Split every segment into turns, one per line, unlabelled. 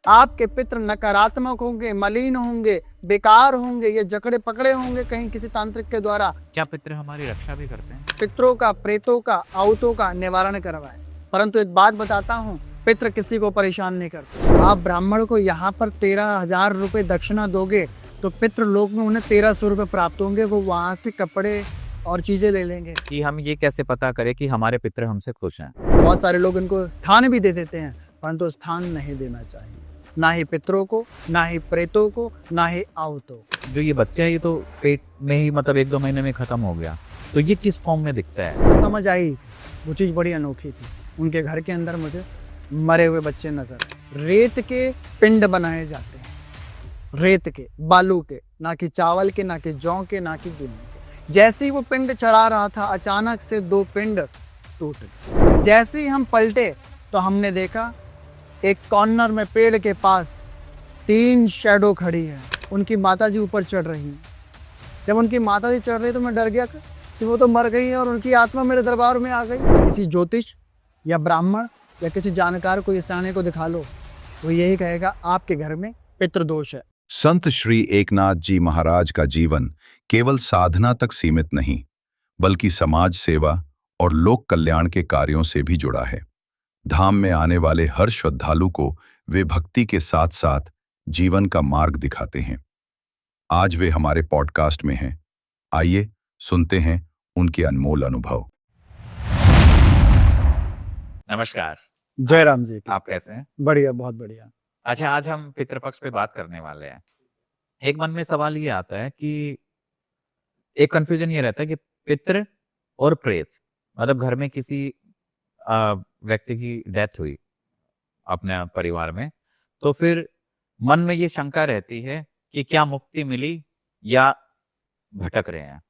आपके पितृ नकारात्मक होंगे, मलिन होंगे, बेकार होंगे, ये जकड़े पकड़े होंगे कहीं किसी तांत्रिक के द्वारा।
क्या पितृ हमारी रक्षा भी करते हैं?
पितरों का, प्रेतों का, आहुतों का निवारण करवाए। परंतु एक बात बताता हूँ, पितृ किसी को परेशान नहीं करते। आप ब्राह्मण को यहाँ पर 13,000 रुपए दक्षिणा दोगे तो पितृ लोक में उन्हें 1,300 रुपए प्राप्त होंगे। वो वहां से कपड़े और चीजें ले लेंगे।
कि हम ये कैसे पता करें कि हमारे पितृ हमसे खुश हैं?
बहुत सारे लोग इनको स्थान भी दे देते हैं, परंतु स्थान नहीं देना चाहिए, ना ही पितरों को, ना ही प्रेतों को, ना ही आहुतों को।
जो ये बच्चा है ये तो पेट में ही मतलब 1-2 महीने में खत्म हो गया, तो ये किस फॉर्म में दिखता है?
समझ आई, वो चीज़ बड़ी अनोखी थी। उनके घर के अंदर मुझे मरे हुए बच्चे नजर आए। रेत के पिंड बनाए जाते हैं, रेत के, बालू के, ना कि चावल के, ना कि जौ के, ना कि गेहूं के। जैसे ही वो पिंड चढ़ा रहा था, अचानक से 2 पिंड टूट गए। जैसे ही हम पलटे तो हमने देखा एक कॉर्नर में पेड़ के पास 3 शैडो खड़ी है। उनकी माताजी ऊपर चढ़ रही है। जब उनकी माताजी चढ़ रही तो मैं डर गया कि वो तो मर गई है और उनकी आत्मा मेरे दरबार में आ गई। किसी ज्योतिष या ब्राह्मण या किसी जानकार को, इस आने को दिखा लो, वो यही कहेगा आपके घर में पितृदोष है।
संत श्री एकनाथ जी महाराज का जीवन केवल साधना तक सीमित नहीं, बल्कि समाज सेवा और लोक कल्याण के कार्यों से भी जुड़ा है। धाम में आने वाले हर श्रद्धालु को वे भक्ति के साथ साथ जीवन का मार्ग दिखाते हैं। आज वे हमारे पॉडकास्ट में हैं। आइए सुनते हैं उनके अनमोल अनुभव।
नमस्कार।
जय राम जी।
आप कैसे हैं?
बढ़िया, बहुत बढ़िया।
अच्छा, आज हम पितृपक्ष पे बात करने वाले हैं। एक मन में सवाल ये आता है कि एक कंफ्यूजन ये रहता है कि पितृ और प्रेत, मतलब घर में किसी व्यक्ति की डेथ हुई अपने परिवार में, तो फिर मन में ये शंका रहती है कि क्या मुक्ति मिली या भटक रहे हैं।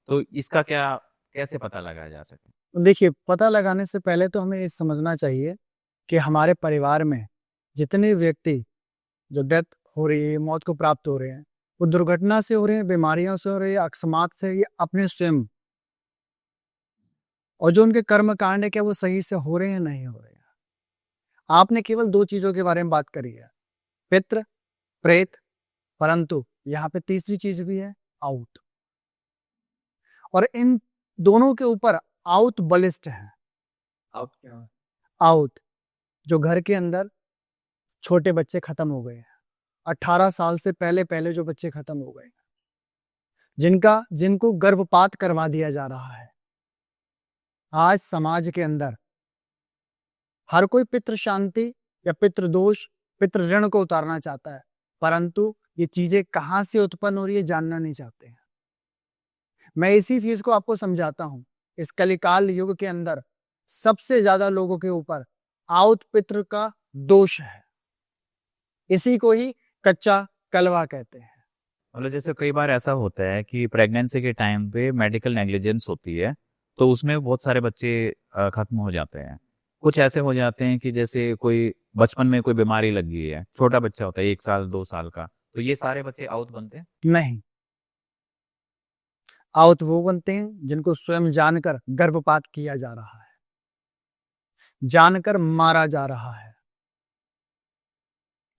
तो इसका क्या कैसे पता लगाया जा सके?
देखिए, पता लगाने से पहले तो हमें ये समझना चाहिए कि हमारे परिवार में जितने व्यक्ति जो डेथ हो रही है, मौत को प्राप्त हो रहे हैं, वो दुर्घटना से हो रहे हैं, बीमारियों से हो रहे हैं, अकस्मात से, या अपने स्वयं, और जो उनके कर्म कांड है क्या वो सही से हो रहे हैं, नहीं हो रहे हैं। आपने केवल 2 चीजों के बारे में बात करी है, पितृ, प्रेत, परंतु यहाँ पे तीसरी चीज भी है, आहुत। और इन दोनों के ऊपर आहुत बलिष्ठ है।
आउट क्या?
आहुत जो घर के अंदर छोटे बच्चे खत्म हो गए हैं, 18 साल से पहले जो बच्चे खत्म हो गए, जिनको गर्भपात करवा दिया जा रहा है। आज समाज के अंदर हर कोई पितृ शांति या पितृ दोष, पितृ ऋण को उतारना चाहता है, परंतु ये चीजें कहां से उत्पन्न हो रही है जानना नहीं चाहते हैं। मैं इसी चीज को आपको समझाता हूं। इस कलिकाल युग के अंदर सबसे ज्यादा लोगों के ऊपर आहुत पितृ का दोष है। इसी को ही कच्चा कलवा कहते हैं।
मतलब जैसे कई बार ऐसा होता है कि प्रेगनेंसी के टाइम पे मेडिकल नेग्लिजेंस होती है, तो उसमें बहुत सारे बच्चे खत्म हो जाते हैं। कुछ ऐसे हो जाते हैं कि जैसे कोई बचपन में कोई बीमारी लग गई है, छोटा बच्चा होता है 1 साल 2 साल का, तो ये सारे बच्चे आउट बनते हैं?
नहीं, आहुत वो बनते हैं जिनको स्वयं जानकर गर्भपात किया जा रहा है, जानकर मारा जा रहा है।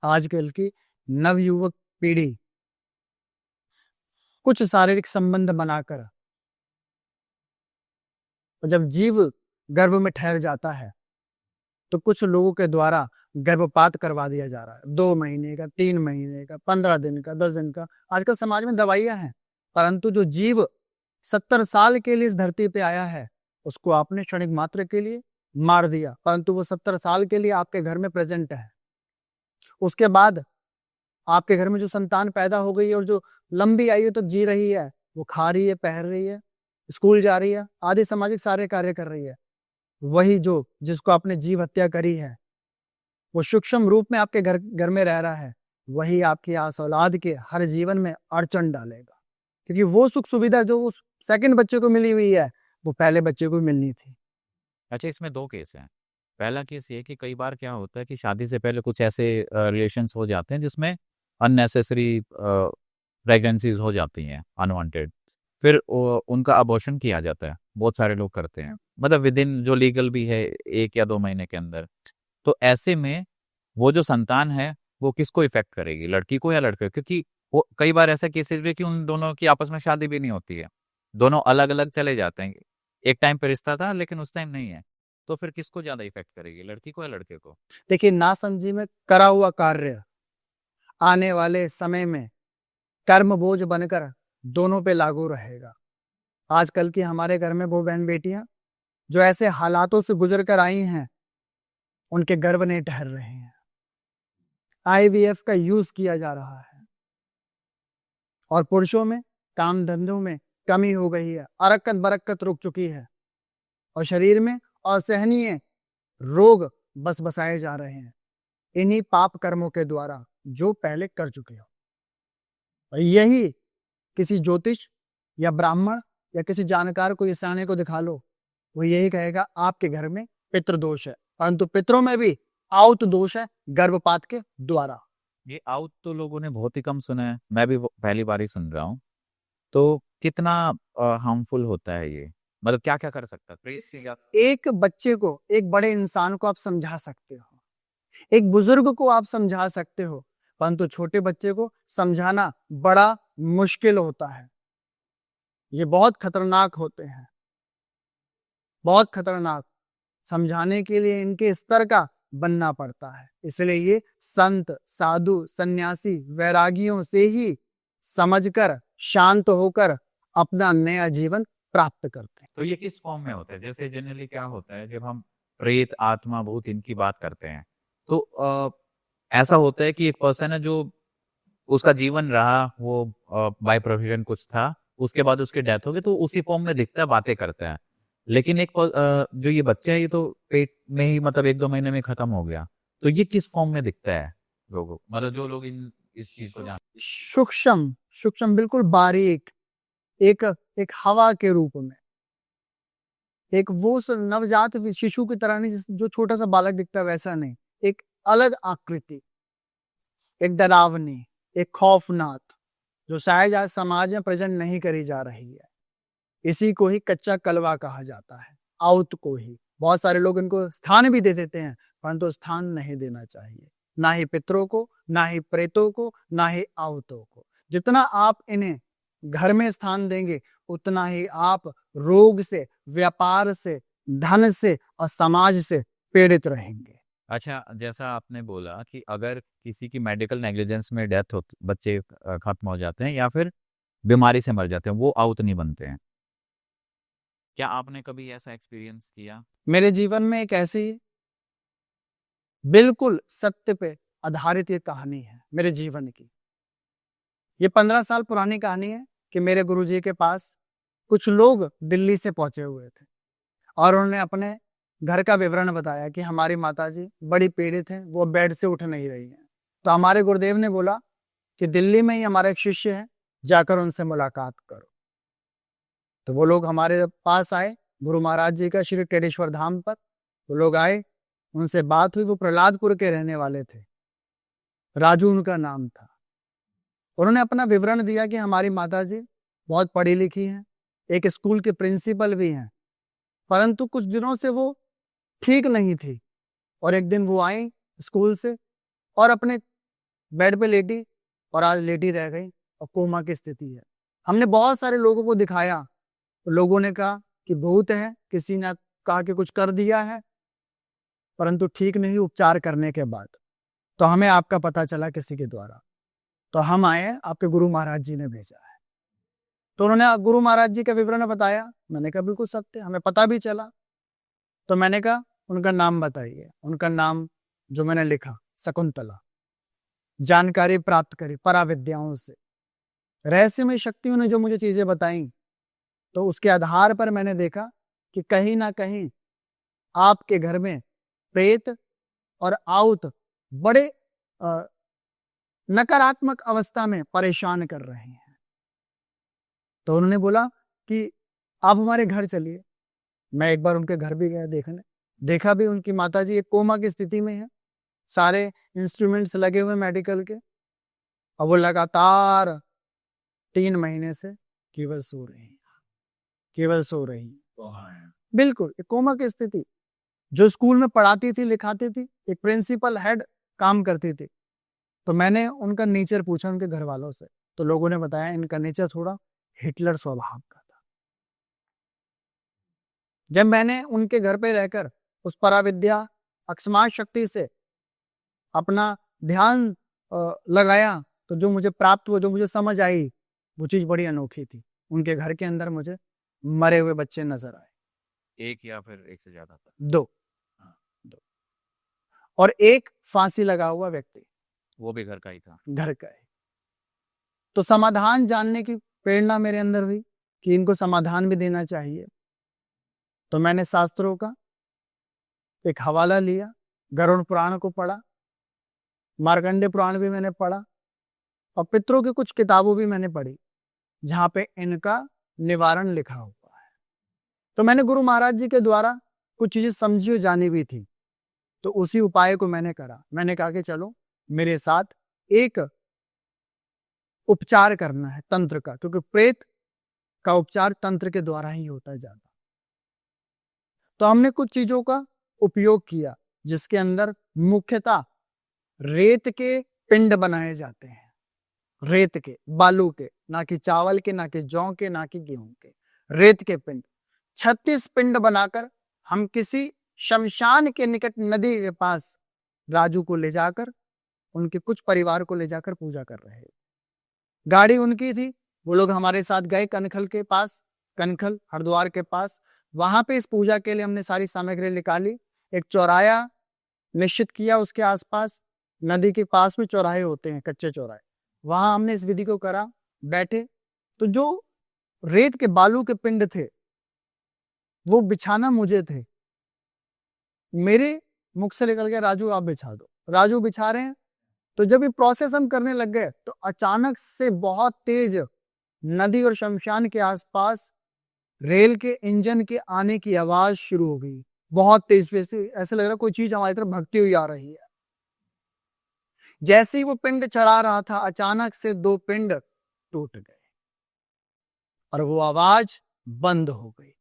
आजकल की नवयुवक पीढ़ी कुछ शारीरिक संबंध बनाकर, जब जीव गर्भ में ठहर जाता है तो कुछ लोगों के द्वारा गर्भपात करवा दिया जा रहा है। 2 महीने का, 3 महीने का, 15 दिन का, 10 दिन का। आजकल समाज में दवाइयां हैं, परंतु जो जीव 70 साल के लिए इस धरती पे आया है, उसको आपने क्षणिक मात्र के लिए मार दिया, परंतु वो 70 साल के लिए आपके घर में प्रेजेंट है। उसके बाद आपके घर में जो संतान पैदा हो गई है और जो लंबी आयु तक जी रही है, वो खा रही है, पहन रही है, स्कूल जा रही है, आदि सामाजिक सारे कार्य कर रही है, वही जिसको आपने जीव हत्या करी है, वो सूक्ष्म रूप में आपके घर में रह रहा है, वही आपकी आस औलाद के हर जीवन में अड़चन डालेगा। क्योंकि वो सुख सुविधा जो उस सेकंड बच्चे को मिली हुई है, वो पहले बच्चे को मिलनी थी।
अच्छा, इसमें 2 केस हैं। पहला केस ये कि कई बार क्या होता है कि शादी से पहले कुछ ऐसे रिलेशंस हो जाते हैं जिसमें अननेसेसरी प्रेगनेंसीज हो जाती हैं, अनवांटेड, फिर उनका अबॉर्शन किया जाता है। बहुत सारे लोग करते हैं, मतलब विद इन जो लीगल भी है 1 या 2 महीने के अंदर। तो ऐसे में वो जो संतान है वो किसको इफेक्ट करेगी, लड़की को या लड़के को? क्योंकि वो कई बार ऐसा केसेस भी कि उन दोनों की आपस में शादी भी नहीं होती है, दोनों अलग अलग चले जाते हैं। एक टाइम पे रिश्ता था लेकिन उस टाइम नहीं है, तो फिर किसको ज्यादा इफेक्ट करेगी, लड़की को या लड़के को?
देखिए, नासमझी में करा हुआ कार्य आने वाले समय में कर्म बोझ बनकर दोनों पे लागू रहेगा। आजकल की हमारे घर में वो बहन बेटियां जो ऐसे हालातों से गुजर कर आई हैं, उनके गर्भ नहीं ठहर रहे हैं। आईवीएफ का यूज किया जा रहा है और पुरुषों में काम धंधों में कमी हो गई है, अरक्कत बरक्कत रुक चुकी है और शरीर में असहनीय रोग बस बसाए जा रहे हैं इन्हीं पाप कर्मों के द्वारा जो पहले कर चुके हो। और यही किसी ज्योतिष या ब्राह्मण या किसी जानकार को इस आने को दिखा लो, वो यही कहेगा आपके घर में पितृदोष है, परंतु पितरों में भी आउत दोष है गर्भपात के द्वारा।
ये आउट तो लोगों ने बहुत ही कम सुना है, मैं भी पहली बार ही सुन रहा हूँ। तो कितना हार्मफुल होता है ये, मतलब क्या क्या कर सकता है प्रेत से? क्या
एक बच्चे को, एक बड़े इंसान को आप समझा सकते हो, एक बुजुर्ग को आप समझा सकते हो, परंतु छोटे बच्चे को समझाना बड़ा मुश्किल होता है। ये बहुत खतरनाक होते हैं, बहुत खतरनाक। समझाने के लिए इनके स्तर का बनना पड़ता है, इसलिए ये संत साधु सन्यासी वैरागियों से ही समझकर शांत होकर अपना नया जीवन प्राप्त करते हैं।
तो ये किस फॉर्म में होता है? जैसे जनरली क्या होता है जब हम प्रेत आत्मा भूत इनकी बात करते हैं, तो ऐसा होता है कि एक पर्सन है जो उसका जीवन रहा, वो बाय प्रोफेशन कुछ था, उसके बाद उसकी डेथ हो गई, तो उसी फॉर्म में दिखता है, बातें करता है। लेकिन जो ये बच्चा है ये तो पेट में ही मतलब 1-2 महीने में खत्म हो गया, तो ये किस फॉर्म में दिखता है लोगों, मतलब जो लोग इस चीज को जानते
सूक्ष्म सूक्ष्म, बिल्कुल बारीक, एक एक हवा के रूप में, एक वो नवजात शिशु की तरह नहीं, जो छोटा सा बालक दिखता है वैसा नहीं, एक अलग आकृति, एक डरावनी, एक खौफनाक, जो शायद आज समाज में प्रेजेंट नहीं करी जा रही है। इसी को ही कच्चा कलवा कहा जाता है, आउत को ही। बहुत सारे लोग इनको स्थान भी दे देते हैं, परंतु स्थान नहीं देना चाहिए, ना ही पितरों को, ना ही प्रेतों को, ना ही आउतों को। जितना आप इन्हें घर में स्थान देंगे, उतना ही आप रोग से, व्यापार से, धन से और समाज से पीड़ित रहेंगे।
अच्छा, जैसा आपने बोला कि अगर किसी की मेडिकल नेग्लिजेंस में डेथ हो, बच्चे खत्म हो जाते हैं या फिर बीमारी से मर जाते हैं, वो आउत नहीं बनते हैं। क्या आपने कभी ऐसा एक्सपीरियंस किया?
मेरे जीवन में एक ऐसी बिल्कुल सत्य पे आधारित ये कहानी है मेरे जीवन की। ये 15 साल पुरानी कहानी है कि मेरे गुरुजी के पास कुछ लोग दिल्ली से पहुंचे हुए थे और उन्होंने अपने घर का विवरण बताया कि हमारी माताजी बड़ी पीड़ित हैं, वो बेड से उठ नहीं रही हैं। तो हमारे गुरुदेव ने बोला कि दिल्ली में ही हमारा एक शिष्य है, जाकर उनसे मुलाकात करो। तो वो लोग हमारे पास आए, गुरु महाराज जी का श्री टेढ़ेश्वर धाम पर। वो लोग आए, उनसे बात हुई। वो प्रहलादपुर के रहने वाले थे, राजू उनका नाम था। उन्होंने अपना विवरण दिया कि हमारी माताजी बहुत पढ़ी लिखी हैं, एक स्कूल के प्रिंसिपल भी हैं, परंतु कुछ दिनों से वो ठीक नहीं थी। और एक दिन वो आई स्कूल से और अपने बेड पे लेटी और आज लेटी रह गई और कोमा की स्थिति है। हमने बहुत सारे लोगों को दिखाया, तो लोगों ने कहा कि भूत है, किसी ने कहा कि कुछ कर दिया है, परंतु ठीक नहीं उपचार करने के बाद। तो हमें आपका पता चला किसी के द्वारा, तो हम आए, आपके गुरु महाराज जी ने भेजा है। तो उन्होंने गुरु महाराज जी का विवरण बताया। मैंने कहा बिल्कुल सत्य, हमें पता भी चला। तो मैंने कहा उनका नाम बताइए। उनका नाम जो मैंने लिखा, शकुंतला। जानकारी प्राप्त करी पराविद्याओं से, रहस्यमय शक्तियों ने जो मुझे चीजें बताई, तो उसके आधार पर मैंने देखा कि कहीं ना कहीं आपके घर में प्रेत और आउत बड़े नकारात्मक अवस्था में परेशान कर रहे हैं। तो उन्होंने बोला कि आप हमारे घर चलिए। मैं एक बार उनके घर भी गया देखने, देखा भी उनकी माताजी एक कोमा की स्थिति में है, सारे इंस्ट्रूमेंट्स लगे हुए मेडिकल के, और वो लगातार 3 महीने से केवल सो रही है, केवल सो रही है। बिल्कुल एक कोमा की स्थिति। जो स्कूल में पढ़ाती थी, लिखाती थी, एक प्रिंसिपल हेड काम करती थी। तो मैंने उनका नेचर पूछा उनके घर वालों से, तो लोगों ने बताया इनका नेचर थोड़ा हिटलर स्वभाव का था। जब मैंने उनके घर पे रहकर उस पराविद्या अकस्मात शक्ति से अपना ध्यान लगाया, तो जो मुझे प्राप्त हुआ, जो मुझे समझ आई, वो चीज बड़ी अनोखी थी। उनके घर के अंदर मुझे मरे हुए बच्चे नजर आए।
एक या फिर एक से ज्यादा था?
दो। और एक फांसी लगा हुआ व्यक्ति,
वो भी घर का ही था?
घर का है। तो समाधान जानने की प्रेरणा मेरे अंदर हुई कि इनको समाधान भी देना चाहिए। तो मैंने शास्त्रों का एक हवाला लिया, गरुड़ पुराण को पढ़ा, मार्कंडेय पुराण भी मैंने पढ़ा, और पितरों की कुछ किताबों भी मैंने पढ़ी जहां पे इनका निवारण लिखा हुआ है। तो मैंने गुरु महाराज जी के द्वारा कुछ चीजें समझी और जानी भी थी, तो उसी उपाय को मैंने करा। मैंने कहा कि चलो मेरे साथ एक उपचार करना है तंत्र का, क्योंकि प्रेत का उपचार तंत्र के द्वारा ही होता है ज्यादा। तो हमने कुछ चीजों का उपयोग किया जिसके अंदर मुख्यतः रेत के पिंड बनाए जाते हैं, रेत के, बालू के, ना कि चावल के, ना कि जौ के, ना कि गेहूं के, रेत के पिंड। 36 पिंड बनाकर हम किसी शमशान के निकट नदी के पास राजू को ले जाकर, उनके कुछ परिवार को ले जाकर पूजा कर रहे। गाड़ी उनकी थी, वो लोग हमारे साथ गए कनखल के पास, कनखल हरिद्वार के पास। वहां पे इस पूजा के लिए हमने सारी सामग्री निकाली, एक चौराया निश्चित किया, उसके आसपास नदी के पास में चौराहे होते हैं, कच्चे चौराहे, वहां हमने इस विधि को करा। बैठे तो जो रेत के बालू के पिंड थे वो बिछाना मुझे थे, मेरे मुख से निकल गया राजू आप बिछा दो। राजू बिछा रहे हैं, तो जब ये प्रोसेस हम करने लग गए तो अचानक से बहुत तेज नदी और शमशान के आसपास रेल के इंजन के आने की आवाज शुरू हो गई, बहुत तेज, ऐसे लग रहा कोई चीज हमारी तरफ भगती हुई आ रही है। जैसे ही वो पिंड चढ़ा रहा था, अचानक से 2 पिंड टूट गए और वो आवाज बंद हो गई।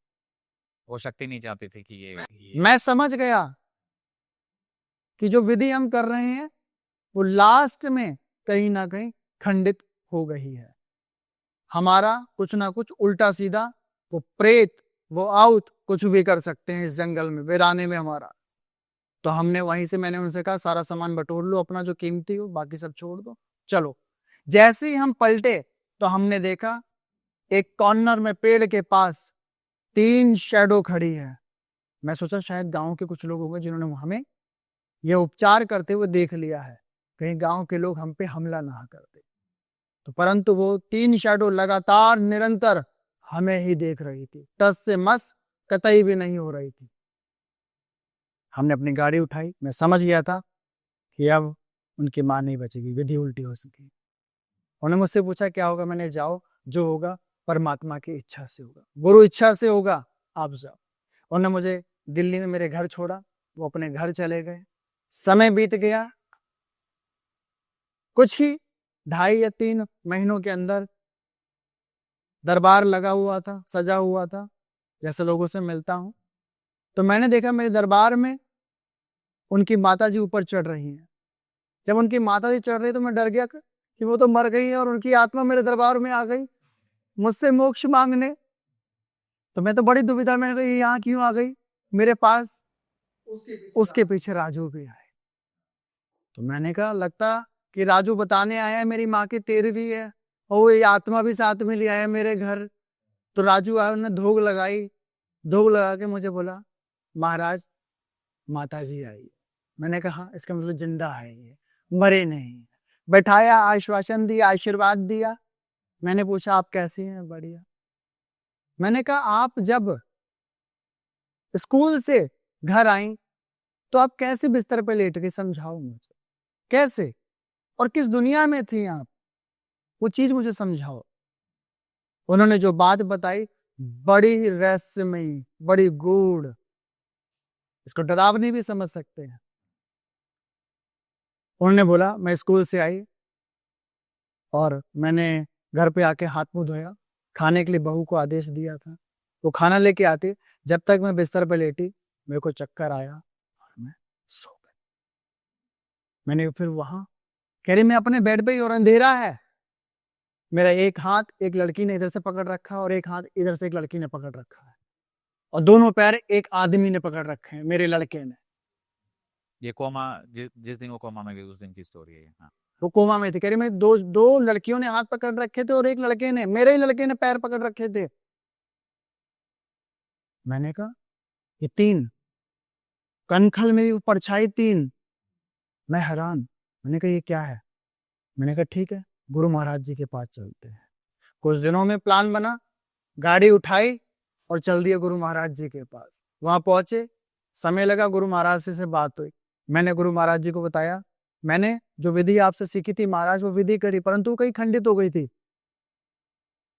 वो शक्ति नहीं चाहती थी कि ये
मैं समझ गया कि जो विधि हम कर रहे हैं वो लास्ट में कहीं ना कहीं खंडित हो गई है। हमारा कुछ ना कुछ उल्टा सीधा, वो प्रेत, वो आउत कुछ भी कर सकते हैं इस जंगल में, वीराने में हमारा। तो हमने वहीं से, मैंने उनसे कहा सारा सामान बटोर लो अपना जो कीमती हो, बाकी सब छोड़ दो, चलो। जैसे ही हम पलटे तो हमने देखा एक कॉर्नर में पेड़ के पास 3 शैडो खड़ी है। मैं सोचा शायद गांव के कुछ लोग होंगे जिन्होंने हमें यह उपचार करते हुए देख लिया है, कहीं गांव के लोग हम पे हमला ना कर दे। तो परंतु वो 3 शैडो लगातार निरंतर हमें ही देख रही थी, टस से मस कतई भी नहीं हो रही थी। हमने अपनी गाड़ी उठाई, मैं समझ गया था कि अब उनकी मां नहीं बचेगी, विधि उल्टी हो सकी। उन्होंने मुझसे पूछा क्या होगा, मैंने जाओ, जो होगा परमात्मा की इच्छा से होगा, गुरु इच्छा से होगा, आप जाओ। उन्होंने मुझे दिल्ली में मेरे घर छोड़ा, वो अपने घर चले गए। समय बीत गया, कुछ ही 2.5 या 3 महीनों के अंदर दरबार लगा हुआ था, सजा हुआ था, जैसे लोगों से मिलता हूं। तो मैंने देखा मेरे दरबार में उनकी माता जी ऊपर चढ़ रही हैं। जब उनकी माता जी चढ़ रही तो मैं डर गया कि वो तो मर गई है और उनकी आत्मा मेरे दरबार में आ गई मुझसे मोक्ष मांगने। तो मैं तो बड़ी दुविधा में, यहाँ क्यों आ गई मेरे पास? उसके पीछे राजू भी आए। तो मैंने कहा लगता कि राजू बताने आया है मेरी माँ की 13वीं है और वो ये आत्मा भी साथ में ले आया मेरे घर। तो राजू आया, उन्होंने धूप लगाई, धूप लगा के मुझे बोला महाराज माता जी आई। मैंने कहा इसका मतलब जिंदा है, ये मरे नहीं। बैठाया, आश्वासन दिया, आशीर्वाद दिया। मैंने पूछा आप कैसी हैं? बढ़िया। मैंने कहा आप जब स्कूल से घर आई तो आप कैसे बिस्तर पे लेट गई, समझाओ मुझे, कैसे और किस दुनिया में थी आप, वो चीज मुझे समझाओ। उन्होंने जो बात बताई बड़ी रहस्यमयी, बड़ी गूढ़, इसको डरावनी भी समझ सकते हैं। उन्होंने बोला मैं स्कूल से आई और मैंने घर पे आके हाथ मुंह धोया, खाने के लिए बहू को आदेश दिया था, वो खाना लेके आती। जब तक मैं बिस्तर पे लेटी मेरे को चक्कर आया और मैं सो गई। मैंने फिर वहां कह रही मैं अपने बेड पे ही और अंधेरा है, मेरा एक हाथ एक लड़की ने इधर से पकड़ रखा है और एक हाथ इधर से एक लड़की ने पकड़ रखा है, और दोनों पैर एक आदमी ने पकड़ रखे हैं, मेरे लड़के ने।
ये कोमा जिस दिन वो कोमा में गई उस दिन की स्टोरी है। हाँ।
वो कोमा में थी, कह रही मेरी दो लड़कियों ने हाथ पकड़ रखे थे और एक लड़के ने, मेरे ही लड़के ने पैर पकड़ रखे थे। मैंने कहा ये तीन कनखल में भी परछाई तीन। मैं हैरान, मैंने कहा ये क्या है? मैंने कहा ठीक है गुरु महाराज जी के पास चलते हैं। कुछ दिनों में प्लान बना, गाड़ी उठाई और चल दिए गुरु महाराज जी के पास। वहां पहुंचे, समय लगा, गुरु महाराज से बात हुई। मैंने गुरु महाराज जी को बताया मैंने जो विधि आपसे सीखी थी महाराज वो विधि करी, परंतु कहीं खंडित हो गई थी।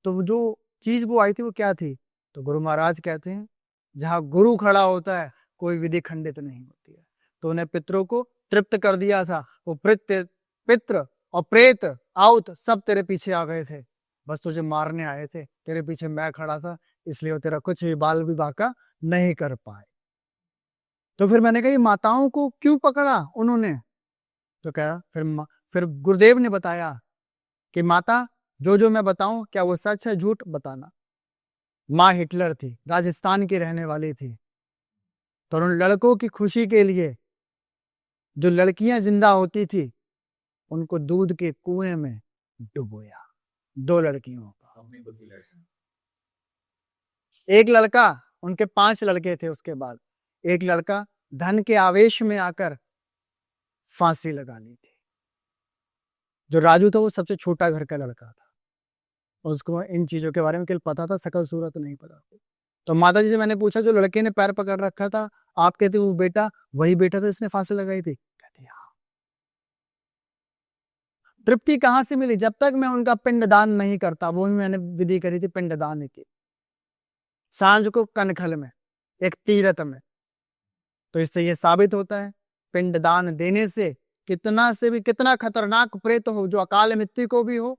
तो वो जो चीज वो आई थी वो क्या थी? तो गुरु महाराज कहते हैं जहां गुरु खड़ा होता है कोई विधि खंडित नहीं होती है। तो उन्हें पितरों को तृप्त कर दिया था। वो पित्र और प्रेत आउत सब तेरे पीछे आ गए थे, बस तुझे मारने आए थे, तेरे पीछे मैं खड़ा था, इसलिए वो तेरा कुछ भी बाल भी बाका नहीं कर पाए। तो फिर मैंने कहा ये माताओं को क्यों पकड़ा उन्होंने? तो कहा फिर गुरुदेव ने बताया कि माता जो मैं बताऊं क्या वो सच है झूठ बताना। माँ हिटलर थी, राजस्थान की रहने वाली थी, तो उन लड़कों की खुशी के लिए जो लड़कियां जिंदा होती थी उनको दूध के कुएं में डुबोया। 2 लड़कियों का, एक लड़का, उनके 5 लड़के थे। उसके बाद एक लड़का धन के आवेश में आकर फांसी लगा ली थी। जो राजू था वो सबसे छोटा घर का लड़का था, और उसको इन चीजों के बारे में केवल पता था, शकल सूरत नहीं पता थी। तो माता जी से मैंने पूछा जो लड़के ने पैर पकड़ रखा था आप कहते वो बेटा वही बेटा था इसने फांसी लगाई थी? कहती हाँ। तृप्ति कहां से मिली? जब तक मैं उनका पिंडदान नहीं करता। वो भी मैंने विधि करी थी पिंडदान की, सांझ को कनखल में एक तीर्थ में। तो इससे ये साबित होता है पिंडदान देने से कितना खतरनाक प्रेत हो, जो अकाल मृत्यु को भी हो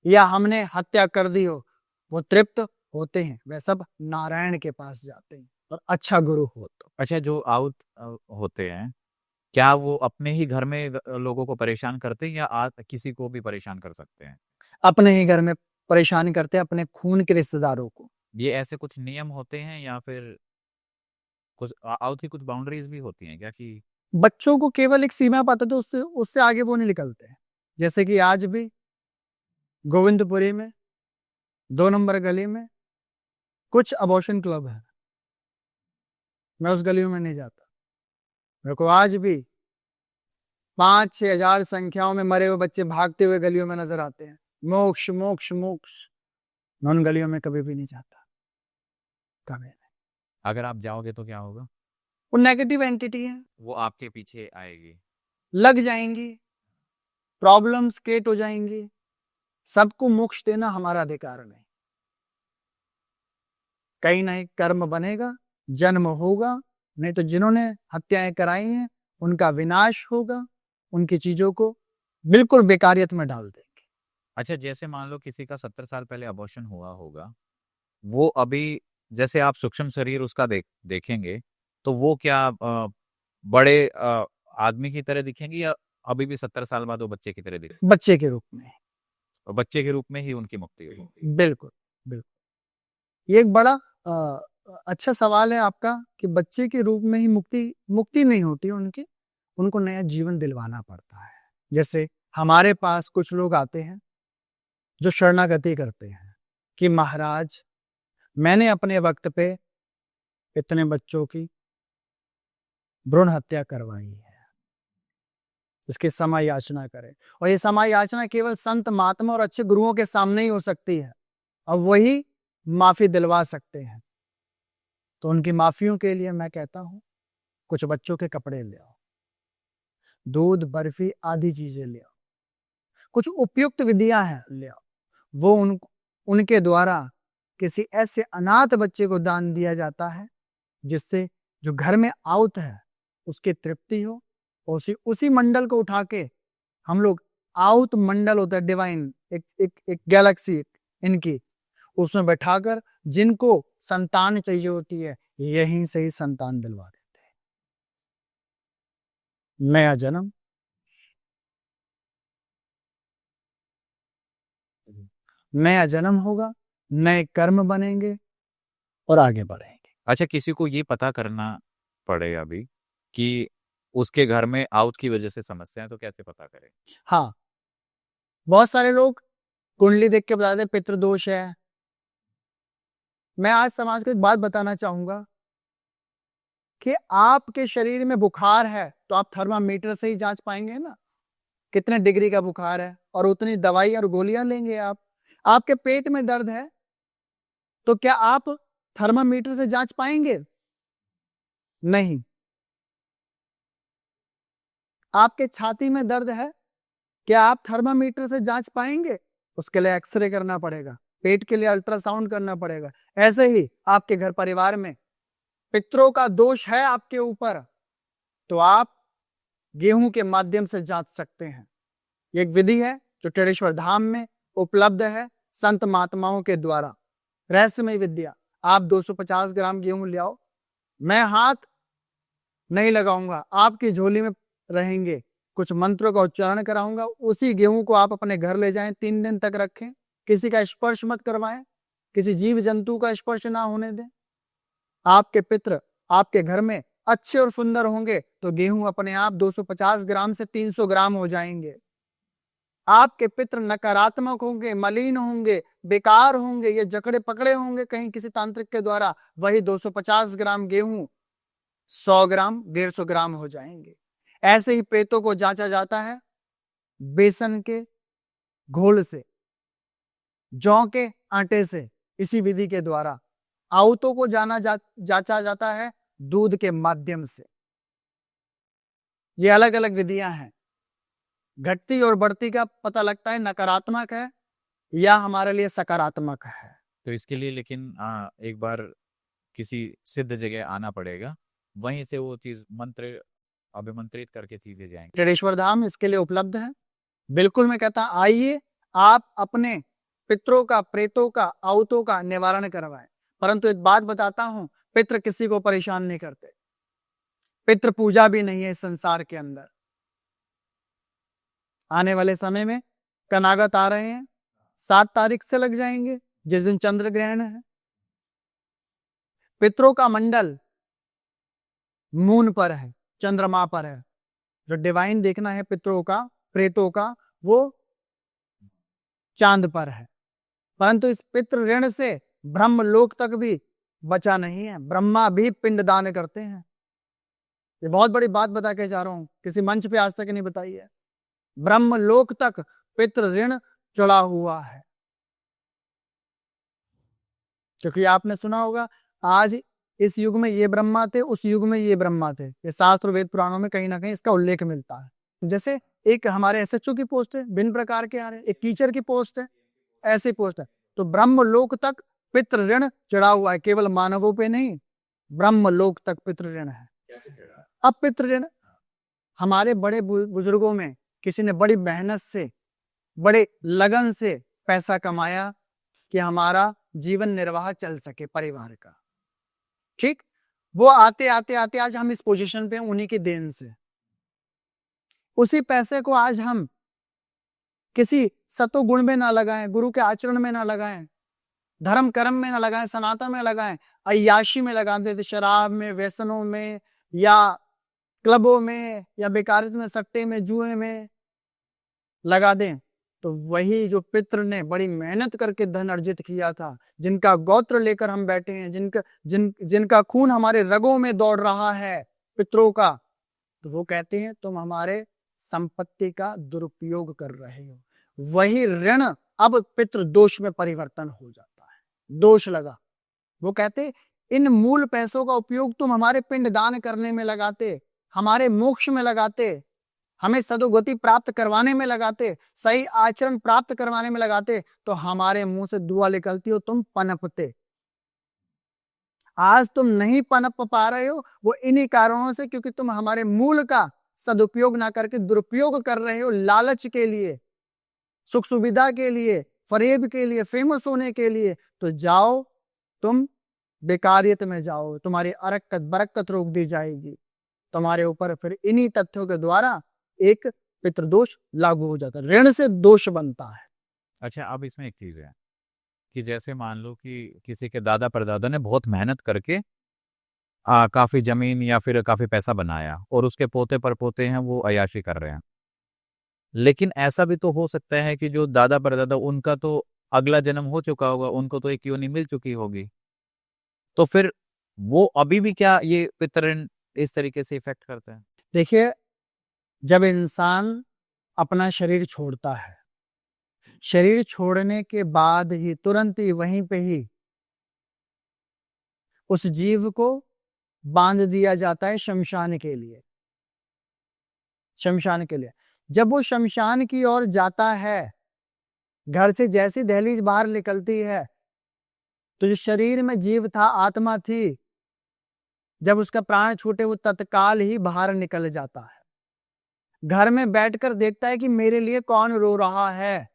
या हमने हत्या कर दी हो, वो तृप्त होते हैं। वे सब नारायण के पास जाते हैं और अच्छा गुरु हो तो।
अच्छा, जो आउट होते हैं क्या वो अपने ही घर में लोगों को परेशान करते हैं या किसी को भी परेशान कर सकते हैं?
अपने ही घर में परेशान करते हैं, अपने खून के रिश्तेदारों को।
ये ऐसे कुछ नियम होते हैं या फिर कुछ आउट की कुछ बाउंड्रीज भी होती हैं क्या कि
बच्चों को केवल एक सीमा पता तो उससे आगे वो नहीं निकलते। जैसे कि आज भी गोविंदपुरी में 2 नंबर गली में कुछ अबॉर्शन क्लब है, मैं उस गलियों में नहीं जाता। मेरे को आज भी 5-6 हजार संख्याओं में मरे हुए बच्चे भागते हुए गलियों में नजर आते हैं। मोक्ष मोक्ष मोक्ष, मैं उन गलियों में कभी भी नहीं जाता, कभी नहीं।
अगर आप जाओगे तो क्या होगा?
वो नेगेटिव एंटिटी है,
वो आपके पीछे आएगी,
लग जाएंगी, प्रॉब्लम्स क्रिएट हो जाएंगी। सबको मोक्ष देना हमारा अधिकार नहीं। कहीं ना कहीं कर्म बनेगा, जन्म होगा, नहीं तो जिन्होंने हत्याएं कराई हैं उनका विनाश होगा, उनकी चीजों को बिल्कुल बेकारियत में डाल देंगे।
अच्छा, जैसे मान लो किसी का 70 साल पहले अबॉर्शन हुआ होगा, वो अभी जैसे आप सूक्ष्म शरीर उसका देखेंगे तो वो क्या बड़े आदमी की तरह दिखेंगे या अभी भी 70 साल बाद वो बच्चे की तरह दिखेंगे?
बच्चे के रूप में,
और बच्चे के रूप में ही उनकी मुक्ति होगी।
बिल्कुल बिल्कुल। ये एक बड़ा अच्छा सवाल है आपका कि बच्चे के रूप में ही मुक्ति नहीं होती उनको नया जीवन दिलवाना पड़ता है। जैसे हमारे पास कुछ लोग आते हैं जो शरणागति करते हैं कि महाराज मैंने अपने वक्त पे इतने बच्चों की भ्रूण हत्या करवाई है, इसकी समय याचना करें। और ये समय याचना केवल संत महात्मा और अच्छे गुरुओं के सामने ही हो सकती है, अब वही माफी दिलवा सकते हैं। तो उनकी माफियों के लिए मैं कहता हूं कुछ बच्चों के कपड़े ले आओ, दूध बर्फी आदि चीजें ले आओ, कुछ उपयुक्त विधियां हैं ले आओ। वो उनके द्वारा किसी ऐसे अनाथ बच्चे को दान दिया जाता है जिससे जो घर में आउत है उसकी तृप्ति हो। और उसी मंडल को उठा के हम लोग, आउत मंडल होता है डिवाइन, एक गैलेक्सी इनकी, उसमें बैठाकर जिनको संतान चाहिए होती है यहीं से ही संतान दिलवा देते हैं। नया जन्म, नया जन्म होगा, नए कर्म बनेंगे और आगे बढ़ेंगे।
अच्छा, किसी को ये पता करना पड़ेगा अभी कि उसके घर में आउट की वजह से समस्या है, तो कैसे पता करें?
हाँ, बहुत सारे लोग कुंडली देख के बताते हैं पितृदोष है। मैं आज समाज को एक बात बताना चाहूंगा कि आपके शरीर में बुखार है तो आप थर्मामीटर से ही जांच पाएंगे ना कितने डिग्री का बुखार है, और उतनी दवाई और गोलियां लेंगे आप। आपके पेट में दर्द है तो क्या आप थर्मामीटर से जांच पाएंगे? नहीं। आपके छाती में दर्द है, क्या आप थर्मामीटर से जांच पाएंगे? उसके लिए एक्सरे करना पड़ेगा, पेट के लिए अल्ट्रासाउंड करना पड़ेगा। ऐसे ही आपके घर परिवार में पितरों का दोष है आपके ऊपर, तो आप गेहूं के माध्यम से जांच सकते हैं। ये एक विधि है जो टेढ़ेश्वर धाम में उपलब्ध है संत महात्माओं के द्वारा, रहस्यमय विद्या। आप 250 ग्राम गेहूं ले आओ, मैं हाथ नहीं लगाऊंगा, आपकी झोली में रहेंगे, कुछ मंत्रों का उच्चारण कराऊंगा, उसी गेहूं को आप अपने घर ले जाएं, 3 दिन तक रखें, किसी का स्पर्श मत करवाएं, किसी जीव जंतु का स्पर्श ना होने दें। आपके पितृ आपके घर में अच्छे और सुंदर होंगे तो गेहूं अपने आप 250 ग्राम से 300 ग्राम हो जाएंगे। आपके पितृ नकारात्मक होंगे, मलिन होंगे, बेकार होंगे, ये जकड़े पकड़े होंगे कहीं किसी तांत्रिक के द्वारा, वही 250 ग्राम गेहूं 100 ग्राम 150 ग्राम हो जाएंगे। ऐसे ही प्रेतों को जांचा जाता है बेसन के घोल से, जौ के आटे से, इसी विधि के द्वारा। आउतों को जांचा जाता है दूध के माध्यम से। ये अलग अलग विधियां हैं। घटती और बढ़ती का पता लगता है नकारात्मक है या हमारे लिए सकारात्मक है।
तो इसके लिए लेकिन एक बार किसी सिद्ध जगह आना पड़ेगा, वहीं से वो चीज मंत्र अभिमंत्रित करके चीजें जाएंगी।
टेढ़ेश्वर धाम इसके लिए उपलब्ध है। बिल्कुल मैं कहता आइए, आप अपने पितरों का, प्रेतों का, आउतों का निवारण करवाएं। परंतु एक बात बताता हूं, पितृ किसी को परेशान नहीं करते, पितृ पूजा भी नहीं है इस संसार के अंदर। आने वाले समय में कनागत आ रहे हैं, 7 तारीख से लग जाएंगे, जिस दिन चंद्र ग्रहण है। पितरों का मंडल मून पर है, चंद्रमा पर है। जो डिवाइन देखना है पितरों का, प्रेतों का, वो चांद पर है। परंतु इस पितृ ऋण से ब्रह्म लोक तक भी बचा नहीं है। ब्रह्मा भी पिंड दान करते हैं। ये बहुत बड़ी बात बता के जा रहा हूं, किसी मंच पे आज तक नहीं बताई है। ब्रह्म लोक तक पितृ ऋण चढ़ा हुआ है। क्योंकि आपने सुना होगा, आज इस युग में ये ब्रह्मा थे, उस युग में ये ब्रह्मा थे। ये शास्त्र वेद पुराणों में कहीं ना कहीं इसका उल्लेख मिलता है। जैसे एक हमारे एसएचओ की पोस्ट है, भिन्न प्रकार के आ रहे हैं, एक टीचर की पोस्ट है, ऐसी पोस्ट है। तो ब्रह्म लोक तक पितृ ऋण चढ़ा हुआ है, केवल मानवों पे नहीं, ब्रह्म लोक तक पितृ ऋण है। अब पितृ ऋण हमारे बड़े बुजुर्गों में किसी ने बड़ी मेहनत से, बड़े लगन से पैसा कमाया कि हमारा जीवन निर्वाह चल सके परिवार का। ठीक, वो आते आते आते आज हम इस पोजीशन पे हैं उन्हीं की देन से। उसी पैसे को आज हम किसी सतो गुण में ना लगाएं, गुरु के आचरण में ना लगाएं, धर्म कर्म में ना लगाएं, सनातन में लगाएं, अय्याशी में लगा देते, शराब में, व्यसनों में, या क्लबों में, या बेकारित्व में, सट्टे में, जुए में लगा दें। तो वही जो पितृ ने बड़ी मेहनत करके धन अर्जित किया था, जिनका गोत्र लेकर हम बैठे हैं, जिनका खून हमारे रगों में दौड़ रहा है, पितरों का, तो वो कहते हैं तुम हमारे संपत्ति का दुरुपयोग कर रहे हो। वही ऋण अब पितृ दोष में परिवर्तन हो जाता है। दोष लगा, वो कहते इन मूल पैसों का उपयोग तुम हमारे पिंड दान करने में लगाते, हमारे मोक्ष में लगाते, हमें सदोगति प्राप्त करवाने में लगाते, सही आचरण प्राप्त करवाने में लगाते, तो हमारे मुंह से दुआ निकलती हो तुम पनपते। आज तुम नहीं पनप पा रहे हो, वो इन्हीं कारणों से, क्योंकि तुम हमारे मूल का सदुपयोग ना करके दुरुपयोग कर रहे हो, लालच के लिए, सुख सुविधा के लिए, फरेब के लिए, फेमस होने के लिए। तो जाओ तुम बेकारियत में जाओ, तुम्हारी अरक्कत बरक्कत रोक दी जाएगी। तुम्हारे ऊपर फिर इन्हीं तथ्यों के द्वारा एक पितृदोष लागू हो जाता है, ऋण से दोष बनता है।
अच्छा, अब इसमें एक चीज है कि जैसे मान लो कि किसी के दादा परदादा ने बहुत मेहनत करके काफी जमीन या फिर काफी पैसा बनाया और उसके पोते परपोते हैं वो अय्याशी कर रहे हैं। लेकिन ऐसा भी तो हो सकता है कि जो दादा परदादा उनका तो अगला जन्म हो चुका होगा, उनको तो एक योनि मिल चुकी होगी, तो फिर वो अभी भी क्या ये पितृ इस तरीके से इफेक्ट करते हैं?
देखिए, जब इंसान अपना शरीर छोड़ता है, शरीर छोड़ने के बाद ही तुरंत ही वहीं पे ही उस जीव को बांध दिया जाता है शमशान के लिए। शमशान के लिए जब वो शमशान की ओर जाता है, घर से जैसी दहलीज बाहर निकलती है, तो जो शरीर में जीव था, आत्मा थी, जब उसका प्राण छूटे वो तत्काल ही बाहर निकल जाता है। घर में बैठकर देखता है कि मेरे लिए कौन रो रहा है।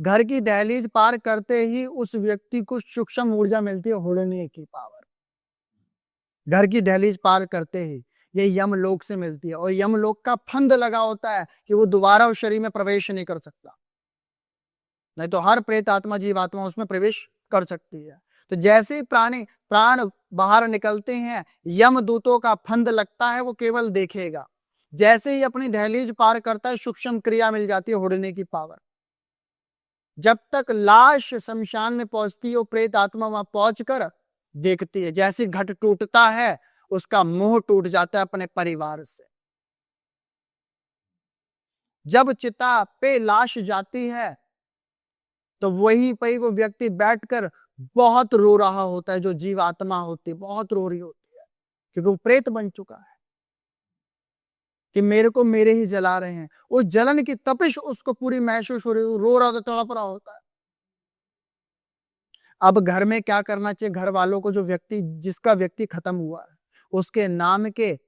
घर की दहलीज पार करते ही उस व्यक्ति को सूक्ष्म ऊर्जा मिलती है, उड़ने की पावर। घर की दहलीज पार करते ही ये यमलोक से मिलती है, और यमलोक का फंद लगा होता है कि वो दोबारा उस शरीर में प्रवेश नहीं कर सकता। नहीं तो हर प्रेत आत्मा जीव आत्मा उसमें प्रवेश कर सकती है। तो जैसे ही प्राण बाहर निकलते हैं, यमदूतों का फंद लगता है, वो केवल देखेगा। जैसे ही अपनी दहलीज पार करता है, सूक्ष्म क्रिया मिल जाती है, उड़ने की पावर। जब तक लाश शमशान में पहुंचती है, वो प्रेत आत्मा वहां पहुंचकर देखती है। जैसे घट टूटता है, उसका मोह टूट जाता है अपने परिवार से। जब चिता पे लाश जाती है, तो वहीं पर वो व्यक्ति बैठकर बहुत रो रहा होता है। जो जीव आत्मा होती है बहुत रो रही होती है, क्योंकि वो प्रेत बन चुका है कि मेरे को मेरे ही जला रहे हैं। उस जलन की तपिश उसको पूरी महसूस हो रही है, रो रहा होता, तड़प रहा होता है। अब घर में क्या करना चाहिए? घर वालों को जिसका व्यक्ति खत्म हुआ है, उसके नाम के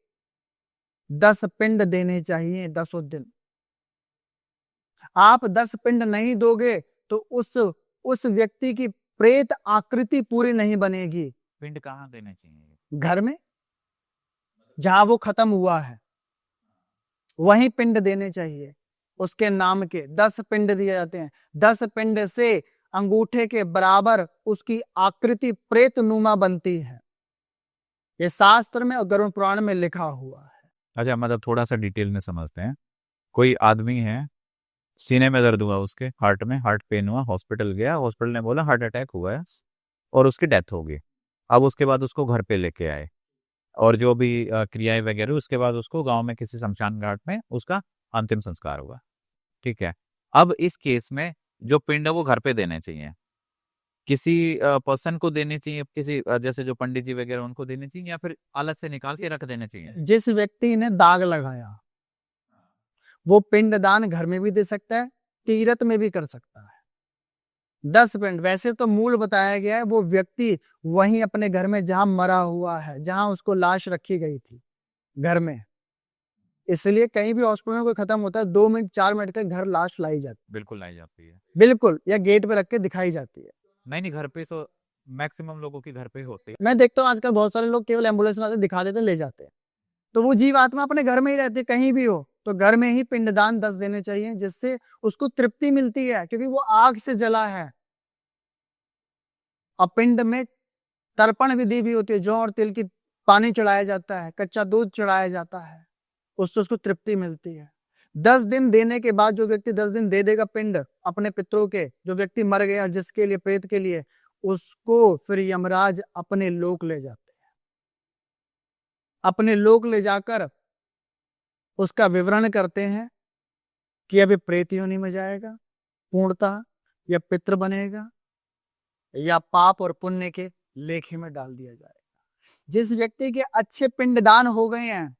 10 पिंड देने चाहिए 10 दिन। आप 10 पिंड नहीं दोगे तो उस व्यक्ति की प्रेत आकृति पूरी नहीं बनेगी।
पिंड कहाँ देने चाहिए?
घर में जहां वो खत्म हुआ है वहीं पिंड देने चाहिए। उसके नाम के 10 पिंड दिए जाते हैं। 10 पिंड से अंगूठे के बराबर उसकी आकृति प्रेत नुमा बनती है। ये शास्त्र में और गरुड़ पुराण में लिखा हुआ है।
अच्छा, मतलब थोड़ा सा डिटेल में समझते हैं। कोई आदमी है, सीने में दर्द हुआ, उसके हार्ट में हार्ट पेन हुआ, हॉस्पिटल गया, हॉस्पिटल ने बोला हार्ट अटैक हुआ है और उसकी डेथ हो गई। अब उसके बाद उसको घर पे लेके आए और जो भी क्रियाएं वगैरह, उसके बाद उसको गांव में किसी शमशान घाट में उसका अंतिम संस्कार हुआ। ठीक है। अब इस केस में जो पिंड है वो घर पे देने चाहिए, किसी पर्सन को देने चाहिए, किसी जैसे जो पंडित जी वगैरह उनको देने चाहिए, या फिर अलग से निकाल के रख देने चाहिए?
जिस व्यक्ति ने दाग लगाया वो पिंडदान घर में भी दे सकता है, तीरथ में भी कर सकता है। 10 पिंड वैसे तो मूल बताया गया है, वो व्यक्ति वहीं अपने घर में जहां मरा हुआ है, जहां उसको लाश रखी गई थी घर में। इसलिए कहीं भी हॉस्पिटल में कोई खत्म होता है 2 मिनट 4 मिनट के घर लाश लाई जाती है।
बिल्कुल लाई जाती है।
बिल्कुल, या गेट पे रख के दिखाई जाती है।
नहीं, घर पे तो मैक्सिमम लोगों की घर पे होती है।
मैं देखता हूँ आजकल बहुत सारे लोग केवल एम्बुलेंस में आते दिखा देते ले जाते हैं। तो वो जीव आत्मा अपने घर में ही रहती है, कहीं भी हो तो घर में ही पिंडदान 10 देने चाहिए, जिससे उसको तृप्ति मिलती है, क्योंकि वो आग से जला है। और पिंड में तर्पण विधि भी होती है, जौ और तिल की पानी चढ़ाया जाता है, कच्चा दूध चढ़ाया जाता है, उससे उसको तृप्ति मिलती है। 10 दिन देने के बाद जो व्यक्ति 10 दिन दे देगा पिंड अपने पितरों के, जो व्यक्ति मर गया जिसके लिए, प्रेत के लिए, उसको फिर यमराज अपने लोक ले जाते हैं। अपने लोक ले जाकर उसका विवरण करते हैं कि अभी प्रेत योनि में जाएगा पूर्णतः, या पितृ बनेगा, या पाप और पुण्य के लेखे में डाल दिया जाएगा। जिस व्यक्ति के अच्छे पिंडदान हो गए हैं,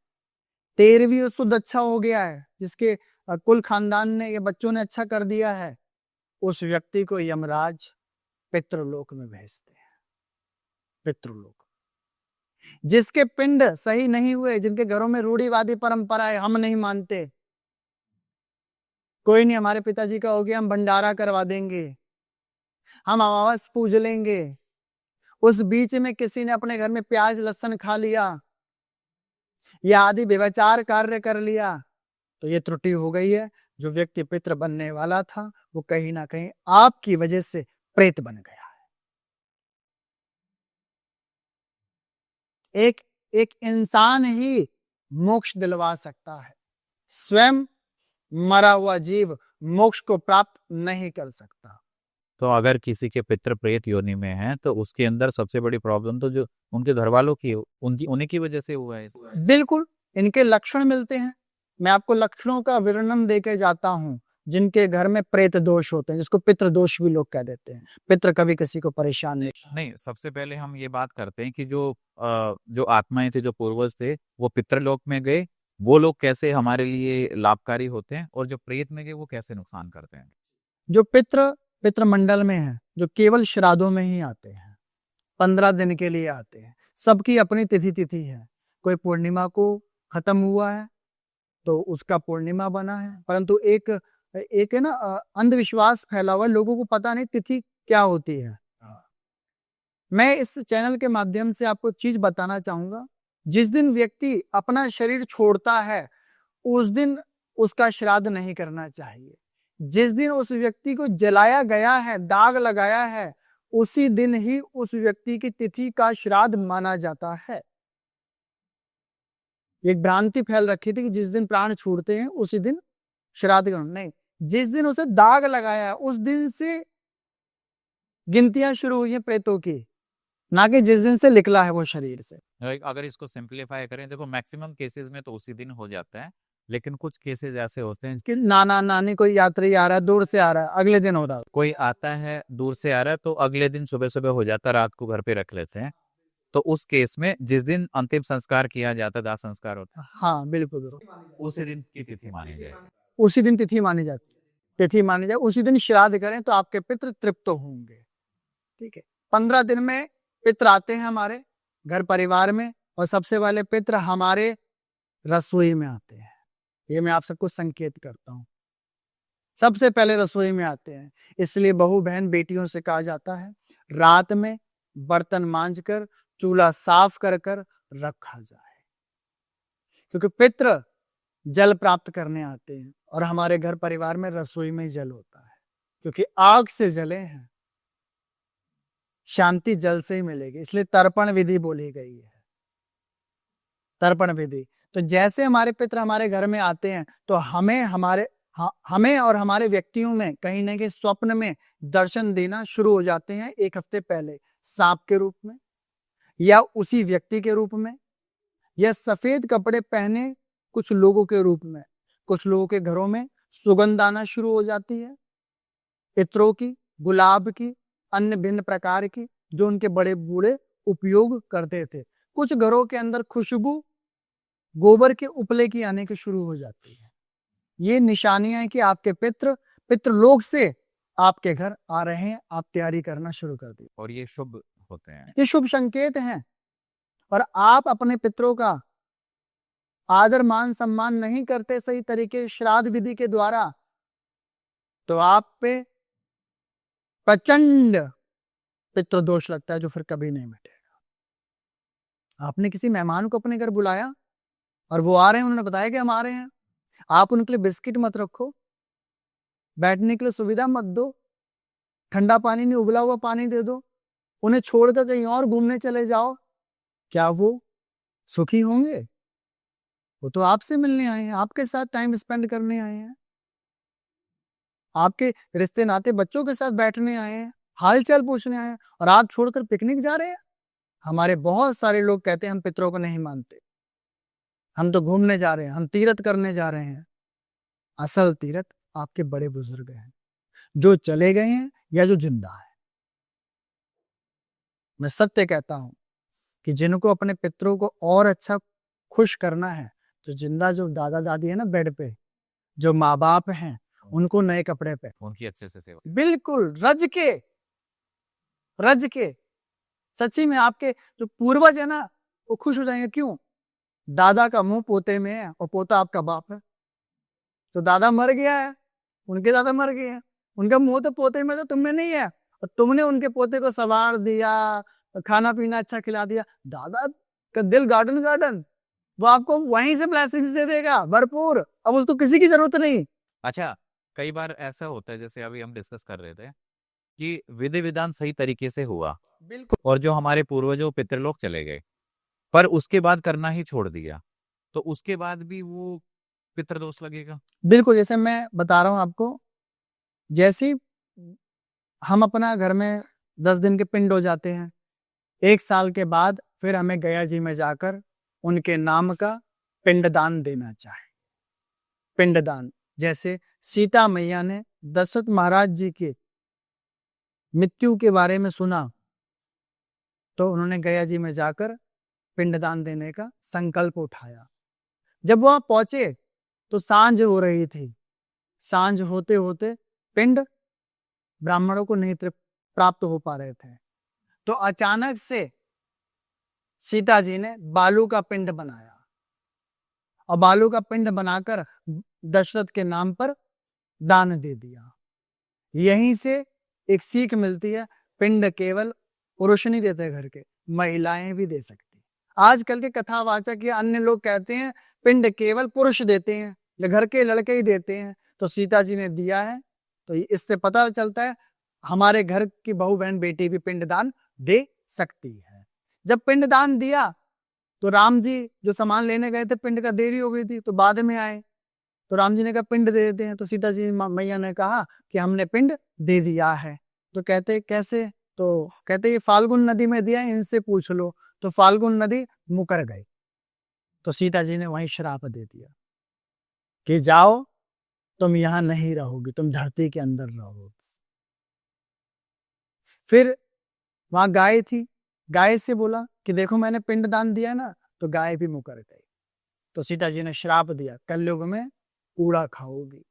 13वीं शुद्ध अच्छा हो गया है, जिसके कुल खानदान ने या बच्चों ने अच्छा कर दिया है, उस व्यक्ति को यमराज पितृलोक में भेजते हैं। पितृलोक। जिसके पिंड सही नहीं हुए, जिनके घरों में रूढ़िवादी परंपरा है, हम नहीं मानते, कोई नहीं हमारे पिताजी का हो गया, हम भंडारा करवा देंगे, हम अमावस पूज लेंगे, उस बीच में किसी ने अपने घर में प्याज लहसुन खा लिया या आदि व्यभिचार कार्य कर लिया, तो ये त्रुटि हो गई है। जो व्यक्ति पितृ बनने वाला था वो कहीं ना कहीं आपकी वजह से प्रेत बन गया है। एक एक इंसान ही मोक्ष दिलवा सकता है, स्वयं मरा हुआ जीव मोक्ष को प्राप्त नहीं कर सकता।
तो अगर किसी के पितृ प्रेत योनि में है तो उसके अंदर सबसे बड़ी प्रॉब्लम तो जो उनके घर वालों की उन्हीं की वजह से हुआ है।
बिल्कुल, इनके लक्षण मिलते हैं। मैं आपको लक्षणों का वर्णन देके जाता हूँ। जिनके घर में प्रेत दोष होते हैं, जिसको पितृ दोष भी लोग कह देते हैं, पितृ कभी किसी को परेशान
नहीं, सबसे पहले हम ये बात करते हैं कि जो आत्माएं थे, जो पूर्वज थे, वो पितृलोक में गए, वो लोग कैसे हमारे लिए लाभकारी होते हैं, और जो प्रेत में गए वो कैसे नुकसान करते हैं।
जो पितृ मंडल में है, जो केवल श्राद्धों में ही आते हैं, 15 दिन के लिए आते हैं, सबकी अपनी तिथि है। कोई पूर्णिमा को खत्म हुआ है तो उसका पूर्णिमा बना है, परंतु एक है ना अंधविश्वास फैला हुआ है, लोगों को पता नहीं तिथि क्या होती है। मैं इस चैनल के माध्यम से आपको चीज बताना चाहूंगा, जिस दिन व्यक्ति अपना शरीर छोड़ता है उस दिन उसका श्राद्ध नहीं करना चाहिए। जिस दिन उस व्यक्ति को जलाया गया है, दाग लगाया है, उसी दिन ही उस व्यक्ति की तिथि का श्राद्ध माना जाता है। एक भ्रांति फैल रखी थी कि जिस दिन प्राण छूटते हैं उसी दिन श्राद्ध करना, नहीं, जिस दिन उसे दाग लगाया है उस दिन से गिनतियां शुरू हुई हैं प्रेतों की, ना कि जिस दिन से निकला है वो शरीर से।
अगर इसको सिंप्लीफाई करें, देखो मैक्सिमम केसेस में तो उसी दिन हो जाता है, लेकिन कुछ केसेस ऐसे होते हैं
कि नाना नानी कोई यात्री आ रहा है, दूर से आ रहा है, अगले दिन हो रहा है।
कोई आता है दूर से आ रहा है तो अगले दिन सुबह सुबह हो जाता है, रात को घर पे रख लेते हैं। तो उस केस में जिस दिन अंतिम संस्कार किया जाता है, दाह संस्कार होता है,
हाँ बिल्कुल,
उसी दिन की तिथि मानी जाए,
उसी दिन तिथि मानी जाए, उसी दिन श्राद्ध करें तो आपके पितृ तृप्त होंगे। ठीक है, 15 दिन में पितृ आते हैं हमारे घर परिवार में, और सबसे पहले पितृ हमारे रसोई में आते हैं। ये मैं आप सबको संकेत करता हूँ, सबसे पहले रसोई में आते हैं। इसलिए बहू बहन बेटियों से कहा जाता है रात में बर्तन मांजकर चूल्हा साफ कर रखा जाए, क्योंकि पितृ जल प्राप्त करने आते हैं और हमारे घर परिवार में रसोई में जल होता है, क्योंकि आग से जले हैं, शांति जल से ही मिलेगी, इसलिए तर्पण विधि बोली गई है, तर्पण विधि। तो जैसे हमारे पितृ हमारे घर में आते हैं तो हमें और हमारे व्यक्तियों में कहीं ना कहीं स्वप्न में दर्शन देना शुरू हो जाते हैं, एक हफ्ते पहले सांप के रूप में, या उसी व्यक्ति के रूप में, या सफेद कपड़े पहने कुछ लोगों के रूप में। कुछ लोगों के घरों में सुगंध आना शुरू हो जाती है, इत्रों की, गुलाब की, अन्य भिन्न प्रकार की, जो उनके बड़े बूढ़े उपयोग करते थे। कुछ घरों के अंदर खुशबू गोबर के उपले की आने की शुरू हो जाती है। ये निशानियां हैं कि आपके पितृलोक से आपके घर आ रहे हैं, आप तैयारी करना शुरू कर दी।
और ये शुभ होते हैं,
ये शुभ संकेत हैं। और आप अपने पितरों का आदर मान सम्मान नहीं करते सही तरीके श्राद्ध विधि के द्वारा, तो आप पे प्रचंड पितृ दोष लगता है, जो फिर कभी नहीं मिटेगा। आपने किसी मेहमान को अपने घर बुलाया और वो आ रहे हैं, उन्होंने बताया कि हम आ रहे हैं, आप उनके लिए बिस्किट मत रखो, बैठने के लिए सुविधा मत दो, ठंडा पानी नहीं उबला हुआ पानी दे दो, उन्हें छोड़कर कहीं और घूमने चले जाओ, क्या वो सुखी होंगे? वो तो आपसे मिलने आए हैं, आपके साथ टाइम स्पेंड करने आए हैं, आपके रिश्ते नाते बच्चों के साथ बैठने आए हैं, हाल चाल पूछने आए हैं, और आप छोड़कर पिकनिक जा रहे हैं। हमारे बहुत सारे लोग कहते हैं हम पितरों को नहीं मानते, हम तो घूमने जा रहे हैं, हम तीर्थ करने जा रहे हैं। असल तीर्थ आपके बड़े बुजुर्ग हैं, जो चले गए हैं या जो जिंदा है। मैं सत्य कहता हूं कि जिनको अपने पितरों को और अच्छा खुश करना है, तो जिंदा जो दादा दादी है ना बेड पे, जो माँ बाप हैं, उनको नए कपड़े पे,
उनकी अच्छे से सेवा,
बिल्कुल रज के सच्ची में आपके जो पूर्वज है ना वो खुश हो जाएंगे। क्यों? दादा का मुंह पोते में है और पोता आपका बाप है। तो दादा मर गया है, उनके दादा मर गए हैं, उनका मुंह तो पोते में, तो तुमने नहीं है, और तुमने उनके पोते को सवार दिया, खाना पीना अच्छा खिला दिया। दादा का दिल गार्डन, वो आपको वहीं से ब्लेसिंग्स दे देगा भरपूर। अब उसको किसी की जरूरत नहीं।
अच्छा, कई बार ऐसा होता है जैसे अभी हम डिस्कस कर रहे थे कि विधि विधान सही तरीके से हुआ
बिल्कुल
और जो हमारे पूर्वजों पितृलोक चले गए, पर उसके बाद करना ही छोड़ दिया, तो उसके बाद भी वो पितृदोष लगेगा?
बिल्कुल, जैसे मैं बता रहा हूँ आपको, जैसे ही हम अपना घर में 10 दिन के पिंड हो जाते हैं, 1 साल के बाद फिर हमें गया जी में जाकर उनके नाम का पिंडदान देना चाहिए। पिंडदान, जैसे सीता मैया ने दशरथ महाराज जी के मृत्यु के बारे में सुना, तो उन्होंने गया जी में जाकर पिंडदान देने का संकल्प उठाया। जब वहां पहुंचे तो सांझ हो रही थी। सांझ होते होते पिंड ब्राह्मणों को नहीं प्राप्त हो पा रहे थे, तो अचानक से सीता जी ने बालू का पिंड बनाया और बालू का पिंड बनाकर दशरथ के नाम पर दान दे दिया। यहीं से एक सीख मिलती है, पिंड केवल पुरुष नहीं देते घर के, महिलाएं भी दे सकती। आजकल के कथावाचक या अन्य लोग कहते हैं पिंड केवल पुरुष देते हैं या घर के लड़के ही देते हैं, तो सीता जी ने दिया है, तो इससे पता चलता है हमारे घर की बहू बहन बेटी भी पिंडदान दे सकती है। जब पिंडदान दिया तो राम जी जो सामान लेने गए थे, पिंड का देरी हो गई थी तो बाद में आए, तो राम जी ने कहा पिंड दे देते हैं, तो सीता जी मैया ने कहा कि हमने पिंड दे दिया है। तो कहते कैसे? तो कहते ये फाल्गुन नदी में दिया है, इनसे पूछ लो। तो फाल्गुन नदी मुकर गई, तो सीता जी ने वहीं श्राप दे दिया कि जाओ, तुम यहां नहीं रहोगी, तुम धरती के अंदर रहोगे। फिर वहां गाय थी, गाय से बोला कि देखो मैंने पिंड दान दिया ना, तो गाय भी मुकर गई। तो सीता जी ने श्राप दिया, कलयुग में कूड़ा खाओगी।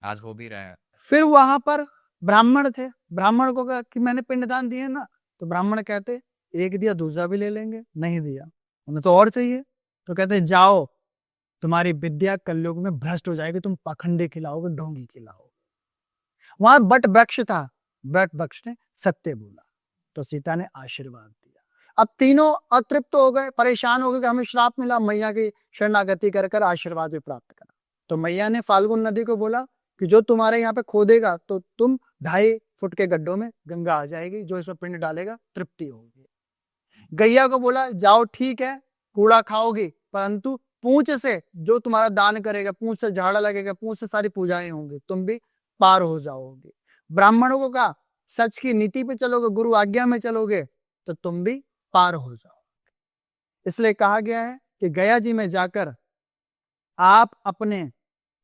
आज हो भी रहा है।
फिर वहां पर ब्राह्मण थे, ब्राह्मण को कहा कि मैंने पिंडदान दिए ना, तो ब्राह्मण कहते एक दिया दूसरा भी ले लेंगे, नहीं दिया उन्हें तो और चाहिए। तो कहते जाओ, तुम्हारी विद्या कलयुग में भ्रष्ट हो जाएगी, तुम पाखंडी खिलाओगे, ढोंगी खिलाओगे। वहां बट वृक्ष था, बट वृक्ष ने सत्य बोला, तो सीता ने आशीर्वाद दिया। अब तीनों अतृप्त हो गए, परेशान हो गए कि हमें श्राप मिला, मैया की शरणागति कर कर आशीर्वाद भी प्राप्त करा। तो मैया ने फाल्गुन नदी को बोला कि जो तुम्हारे यहाँ पे खोदेगा तो तुम 2.5 फुट के गड्ढों में गंगा आ जाएगी, जो इसमें पिंड डालेगा तृप्ति होगी। गैया को बोला जाओ ठीक है, कूड़ा खाओगी, परंतु पूंछ से जो तुम्हारा दान करेगा, पूंछ से झाड़ा लगेगा, पूंछ से सारी पूजाएं होंगी, तुम भी पार हो जाओगे। ब्राह्मणों को कहा सच की नीति पे चलोगे, गुरु आज्ञा में चलोगे, तो तुम भी पार हो जाओगे। इसलिए कहा गया है कि गया जी में जाकर आप अपने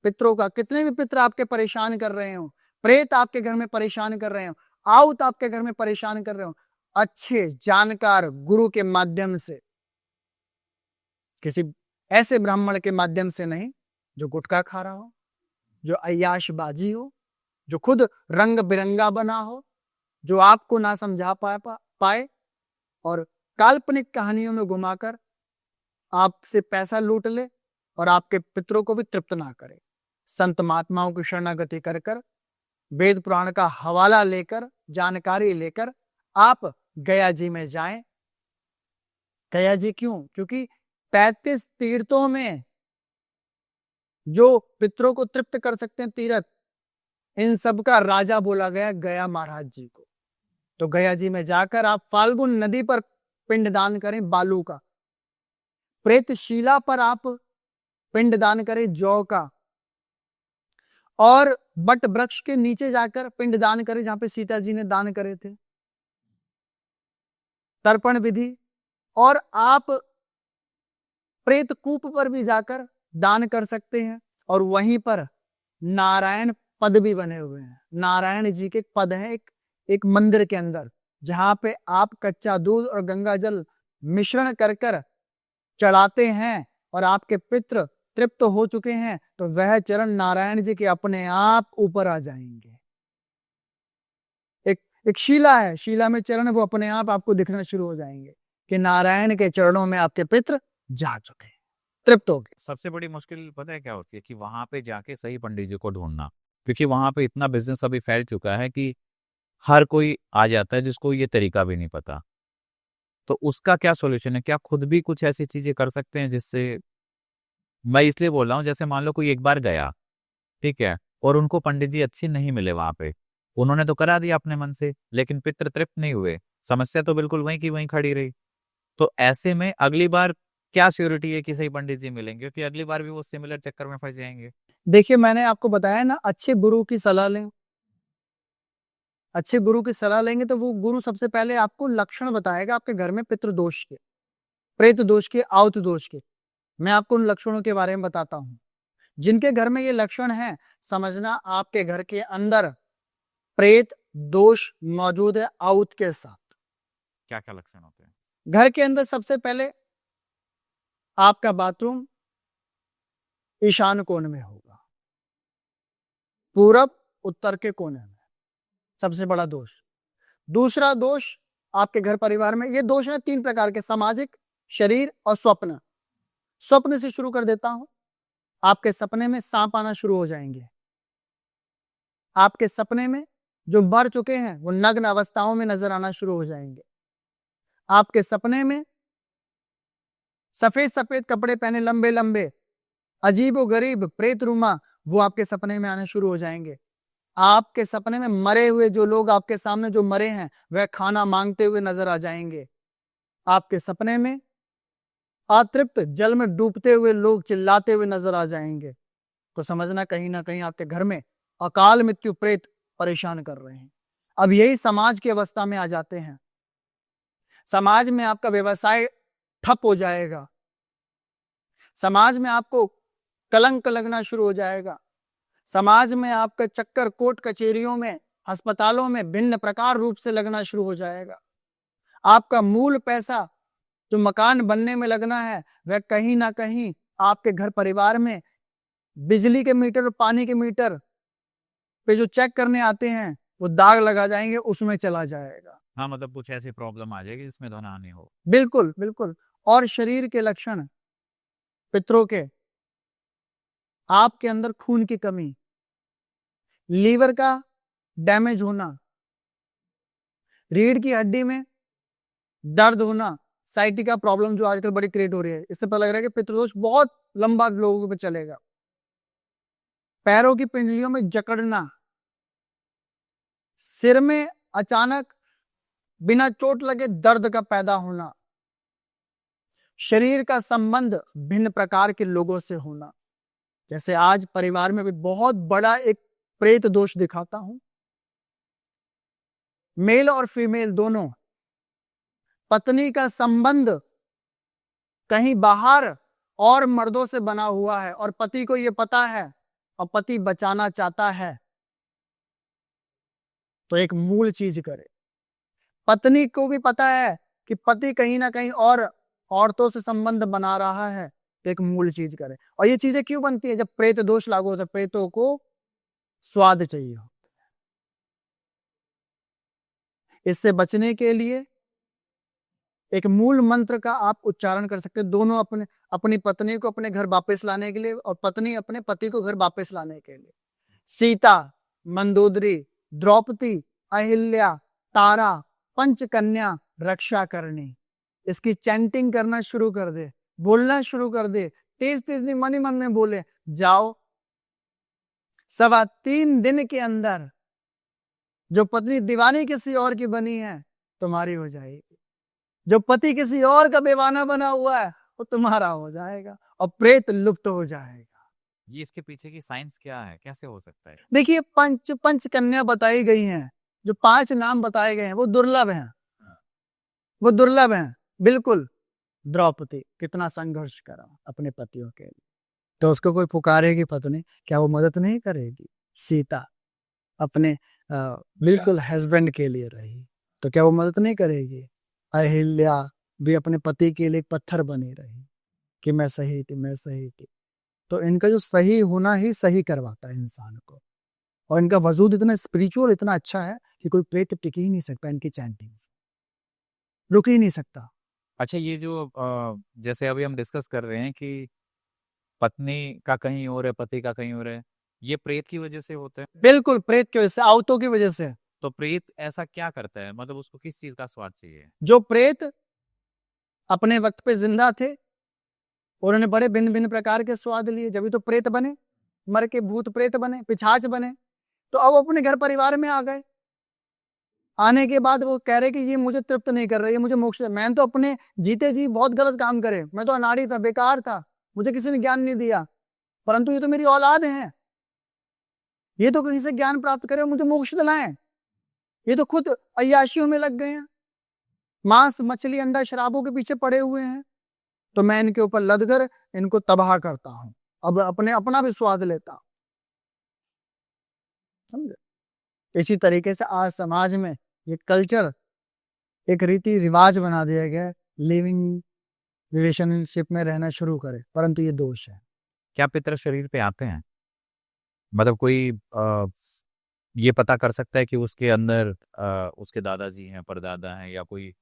पितरों का, कितने भी पितर आपके परेशान कर रहे हो, प्रेत आपके घर में परेशान कर रहे हो, आउत आपके घर में परेशान कर रहे हो, अच्छे जानकार गुरु के माध्यम से, किसी ऐसे ब्राह्मण के माध्यम से नहीं जो गुटखा खा रहा हो, जो अय्याशबाजी हो, जो खुद रंग बिरंगा बना हो, जो आपको ना समझा पाए और काल्पनिक कहानियों में घुमाकर आपसे पैसा लूट ले और आपके पितरों को भी तृप्त ना करे। संत महात्माओं की शरणागति कर कर, वेद पुराण का हवाला लेकर, जानकारी लेकर आप गया जी में जाएं। गया जी क्यों? क्योंकि 35 तीर्थों में जो पितरों को तृप्त कर सकते हैं तीर्थ, इन सब का राजा बोला गया गया महाराज जी को। तो गया जी में जाकर आप फाल्गुन नदी पर पिंडदान करें बालू का, प्रेतशिला पर आप पिंडदान करें जौ का, और बट वृक्ष के नीचे जाकर पिंडदान करें जहां पे सीता जी ने दान करे थे, तर्पण विधि। और आप प्रेत कूप पर भी जाकर दान कर सकते हैं, और वहीं पर नारायण पद भी बने हुए हैं। नारायण जी के पद है एक मंदिर के अंदर, जहां पे आप कच्चा दूध और गंगा जल मिश्रण कर कर चढ़ाते हैं और आपके पितृ तृप्त हो चुके हैं, तो वह चरण नारायण जी के अपने आप ऊपर आ जाएंगे। एक शिला है, शिला में चरण, वो अपने आप आपको दिखना शुरू हो जाएंगे कि नारायण के चरणों में आपके पितृ जा चुके हैं, तृप्त हो गए।
सबसे बड़ी मुश्किल पता है क्या होती है? कि वहां पे जाके सही पंडित जी को ढूंढना, क्योंकि वहां पे इतना बिजनेस अभी फैल चुका है कि हर कोई आ जाता है जिसको ये तरीका भी नहीं पता। तो उसका क्या सॉल्यूशन है? क्या खुद भी कुछ ऐसी चीजें कर सकते हैं जिससे, मैं इसलिए बोल रहा हूँ, जैसे मान लो कोई एक बार गया, ठीक है, और उनको पंडित जी अच्छे नहीं मिले वहां पे, उन्होंने तो करा दिया अपने मन से, लेकिन पितृ तृप्त नहीं हुए, समस्या तो बिल्कुल वहीं की वहीं खड़ी रही। तो ऐसे में अगली बार क्या श्योरिटी है कि सही पंडित जी मिलेंगे, क्योंकि अगली बार भी वो सिमिलर चक्कर में फंस जाएंगे।
देखिए, मैंने आपको बताया ना, अच्छे गुरु की सलाह लें। अच्छे गुरु की सलाह लेंगे तो वो गुरु सबसे पहले आपको लक्षण बताएगा आपके घर में पितृदोष के, प्रेत दोष के, आउत दोष के। मैं आपको उन लक्षणों के बारे में बताता हूं। जिनके घर में ये लक्षण है, समझना आपके घर के अंदर प्रेत दोष मौजूद है आउत के साथ।
क्या क्या लक्षण होते हैं?
घर के अंदर सबसे पहले आपका बाथरूम ईशान कोण में होगा, पूरब उत्तर के कोने में, सबसे बड़ा दोष। दूसरा दोष आपके घर परिवार में, ये दोष है 3 प्रकार के, सामाजिक, शरीर और स्वप्न। स्वप्न से शुरू कर देता हूं। आपके सपने में सांप आना शुरू हो जाएंगे। आपके सपने में जो मर चुके हैं वो नग्न अवस्थाओं में नजर आना शुरू हो जाएंगे। आपके सपने में सफेद सफेद कपड़े पहने लंबे लंबे अजीबो गरीब प्रेत रुमा, वो आपके सपने में आने शुरू हो जाएंगे। आपके सपने में मरे हुए जो लोग आपके सामने जो मरे हैं वह खाना मांगते हुए नजर आ जाएंगे। आपके सपने में अतृप्त जल में डूबते हुए लोग चिल्लाते हुए नजर आ जाएंगे। तो समझना कहीं ना कहीं आपके घर में अकाल मृत्यु प्रेत परेशान कर रहे हैं। अब यही समाज की अवस्था में आ जाते हैं। समाज में आपका व्यवसाय ठप हो जाएगा। समाज में आपको कलंक लगना शुरू हो जाएगा। समाज में आपका चक्कर कोर्ट कचहरियों में, अस्पतालों में भिन्न प्रकार रूप से लगना शुरू हो जाएगा। आपका मूल पैसा जो मकान बनने में लगना है वह कहीं ना कहीं आपके घर परिवार में बिजली के मीटर और पानी के मीटर पे जो चेक करने आते हैं वो दाग लगा जाएंगे, उसमें चला जाएगा।
हाँ, मतलब कुछ ऐसी प्रॉब्लम आ जाएगी जिसमें धन हानि हो।
बिल्कुल बिल्कुल। और शरीर के लक्षण पितरों के, आपके अंदर खून की कमी, लीवर का डैमेज होना, रीढ़ की हड्डी में दर्द होना, साइटिका प्रॉब्लम जो आजकल बड़ी क्रिएट हो रही है, इससे पता लग रहा है कि पितृदोष बहुत लंबा लोगों पे चलेगा। पैरों की पिंडलियों में जकड़ना, सिर में अचानक बिना चोट लगे दर्द का पैदा होना, शरीर का संबंध भिन्न प्रकार के लोगों से होना। जैसे आज परिवार में भी बहुत बड़ा एक प्रेत दोष दिखाता हूं। मेल और फीमेल दोनों, पत्नी का संबंध कहीं बाहर और मर्दों से बना हुआ है और पति को यह पता है और पति बचाना चाहता है, तो एक मूल चीज करे। पत्नी को भी पता है कि पति कहीं ना कहीं और औरतों से संबंध बना रहा है, तो एक मूल चीज करे। और ये चीजें क्यों बनती है? जब प्रेत दोष लागू होता है, प्रेतों को स्वाद चाहिए। इससे बचने के लिए एक मूल मंत्र का आप उच्चारण कर सकते हैं, दोनों अपनी पत्नी को अपने घर वापस लाने के लिए और पत्नी अपने पति को घर वापस लाने के लिए। सीता, मंदोदरी, द्रौपदी, अहिल्या, तारा, पंचकन्या, रक्षा करनी, इसकी चैंटिंग करना शुरू कर दे, बोलना शुरू कर दे, तेज तेज मन ही मन में बोले। जाओ 3.25 दिन के अंदर जो पत्नी दीवानी किसी और की बनी है तुम्हारी हो जाएगी, जो पति किसी और का बेवाना बना हुआ है वो तुम्हारा हो जाएगा और प्रेत लुप्त हो जाएगा।
ये इसके पीछे की साइंस क्या है, कैसे हो सकता है?
देखिए, पंच कन्या बताई गई हैं, जो 5 नाम बताए गए हैं वो दुर्लभ हैं, वो दुर्लभ हैं बिल्कुल। द्रौपदी कितना संघर्ष करा अपने पतियों के लिए, तो उसको कोई पुकारेगी पत्नी, क्या वो मदद नहीं करेगी? सीता अपने बिल्कुल हस्बैंड के लिए रही, तो क्या वो मदद नहीं करेगी? अहिल्या भी अपने पति के लिए एक पत्थर बनी रही कि मैं सही थी, मैं सही थी। तो इनका जो सही होना ही सही करवाता है इंसान को, और इनका वजूद इतना स्पिरिचुअल, इतना अच्छा है कि कोई प्रेत टिक ही नहीं सकता, इनकी चैंटिंग रुक ही नहीं सकता।
अच्छा, ये जो जैसे अभी हम डिस्कस कर रहे हैं कि पत्नी का कहीं और है, पति का कहीं और है, ये प्रेत की वजह से होता है?
बिल्कुल, प्रेत की वजह से, आउतों की वजह से।
तो प्रेत ऐसा क्या करता है, मतलब उसको किस चीज का स्वाद चाहिए?
जो प्रेत अपने वक्त पे जिंदा थे, उन्होंने बड़े भिन्न भिन्न प्रकार के स्वाद लिए, जब तो प्रेत बने। मर के भूत प्रेत बने, पिशाच बने। तो अब अपने घर परिवार में आ गए। आने के बाद वो कह रहे कि ये मुझे तृप्त नहीं कर रहा, ये मुझे मोक्ष, मैंने तो अपने जीते जी बहुत गलत काम करे, मैं तो अनाड़ी था, बेकार था, मुझे किसी ने ज्ञान नहीं दिया, परंतु ये तो मेरी औलाद है, ये तो कहीं से ज्ञान प्राप्त करे और मुझे मोक्ष दिलाएं। ये तो खुद अय्याशियों में लग गए हैं, मांस मछली अंडा शराबों के पीछे पड़े हुए हैं, तो मैं इनके ऊपर लद कर इनको तबाह करता हूं, अब अपना भी स्वाद लेता हूं। समझे? इसी तरीके से आज समाज में ये कल्चर एक रीति रिवाज बना दिया गया है, लिविंग रिलेशनशिप में रहना शुरू करे, परंतु ये दोष है।
क्या पितर शरीर पे आते हैं? मतलब कोई ये पता कर सकता है कि उसके अंदर उसके दादाजी हैं, परदादा हैं, या कोई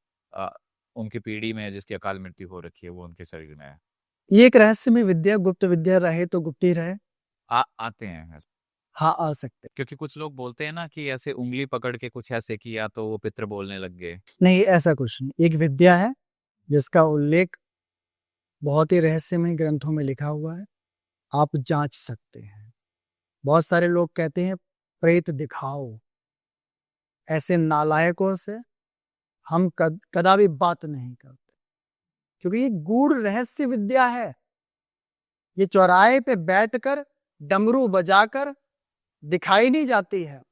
उनकी पीढ़ी में जिसकी अकाल मृत्यु हो रखी है वो उनके शरीर में है?
ये एक रहस्यमय विद्या, गुप्त विद्या रहे तो गुप्त ही रहे।
आते हैं ऐसे?
हाँ, आ सकते।
क्योंकि कुछ लोग बोलते हैं ना कि ऐसे उंगली पकड़ के कुछ ऐसे किया तो वो पितर बोलने लग गए।
नहीं, ऐसा कुछ नहीं। एक विद्या है जिसका उल्लेख बहुत ही रहस्यमय ग्रंथों में लिखा हुआ है, आप जांच सकते हैं। बहुत सारे लोग कहते हैं प्रेत दिखाओ, ऐसे नालायकों से हम कदापि बात नहीं करते, क्योंकि ये गूढ़ रहस्य विद्या है। ये चौराहे पे बैठकर डमरू बजाकर दिखाई नहीं जाती है,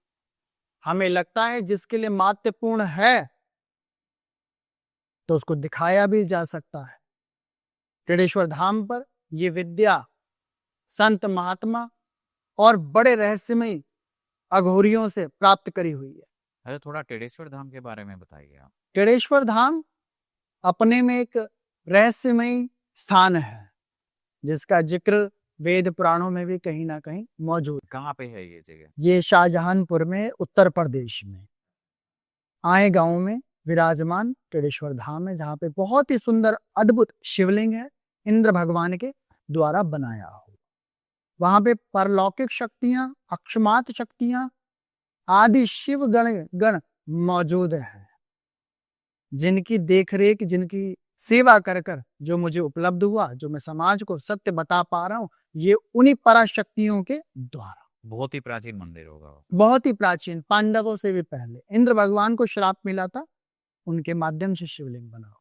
हमें लगता है जिसके लिए महत्वपूर्ण है तो उसको दिखाया भी जा सकता है। टेढ़ेश्वर धाम पर ये विद्या संत महात्मा और बड़े रहस्यमय अघोरियों से प्राप्त करी हुई है।
अरे थोड़ा टेढ़ेश्वर धाम के बारे में बताइए आप।
टेढ़ेश्वर धाम अपने में एक रहस्यमय स्थान है, जिसका जिक्र वेद पुराणों में भी कहीं ना कहीं मौजूद।
कहाँ पे है ये जगह?
ये शाहजहानपुर में, उत्तर प्रदेश में आए गांव में विराजमान टेढ़ेश्वर धाम है, जहां पे बहुत ही सुंदर अद्भुत शिवलिंग है, इंद्र भगवान के द्वारा बनाया हो। वहां पे परलौकिक शक्तियां, अक्षमात शक्तियां आदि शिव गण मौजूद हैं, जिनकी देखरेख, जिनकी सेवा कर कर जो मुझे उपलब्ध हुआ, जो मैं समाज को सत्य बता पा रहा हूं, ये उन्हीं पराशक्तियों के द्वारा।
बहुत ही प्राचीन मंदिर होगा वो।
बहुत ही प्राचीन, पांडवों से भी पहले। इंद्र भगवान को श्राप मिला था, उनके माध्यम से शिवलिंग बना।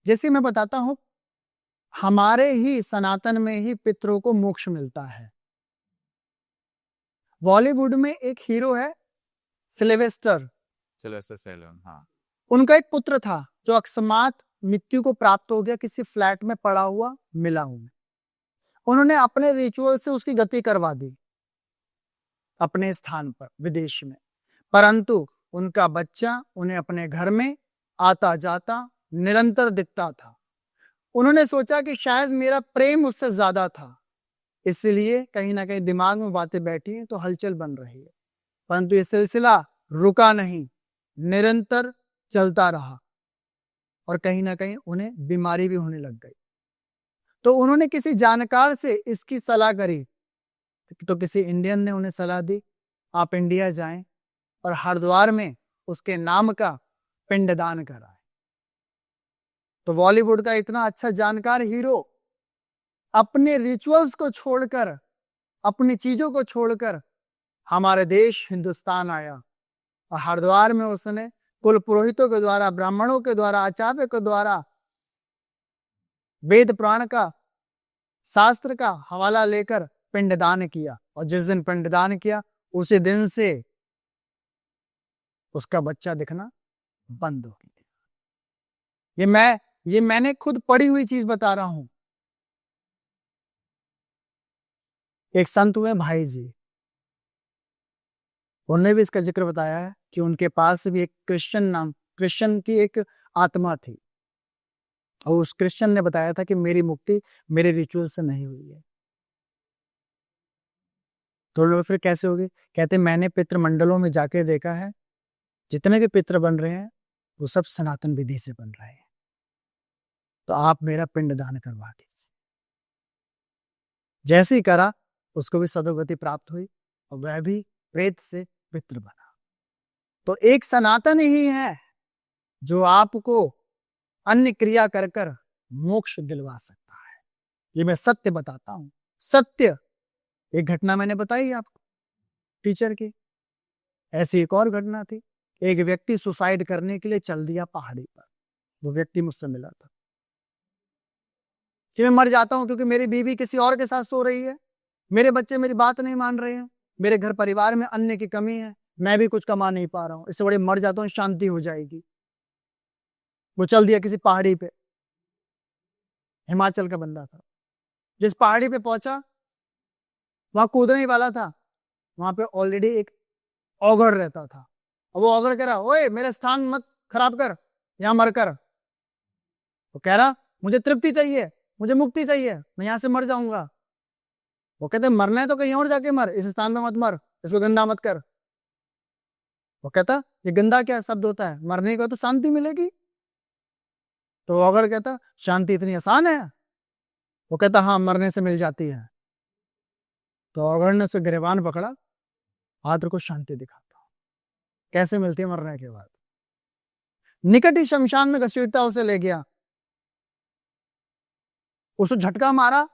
जैसे मैं बताता हूं, हमारे ही सनातन में ही पितरों को मोक्ष मिलता है। बॉलीवुड में एक हीरो है सिल्वेस्टर
स्टैलोन, हाँ।
उनका एक पुत्र था जो अकस्मात मृत्यु को प्राप्त हो गया, किसी फ्लैट में पड़ा हुआ मिला हुआ। उन्होंने अपने रिचुअल से उसकी गति करवा दी अपने स्थान पर विदेश में, परंतु उनका बच्चा उन्हें अपने घर में आता जाता निरंतर दिखता था। उन्होंने सोचा कि शायद मेरा प्रेम उससे ज्यादा था, इसलिए कहीं ना कहीं दिमाग में बातें बैठी हैं तो हलचल बन रही है, परंतु ये सिलसिला रुका नहीं, निरंतर चलता रहा और कहीं ना कहीं उन्हें बीमारी भी होने लग गई। तो उन्होंने किसी जानकार से इसकी सलाह करी, तो किसी इंडियन ने उन्हें सलाह दी, आप इंडिया जाएं और हरिद्वार में उसके नाम का पिंडदान कराएं। तो बॉलीवुड का इतना अच्छा जानकार हीरो अपने रिचुअल्स को छोड़कर, अपनी चीजों को छोड़कर हमारे देश हिंदुस्तान आया और हरिद्वार में उसने कुल पुरोहितों के द्वारा, ब्राह्मणों के द्वारा, आचार्य के द्वारा वेद पुराण का, शास्त्र का हवाला लेकर पिंडदान किया। और जिस दिन पिंडदान किया उसी दिन से उसका बच्चा दिखना बंद हो गया। ये मैंने खुद पढ़ी हुई चीज बता रहा हूं। एक संत हुए भाई जी, उन्होंने भी इसका जिक्र बताया है कि उनके पास भी एक क्रिश्चियन की एक आत्मा थी, और उस क्रिश्चियन ने बताया था कि मेरी मुक्ति मेरे रिचुअल से नहीं हुई है। तो लोग फिर कैसे होगी? कहते मैंने पितृमंडलों में जाके देखा है, जितने भी पितृ बन रहे हैं वो सब सनातन विधि से बन रहे हैं, तो आप मेरा पिंडदान करवा दीजिए। जैसे ही करा उसको भी सदोगति प्राप्त हुई और वह भी प्रेत से पितृ बना। तो एक सनातन ही है जो आपको अन्य क्रिया कर कर मोक्ष दिलवा सकता है। ये मैं सत्य बताता हूं, सत्य एक घटना मैंने बताई आपको टीचर की, ऐसी एक और घटना थी। एक व्यक्ति सुसाइड करने के लिए चल दिया पहाड़ी पर। वो व्यक्ति मुझसे मिला था कि मैं मर जाता हूं क्योंकि मेरी बीवी किसी और के साथ सो रही है, मेरे बच्चे मेरी बात नहीं मान रहे हैं, मेरे घर परिवार में अन्न की कमी है, मैं भी कुछ कमा नहीं पा रहा हूं, इससे बड़े मर जाता हूं, शांति हो जाएगी। वो चल दिया किसी पहाड़ी पे, हिमाचल का बंदा था। जिस पहाड़ी पे पहुंचा वहां कूदने ही वाला था, वहां पे ऑलरेडी एक औगड़ रहता था। और वो औगड़ कह रहा, ओए मेरे स्थान मत खराब कर, यहां मर कर। वो कह रहा मुझे तृप्ति चाहिए, मुझे मुक्ति चाहिए, मैं यहां से मर जाऊंगा। वो कहते मरना है तो कहीं और जाके मर, इस स्थान में मत मर, इसको गंदा मत कर। वो कहता ये गंदा क्या शब्द होता है, मरने का तो शांति मिलेगी। तो औगड़ कहता शांति इतनी आसान है? वो कहता हाँ, मरने से मिल जाती है। तो औगड़ ने उसे गिरबान पकड़ा, हाथ को शांति दिखाता, कैसे मिलती है मरने के बाद। निकट ही शमशान में घसीटता उसे ले गया, उसे झटका मारा,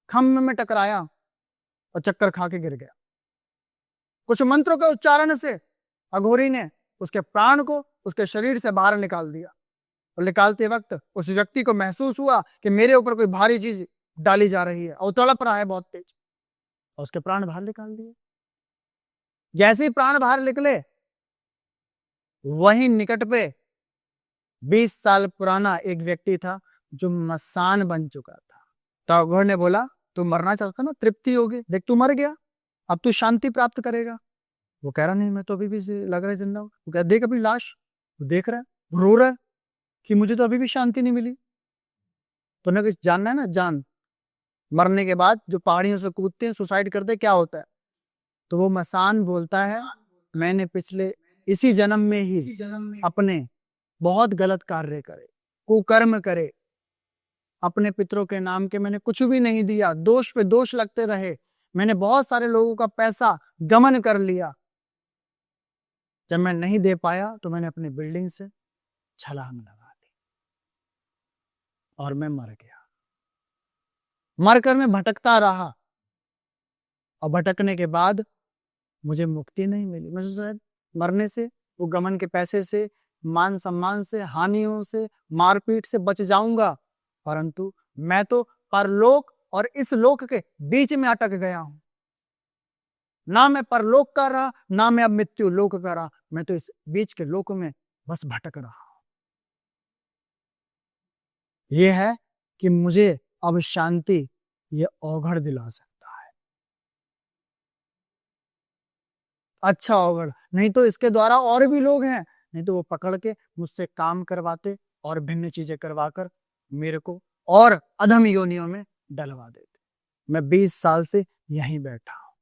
खम्भ में टकराया और चक्कर खा के गिर गया। कुछ मंत्रों के उच्चारण से अघोरी ने उसके प्राण को उसके शरीर से बाहर निकाल दिया। और निकालते वक्त उस व्यक्ति को महसूस हुआ कि मेरे ऊपर कोई भारी चीज डाली जा रही है और तड़प रहा है बहुत तेज, और उसके प्राण बाहर निकाल दिए। जैसे ही प्राण बाहर निकले, वहीं निकट पे 20 साल पुराना एक व्यक्ति था जो मसान बन चुका था। तो अघोर ने बोला तू मरना चाहता ना, तृप्ति होगी, देख तू मर गया, अब तू शांति प्राप्त करेगा। वो कह रहा नहीं, मैं तो अभी भी लग रहा है जिंदा हूं। वो कह देख अपनी लाश, वो देख रहा है, वो रो रहा है कि मुझे तो अभी भी शांति नहीं मिली। तो ना कुछ जानना है ना, जान मरने के बाद जो पहाड़ियों से कूदते हैं, सुसाइड करते हैं, क्या होता है? तो वो मसान बोलता है मैंने पिछले इसी जन्म में ही अपने बहुत गलत कार्य करे, कुकर्म करे, अपने पितरों के नाम के मैंने कुछ भी नहीं दिया, दोष पे दोष लगते रहे, मैंने बहुत सारे लोगों का पैसा गमन कर लिया। जब मैं नहीं दे पाया तो मैंने अपनी बिल्डिंग से छलांग लगा दी और मैं मर गया। मरकर मैं भटकता रहा और भटकने के बाद मुझे मुक्ति नहीं मिली। मैं सोचा मरने से, वो गमन के पैसे से, मान सम्मान से, हानियों से, मारपीट से बच जाऊंगा, परंतु मैं तो परलोक और इस लोक के बीच में अटक गया हूं। ना मैं परलोक का रहा, ना मैं अब मृत्यु लोक का रहा, मैं तो इस बीच के लोक में बस भटक रहा हूं। यह है कि मुझे अब शांति ये औघड़ दिला सकता है, अच्छा औघड़। नहीं तो इसके द्वारा और भी लोग हैं, नहीं तो वो पकड़ के मुझसे काम करवाते और भिन्न चीजें करवाकर मेरे को और अधम योनियों में डलवा देते। मैं 20 साल से यहीं बैठा हूं।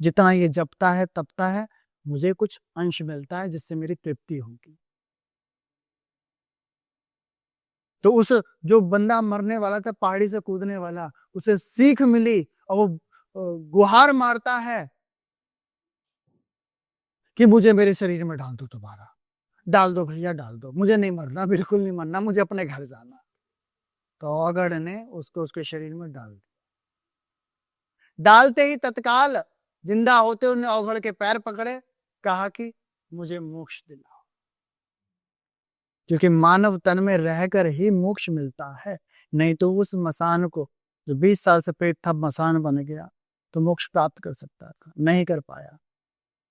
जितना ये जपता है तपता है, मुझे कुछ अंश मिलता है जिससे मेरी तृप्ति होगी। तो उस जो बंदा मरने वाला था, पहाड़ी से कूदने वाला, उसे सीख मिली और वो गुहार मारता है कि मुझे मेरे शरीर में डाल दो, दोबारा डाल दो भैया, डाल दो, मुझे नहीं मरना, बिल्कुल नहीं मरना, मुझे अपने घर जाना। तो औघड़ ने उसको उसके शरीर में डाल दिया। डालते ही तत्काल जिंदा होते उन्होंने औघड़ के पैर पकड़े, कहा कि मुझे मोक्ष दिलाओ, क्योंकि मानव तन में रहकर ही मोक्ष मिलता है। नहीं तो उस मसान को जो 20 साल से प्रेत था, मसान बन गया तो मोक्ष प्राप्त कर सकता था, नहीं कर पाया।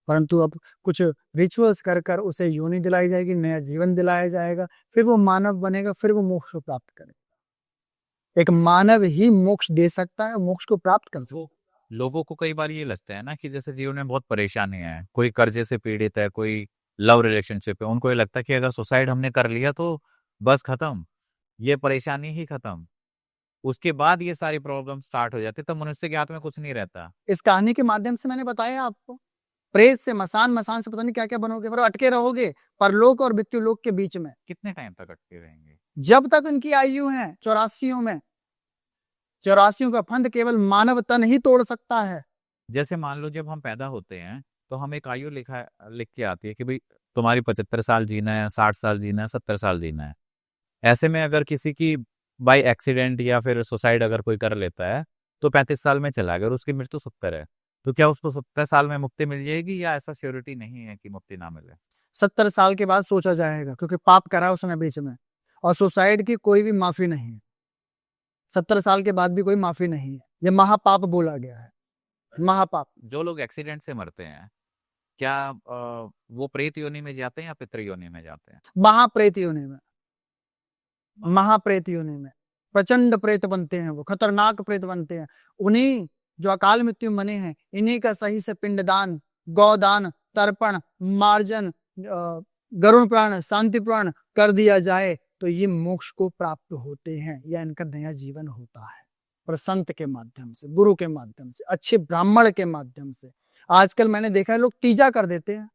परंतु अब कुछ रिचुअल्स कर कर उसे योनि दिलाई जाएगी, नया जीवन दिलाया जाएगा, फिर वो मानव बनेगा, फिर वो मोक्ष को प्राप्त करेगा। एक मानव ही मोक्ष दे सकता है, मोक्ष को प्राप्त कर सकता है।
लोगों को कई बार ये लगता है ना कि जैसे जीवन में बहुत परेशानी है, कोई कर्जे से पीड़ित है, कोई लव रिलेशनशिप है, उनको ये लगता है कि अगर सुसाइड हमने कर लिया तो बस खत्म, ये परेशानी ही खत्म, उसके बाद ये सारी प्रॉब्लम स्टार्ट हो जाती है, तब मनुष्य के हाथ में कुछ नहीं रहता।
इस कहानी के माध्यम से मैंने बताया आपको, प्रेत से मसान, मसान से पता नहीं क्या क्या बनोगे, पर अटके रहोगे परलोक और मृत्यु लोक के बीच में।
कितने टाइम तक अटके रहेंगे?
जब तक उनकी आयु है 84 में। 84 का फंद केवल मानव तन ही तोड़ सकता है।
जैसे मान लो जब हम पैदा होते हैं तो हम एक आयु लिख के आती है कि भाई तुम्हारी 75 साल जीना है, 60 साल जीना है, 70 साल जीना है। ऐसे में अगर किसी की बाय एक्सीडेंट या फिर सुसाइड अगर कोई कर लेता है तो 35 साल में चला गया और उसकी मृत्यु 70 है, तो क्या उसको 70 साल में मुक्ति मिल जाएगी या ऐसा श्योरिटी नहीं है कि मुक्ति ना मिले?
70 साल के बाद सोचा जाएगा, क्योंकि पाप करा उसने बीच में, और सुसाइड की कोई भी माफी नहीं है। 70 साल के बाद भी कोई माफी नहीं है। ये महापाप बोला गया है, महापाप।
जो लोग एक्सीडेंट से मरते हैं, क्या वो प्रेत योनि में जाते हैं या पितृ योनि में जाते हैं?
महाप्रेत योनि में, महाप्रेत योनि में प्रचंड प्रेत बनते हैं, वो खतरनाक प्रेत बनते हैं। उन्हीं जो अकाल मृत्यु बने हैं, इन्हीं का सही से पिंडदान, गौदान, तर्पण, मार्जन, गरुण प्राण, शांति प्राण कर दिया जाए तो ये मोक्ष को प्राप्त होते हैं, या इनका नया जीवन होता है। पर संत के माध्यम से, गुरु के माध्यम से, अच्छे ब्राह्मण के माध्यम से। आजकल मैंने देखा है लोग तीजा कर देते हैं,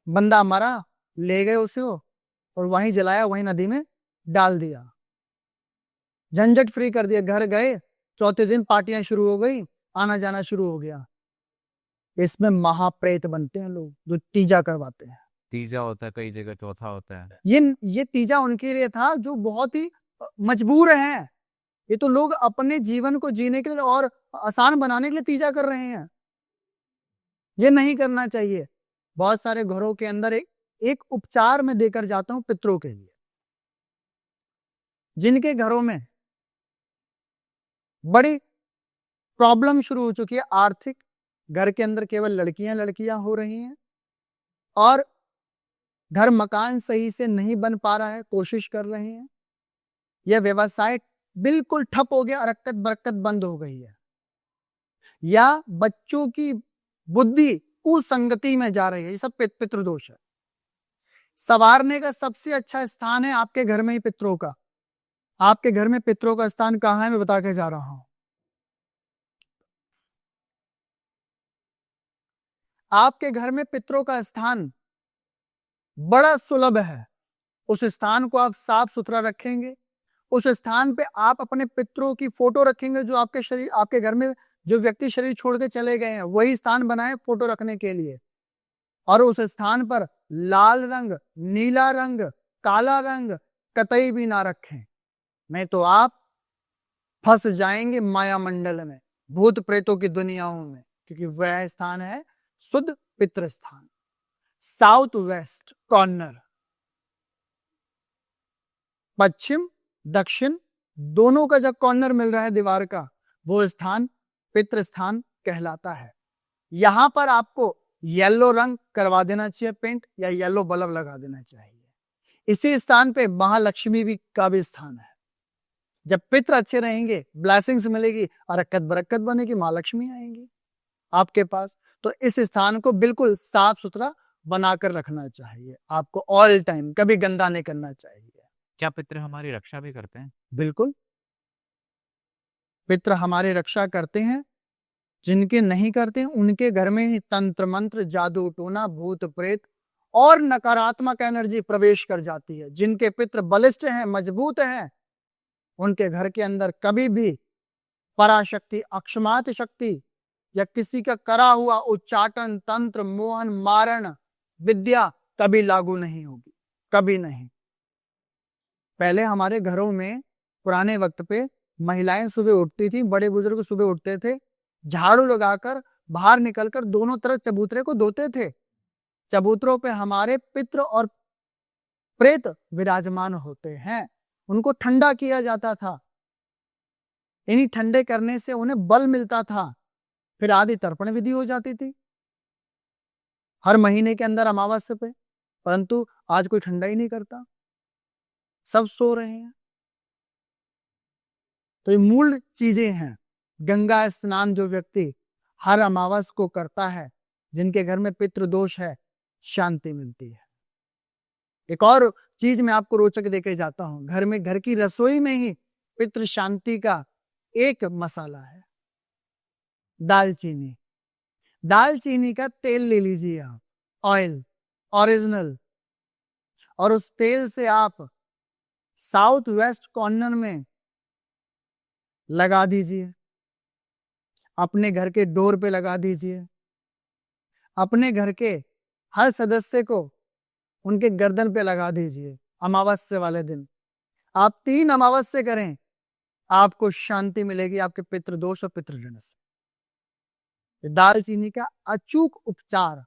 बंदा मरा, ले गए उसे और वहीं जलाया, वहीं नदी में डाल दिया, झंझट फ्री कर दिया। घर गए, चौथे दिन पार्टियां शुरू हो गई, आना जाना शुरू हो गया। इसमें महाप्रेत बनते हैं लोग जो तीजा करवाते हैं।
तीजा होता है, कई जगह चौथा होता है।
ये तीजा उनके लिए था जो बहुत ही मजबूर हैं। ये तो लोग अपने जीवन को जीने के लिए और आसान बनाने के लिए तीजा कर रहे हैं। ये नहीं करना चाहिए। बहुत सारे घरों के अंदर एक उपचार में देकर जाता हूं पितरों के लिए, जिनके घरों में बड़ी प्रॉब्लम शुरू हो चुकी है आर्थिक, घर के अंदर केवल लड़कियां हो रही हैं, और घर मकान सही से नहीं बन पा रहा है, कोशिश कर रहे हैं, यह व्यवसाय बिल्कुल ठप हो गया, अरक्कत बरक्कत बंद हो गई है, या बच्चों की बुद्धि कुसंगति में जा रही है, ये सब पितृदोष है। संवारने का सबसे अच्छा स्थान है आपके घर में ही पितरों का। आपके घर में पितरों का स्थान कहाँ है, मैं बता के जा रहा हूं। आपके घर में पितरों का स्थान बड़ा सुलभ है। उस स्थान को आप साफ सुथरा रखेंगे, उस स्थान पे आप अपने पितरों की फोटो रखेंगे। जो आपके घर में जो व्यक्ति शरीर छोड़ के चले गए हैं, वही स्थान बनाए फोटो रखने के लिए, और उस स्थान पर लाल रंग, नीला रंग, काला रंग कतई भी ना रखें, नहीं तो आप फंस जाएंगे माया मंडल में, भूत प्रेतों की दुनियाओं में, क्योंकि वह स्थान है शुद्ध पितृ स्थान। साउथ वेस्ट कॉर्नर, पश्चिम दक्षिण दोनों का जब कॉर्नर मिल रहा है दीवार का, वो स्थान पितृ स्थान कहलाता है। यहां पर आपको येलो रंग करवा देना चाहिए पेंट, या येलो बल्ब लगा देना चाहिए। इसी स्थान पे महालक्ष्मी भी का भी स्थान है। जब पितृ अच्छे रहेंगे, ब्लेसिंग्स मिलेगी, अरक्कत बरक्कत बनेगी, महालक्ष्मी आएंगी आपके पास। तो इस स्थान को बिल्कुल साफ सुथरा बनाकर रखना चाहिए आपको, ऑल टाइम, कभी गंदा नहीं करना चाहिए।
क्या पितृ हमारी रक्षा भी करते हैं?
बिल्कुल, पितृ हमारी रक्षा करते हैं। जिनके नहीं करते हैं उनके घर में ही तंत्र मंत्र, जादू टोना, भूत प्रेत और नकारात्मक एनर्जी प्रवेश कर जाती है। जिनके पितृ बलिष्ठ हैं, मजबूत हैं, उनके घर के अंदर कभी भी पराशक्ति, अक्षमात शक्ति या किसी का करा हुआ उच्चाटन, तंत्र, मोहन, मारण विद्या कभी लागू नहीं होगी, कभी नहीं। पहले हमारे घरों में पुराने वक्त पे महिलाएं सुबह उठती थी, बड़े बुजुर्ग सुबह उठते थे, झाड़ू लगाकर बाहर निकलकर दोनों तरफ चबूतरे को धोते थे। चबूतरों पे हमारे पितृ और प्रेत विराजमान होते हैं, उनको ठंडा किया जाता था। इन्हीं ठंडे करने से उन्हें बल मिलता था। फिर आदि तर्पण विधि हो जाती थी हर महीने के अंदर अमावस्या पे, परंतु आज कोई ठंडा ही नहीं करता, सब सो रहे हैं। तो ये मूल चीजें हैं। गंगा स्नान जो व्यक्ति हर अमावस्या को करता है, जिनके घर में पितृदोष है, शांति मिलती है। एक और चीज मैं आपको रोचक देके जाता हूं। घर में, घर की रसोई में ही पितृ शांति का एक मसाला है, दालचीनी। दालचीनी का तेल ले लीजिए आप, ऑयल ओरिजिनल, और उस तेल से आप साउथ वेस्ट कॉर्नर में लगा दीजिए, अपने घर के डोर पे लगा दीजिए, अपने घर के हर सदस्य को उनके गर्दन पे लगा दीजिए। अमावस्या वाले दिन आप 3 अमावस्या करें, आपको शांति मिलेगी आपके पितृदोष और पितृऋण से। ये दालचीनी का अचूक उपचार।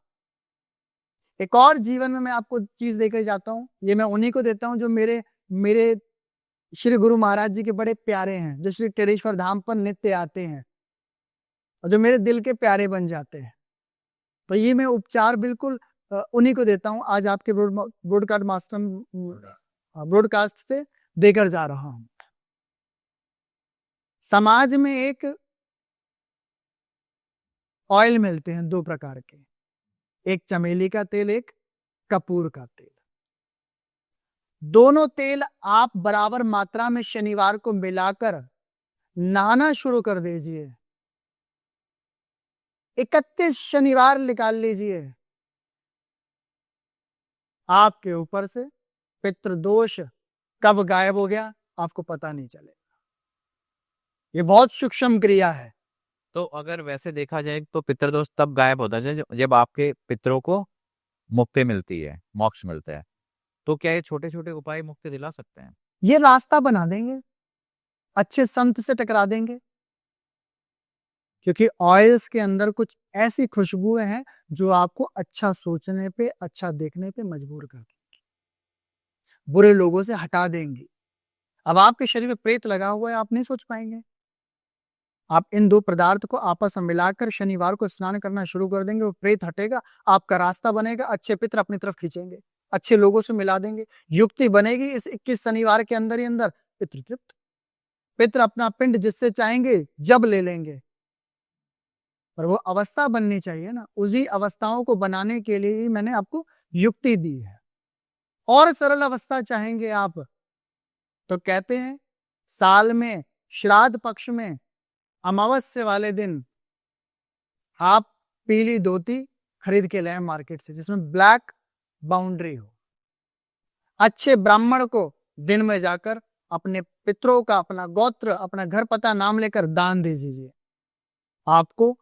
एक और जीवन में मैं आपको चीज देकर जाता हूँ, ये मैं उन्हीं को देता हूँ जो मेरे मेरे श्री गुरु महाराज जी के बड़े प्यारे हैं, जो श्री टेरेश्वर धाम पर नित्य आते हैं और जो मेरे दिल के प्यारे बन जाते हैं। तो ये मैं उपचार बिल्कुल उन्हीं को देता हूँ। आज आपके ब्रॉडकास्ट से देकर जा रहा हूं। समाज में एक ऑयल मिलते हैं 2 प्रकार के, एक चमेली का तेल, एक कपूर का तेल। दोनों तेल आप बराबर मात्रा में शनिवार को मिलाकर नहाना शुरू कर दीजिए। 31 शनिवार निकाल लीजिए, आपके ऊपर से पितृदोष कब गायब हो गया आपको पता नहीं चलेगा। ये बहुत सूक्ष्म क्रिया है।
तो अगर वैसे देखा जाए तो पितृदोष तब गायब होता है जब आपके पितरों को मुक्ति मिलती है, मोक्ष मिलता है। तो क्या ये छोटे छोटे उपाय मुक्ति दिला सकते हैं?
ये रास्ता बना देंगे, अच्छे संत से टकरा देंगे, क्योंकि ऑयल्स के अंदर कुछ ऐसी खुशबुएं हैं जो आपको अच्छा सोचने पे, अच्छा देखने पे मजबूर कर देंगी, बुरे लोगों से हटा देंगी। अब आपके शरीर में प्रेत लगा हुआ है, आप नहीं सोच पाएंगे। आप इन 2 पदार्थ को आपस में मिलाकर शनिवार को स्नान करना शुरू कर देंगे, वो प्रेत हटेगा, आपका रास्ता बनेगा, अच्छे पितर अपनी तरफ खींचेंगे, अच्छे लोगों से मिला देंगे, युक्ति बनेगी। इस 21 शनिवार के अंदर ही अंदर पितृ तृप्त, पितर अपना पिंड जिससे चाहेंगे जब ले लेंगे। पर वो अवस्था बननी चाहिए ना, उसी अवस्थाओं को बनाने के लिए ही मैंने आपको युक्ति दी है। और सरल अवस्था चाहेंगे आप तो कहते हैं साल में श्राद्ध पक्ष में अमावस्या वाले दिन आप पीली धोती खरीद के लाए मार्केट से, जिसमें ब्लैक बाउंड्री हो। अच्छे ब्राह्मण को दिन में जाकर अपने पितरों का, अपना गोत्र, अपना घर पता नाम लेकर दान दे दीजिए, आपको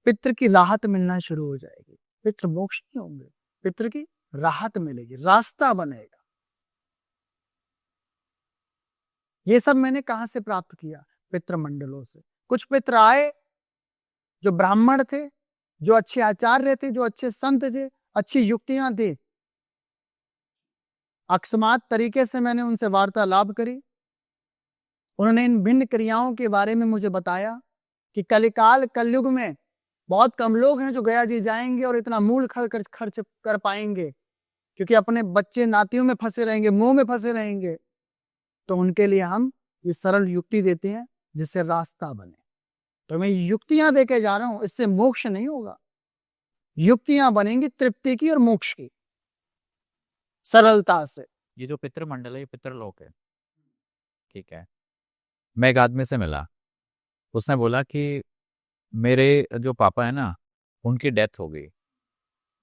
पितृ की राहत मिलना शुरू हो जाएगी। पितृ मोक्ष नहीं होंगे, पितृ की राहत मिलेगी, रास्ता बनेगा। ये सब मैंने कहां से प्राप्त किया? पितृ मंडलों से। कुछ पितृ आए जो ब्राह्मण थे, जो अच्छे आचार्य थे, जो अच्छे संत थे, अच्छी युक्तियां थी। अकस्मात तरीके से मैंने उनसे वार्तालाप करी, उन्होंने इन भिन्न क्रियाओं के बारे में मुझे बताया कि कलिकाल कलयुग में बहुत कम लोग हैं जो गया जी जाएंगे और इतना मूल खर्च कर पाएंगे, क्योंकि अपने बच्चे नातियों में फंसे रहेंगे, मुंह में फंसे रहेंगे। तो उनके लिए हम ये सरल युक्ति देते हैं जिससे रास्ता बने। तो मैं युक्तियां देके जा रहा हूं, इससे मोक्ष नहीं होगा। युक्तियां बनेंगी तृप्ति की और मोक्ष की, सरलता से।
ये जो पितृ मंडल है, ये पितृलोक है, ठीक है। मैं एक आदमी से मिला, उसने बोला कि मेरे जो पापा है ना, उनकी डेथ हो गई,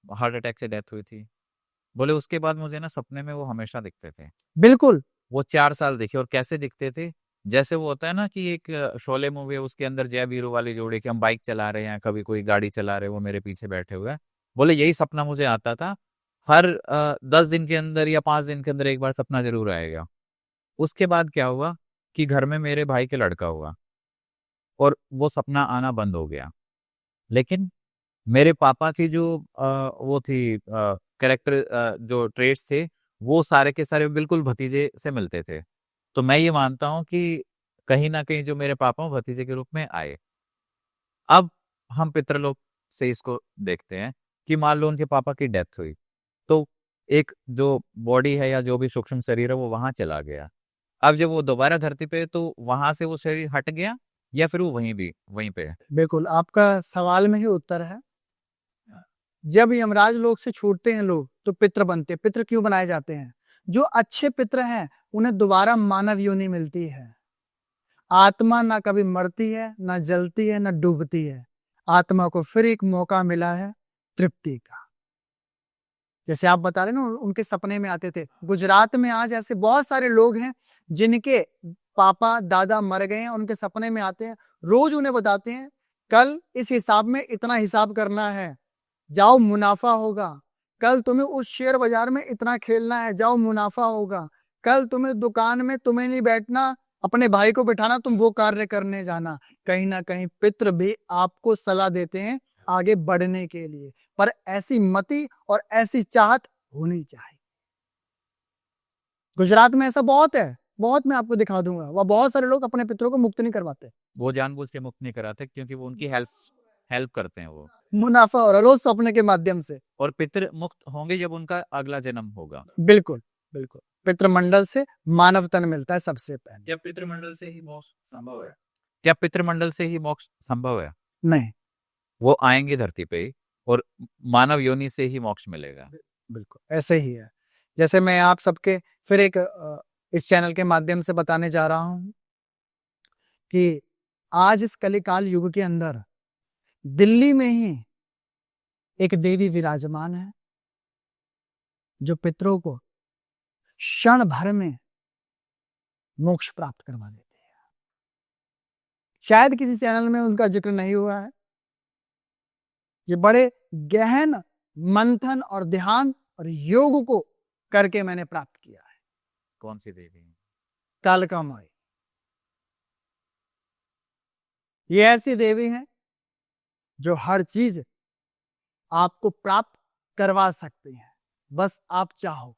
हार्ट अटैक से डेथ हुई थी। बोले उसके बाद मुझे ना सपने में वो हमेशा दिखते थे।
बिल्कुल।
वो 4 साल दिखे, और कैसे दिखते थे? जैसे वो होता है ना कि एक शोले मूवी है, उसके अंदर जय वीरू वाली जोड़ी कि हम बाइक चला रहे हैं, कभी कोई गाड़ी चला रहे हैं, वो मेरे पीछे बैठे हुए हैं। बोले यही सपना मुझे आता था, हर 10 दिन के अंदर या 5 दिन के अंदर एक बार सपना जरूर आएगा। उसके बाद क्या हुआ कि घर में मेरे भाई के लड़का हुआ और वो सपना आना बंद हो गया। लेकिन मेरे पापा की जो वो थी कैरेक्टर, जो ट्रेट्स थे, वो सारे के सारे बिल्कुल भतीजे से मिलते थे। तो मैं ये मानता हूं कि कहीं ना कहीं जो मेरे पापा भतीजे के रूप में आए। अब हम पितृलोक से इसको देखते हैं कि मान लो उनके पापा की डेथ हुई, तो एक जो बॉडी है या जो भी सूक्ष्म शरीर है वो वहां चला गया। अब जब वो दोबारा धरती पे, तो वहां से वो शरीर हट गया या फिर वो वहीं पे है?
बिल्कुल, आपका सवाल में ही उत्तर है। जब यमराज लोक से छूटते हैं लोग तो पितृ बनते हैं। पितृ क्यों बनाए जाते हैं? जो अच्छे पितृ हैं उन्हें दोबारा मानव योनि मिलती है। आत्मा ना कभी मरती है, ना जलती है, ना डूबती है। आत्मा को फिर एक मौका मिला है तृप्ति का। जैसे आप बता रहे ना, उनके सपने में आते थे। गुजरात में आज ऐसे बहुत सारे लोग हैं जिनके पापा दादा मर गए हैं, उनके सपने में आते हैं, रोज उन्हें बताते हैं कल इस हिसाब में इतना हिसाब करना है, जाओ मुनाफा होगा। कल तुम्हें उस शेयर बाजार में इतना खेलना है, जाओ मुनाफा होगा। कल तुम्हें दुकान में तुम्हें नहीं बैठना, अपने भाई को बिठाना, तुम वो कार्य करने जाना। कहीं ना कहीं पितृ भी आपको सलाह देते हैं आगे बढ़ने के लिए, पर ऐसी मति और ऐसी चाहत होनी चाहिए। गुजरात में ऐसा बहुत है, बहुत, मैं आपको दिखा दूंगा। वह बहुत सारे लोग अपने पितरों को मुक्त नहीं करवाते,
वो जानबूझ के मुक्त नहीं कराते क्योंकि वो उनकी हेल्प करते हैं वो।
मुनाफा और रोज सपने के माध्यम से।
और पितृ मुक्त होंगे जब उनका अगला जन्म होगा।
बिल्कुल बिल्कुल, पितृमंडल से मानव तन मिलता है सबसे पहले।
क्या पितृमंडल से ही मोक्ष संभव है? क्या पितृमंडल से ही मोक्ष संभव है?
नहीं,
वो आएंगे धरती पे और मानव योनि से ही मोक्ष मिलेगा।
बिल्कुल ऐसे ही है। जैसे मैं आप सबके फिर एक इस चैनल के माध्यम से बताने जा रहा हूं कि आज इस कलिकाल युग के अंदर दिल्ली में ही एक देवी विराजमान है जो पितरों को क्षण भर में मोक्ष प्राप्त करवा देती है। शायद किसी चैनल में उनका जिक्र नहीं हुआ है। ये बड़े गहन मंथन और ध्यान और योग को करके मैंने प्राप्त किया है।
कौन सी देवी?
कालिका माई। ये ऐसी देवी है जो हर चीज आपको प्राप्त करवा सकती है, बस आप चाहो।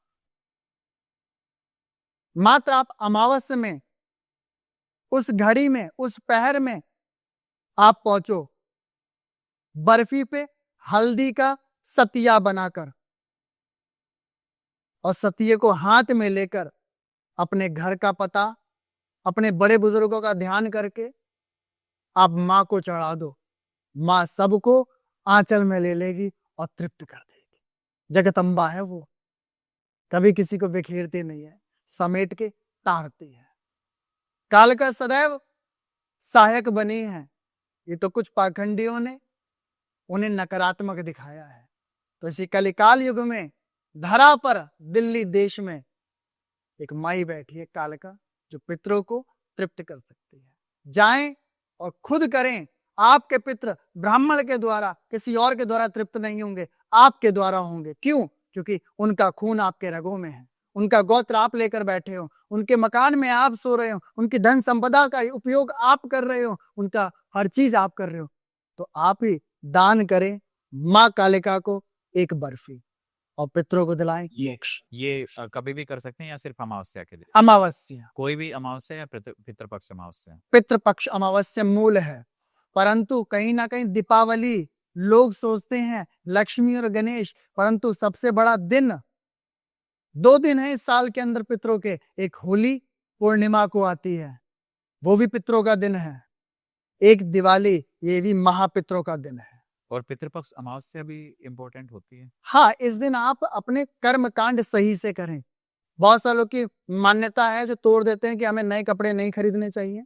मात्र आप अमावस्या में, उस घड़ी में, उस पहर में आप पहुंचो, बर्फी पे हल्दी का सतिया बनाकर और सतिये को हाथ में लेकर अपने घर का पता, अपने बड़े बुजुर्गों का ध्यान करके आप माँ को चढ़ा दो। माँ सबको आंचल में ले लेगी और तृप्त कर देगी। जगदम्बा है वो, कभी किसी को बिखेरती नहीं है, समेट के तारती है। कालिका सदैव सहायक बनी है। ये तो कुछ पाखंडियों ने उन्हें नकारात्मक दिखाया है। तो इसी कलिकाल युग में धरा पर दिल्ली देश में एक माई बैठी है कालिका, जो पितरों को तृप्त कर सकती है। जाएं और खुद करें। आपके पितृ ब्राह्मण के द्वारा, किसी और के द्वारा तृप्त नहीं होंगे, आपके द्वारा होंगे। क्यों? क्योंकि उनका खून आपके रगों में है, उनका गोत्र आप लेकर बैठे हो, उनके मकान में आप सो रहे हो, उनकी धन संपदा का उपयोग आप कर रहे हो, उनका हर चीज आप कर रहे हो। तो आप ही दान करें माँ कालिका को एक बर्फी और पितरों को दिलाएं मोक्ष।
ये कभी भी कर सकते हैं या सिर्फ अमावस्या के दिन?
अमावस्या,
कोई भी अमावस्या या पितृपक्ष अमावस्या?
पितृपक्ष अमावस्या मूल है, परंतु कहीं ना कहीं दीपावली लोग सोचते हैं लक्ष्मी और गणेश, परंतु सबसे बड़ा दिन 2 दिन है इस साल के अंदर पितरों के। एक होली पूर्णिमा को आती है, वो भी पितरों का दिन है। एक दिवाली, ये भी महापितरों का दिन है।
और पितृपक्ष अमावस्या भी इम्पोर्टेंट होती है।
हाँ, इस दिन आप अपने कर्म कांड सही से करें। बहुत सारे लोग की मान्यता है जो तोड़ देते हैं कि हमें नए कपड़े नहीं खरीदने चाहिए,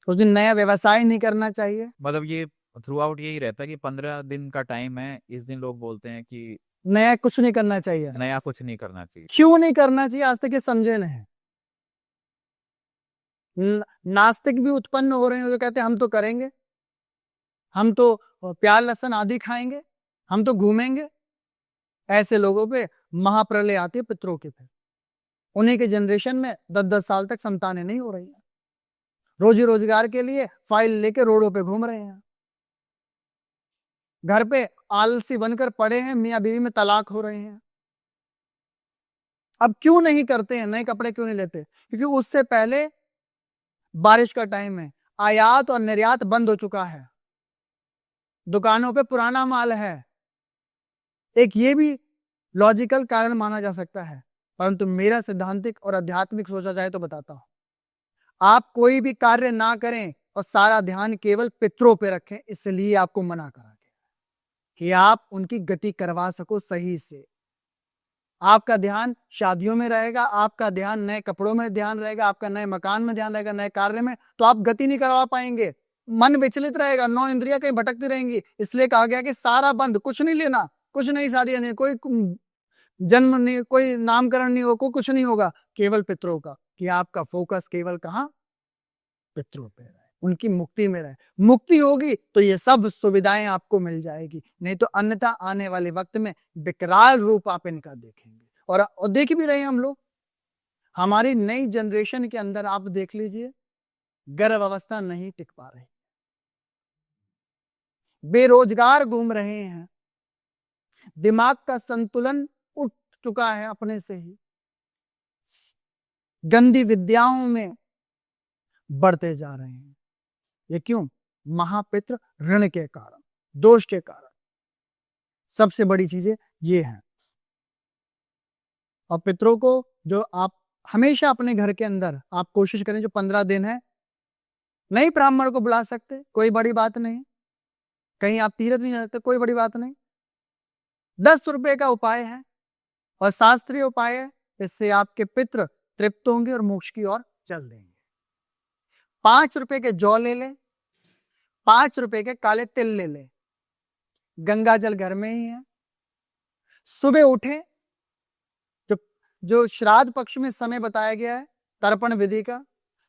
उस दिन नया व्यवसाय नहीं करना चाहिए।
मतलब ये थ्रू आउट यही रहता है कि 15 दिन का टाइम है, इस दिन लोग बोलते हैं कि
नया कुछ नहीं करना चाहिए।
नया कुछ नहीं करना चाहिए।
क्यों नहीं करना चाहिए? आज तक ये समझे नहीं। नास्तिक भी उत्पन्न हो रहे हैं जो कहते हैं हम तो करेंगे, हम तो प्याज लहसुन आदि खाएंगे, हम तो घूमेंगे। ऐसे लोगों पे महाप्रलय आती है पितरों के। फिर उन्हीं के जनरेशन में 10-10 साल तक संतानें नहीं हो रही हैं, रोजी रोजगार के लिए फाइल लेके रोडों पे घूम रहे हैं, घर पे आलसी बनकर पड़े हैं, मियां बीवी में तलाक हो रहे हैं। अब क्यों नहीं करते हैं? नए कपड़े क्यों नहीं लेते? क्योंकि उससे पहले बारिश का टाइम है, आयात और निर्यात बंद हो चुका है, दुकानों पे पुराना माल है। एक ये भी लॉजिकल कारण माना जा सकता है, परंतु मेरा सिद्धांतिक और आध्यात्मिक सोचा जाए तो बताता हूं, आप कोई भी कार्य ना करें और सारा ध्यान केवल पितरों पे रखें, इसलिए आपको मना करा गया कि आप उनकी गति करवा सको सही से। आपका ध्यान शादियों में रहेगा, आपका ध्यान नए कपड़ों में ध्यान रहेगा, आपका नए मकान में ध्यान रहेगा, नए कार्य में, तो आप गति नहीं करवा पाएंगे। मन विचलित रहेगा, 9 इंद्रियां कहीं भटकती रहेंगी। इसलिए कहा गया कि सारा बंद, कुछ नहीं लेना, कुछ नहीं, शादी नहीं, कोई जन्म नहीं, कोई नामकरण नहीं होगा, कुछ नहीं होगा, केवल पितरों का। कि आपका फोकस केवल कहाँ? पितरों पे रहे, उनकी मुक्ति में रहे। मुक्ति होगी तो ये सब सुविधाएं आपको मिल जाएगी, नहीं तो अन्यथा आने वाले वक्त में विकराल रूप आप इनका देखेंगे। और देख भी रहे हैं हम लोग। हमारी नई जनरेशन के अंदर आप देख लीजिए, गर्भ अवस्था नहीं टिक पा रही, बेरोजगार घूम रहे हैं, दिमाग का संतुलन उठ चुका है अपने से ही, गंदी विद्याओं में बढ़ते जा रहे हैं। ये क्यों? महापितृ ऋण के कारण, दोष के कारण। सबसे बड़ी चीजें ये हैं। और पितरों को जो आप हमेशा अपने घर के अंदर आप कोशिश करें, जो 15 दिन है, नहीं ब्राह्मण को बुला सकते, कोई बड़ी बात नहीं, कहीं आप तीर्थ नहीं जा सकते, कोई बड़ी बात नहीं, 10 रुपए का उपाय है और शास्त्रीय उपाय है। इससे आपके पितृ तृप्त होंगे और मोक्ष की ओर चल देंगे। 5 रुपए के जौ ले ले, 5 रुपए के काले तिल ले ले, गंगा जल घर में ही है। सुबह उठे, जो श्राद्ध पक्ष में समय बताया गया है तर्पण विधि का,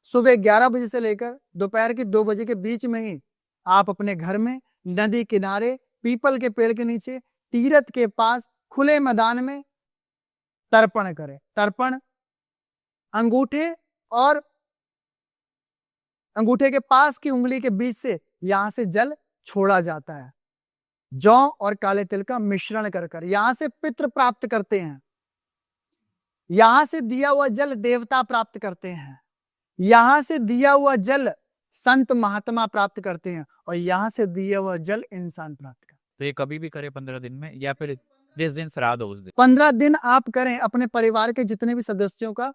सुबह 11 बजे से लेकर दोपहर के 2 बजे के बीच में ही आप अपने घर में, नदी किनारे, पीपल के पेड़ के नीचे, तीर्थ के पास, खुले मैदान में तर्पण करें। तर्पण अंगूठे और अंगूठे के पास की उंगली के बीच से यहां से जल छोड़ा जाता है। जौ और काले तिल का मिश्रण कर यहां से पितृ प्राप्त करते हैं, यहां से दिया हुआ जल देवता प्राप्त करते हैं, यहां से दिया हुआ जल संत महात्मा प्राप्त करते हैं, और यहां से दिया हुआ जल इंसान प्राप्त करते हैं।
तो ये कभी भी करे 15 दिन में, या फिर जिस दिन श्राद्ध हो उस दिन?
15 दिन आप करें। अपने परिवार के जितने भी सदस्यों का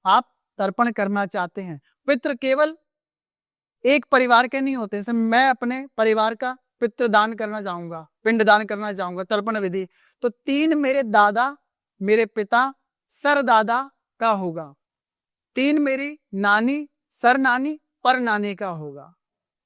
आप तर्पण करना चाहते हैं। पितृ केवल एक परिवार के नहीं होते। जैसे मैं अपने परिवार का पितृदान करना चाहूंगा, पिंडदान करना चाहूंगा, तर्पण विधि, तो 3 मेरे दादा, मेरे पिता, सर दादा का होगा, 3 मेरी नानी, सर नानी, पर नानी का होगा,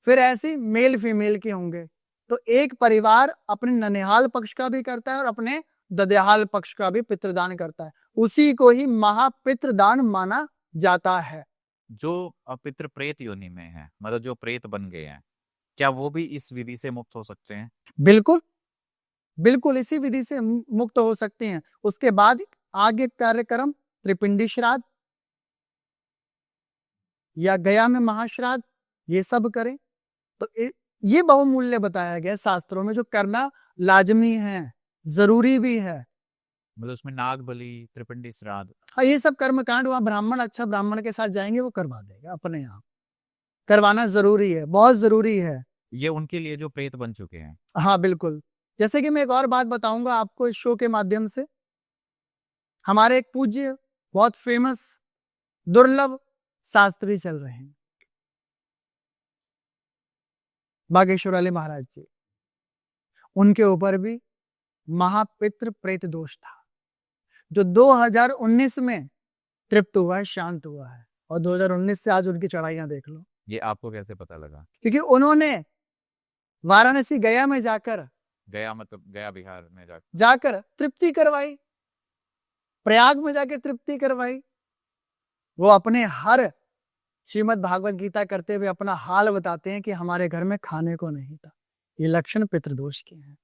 फिर ऐसे मेल फीमेल के होंगे। तो एक परिवार अपने ननिहाल पक्ष का भी करता है और अपने ददियाल पक्ष का भी पितृदान करता है। उसी को ही महापितृदान माना जाता है।
जो पितृ प्रेत योनि में है, मतलब जो प्रेत बन गए हैं, क्या वो भी इस विधि से मुक्त हो सकते हैं?
बिल्कुल बिल्कुल, इसी विधि से मुक्त हो सकते हैं। उसके बाद आगे कार्यक्रम त्रिपिंडी श्राद्ध या गया में महाश्राद्ध, ये सब करें। तो ये बहुमूल्य बताया गया शास्त्रों में, जो करना लाजमी है, जरूरी भी है।
मतलब उसमें नाग बलि, त्रिपिंडी श्राद्ध,
हाँ, ये सब कर्मकांड वहां ब्राह्मण, अच्छा ब्राह्मण के साथ जाएंगे, वो करवा देगा अपने आप। करवाना जरूरी है, बहुत जरूरी है।
ये उनके लिए जो प्रेत बन चुके हैं।
हाँ बिल्कुल। जैसे कि मैं एक और बात बताऊंगा आपको इस शो के माध्यम से। हमारे एक पूज्य, बहुत फेमस, दुर्लभ शास्त्री चल रहे हैं, बागेश्वर वाले महाराज जी। उनके ऊपर भी महापितृ प्रेत दोष था, जो 2019 में तृप्त हुआ है, शांत हुआ है। और 2019 से आज उनकी चढ़ाइयां देख लो।
ये आपको कैसे पता लगा?
क्योंकि उन्होंने वाराणसी गया में जाकर,
गया मतलब गया बिहार में
जाकर तृप्ति करवाई, प्रयाग में जाके तृप्ति करवाई। वो अपने हर श्रीमद् भागवत गीता करते हुए अपना हाल बताते हैं कि हमारे घर में खाने को नहीं था। ये लक्षण पितृदोष के हैं।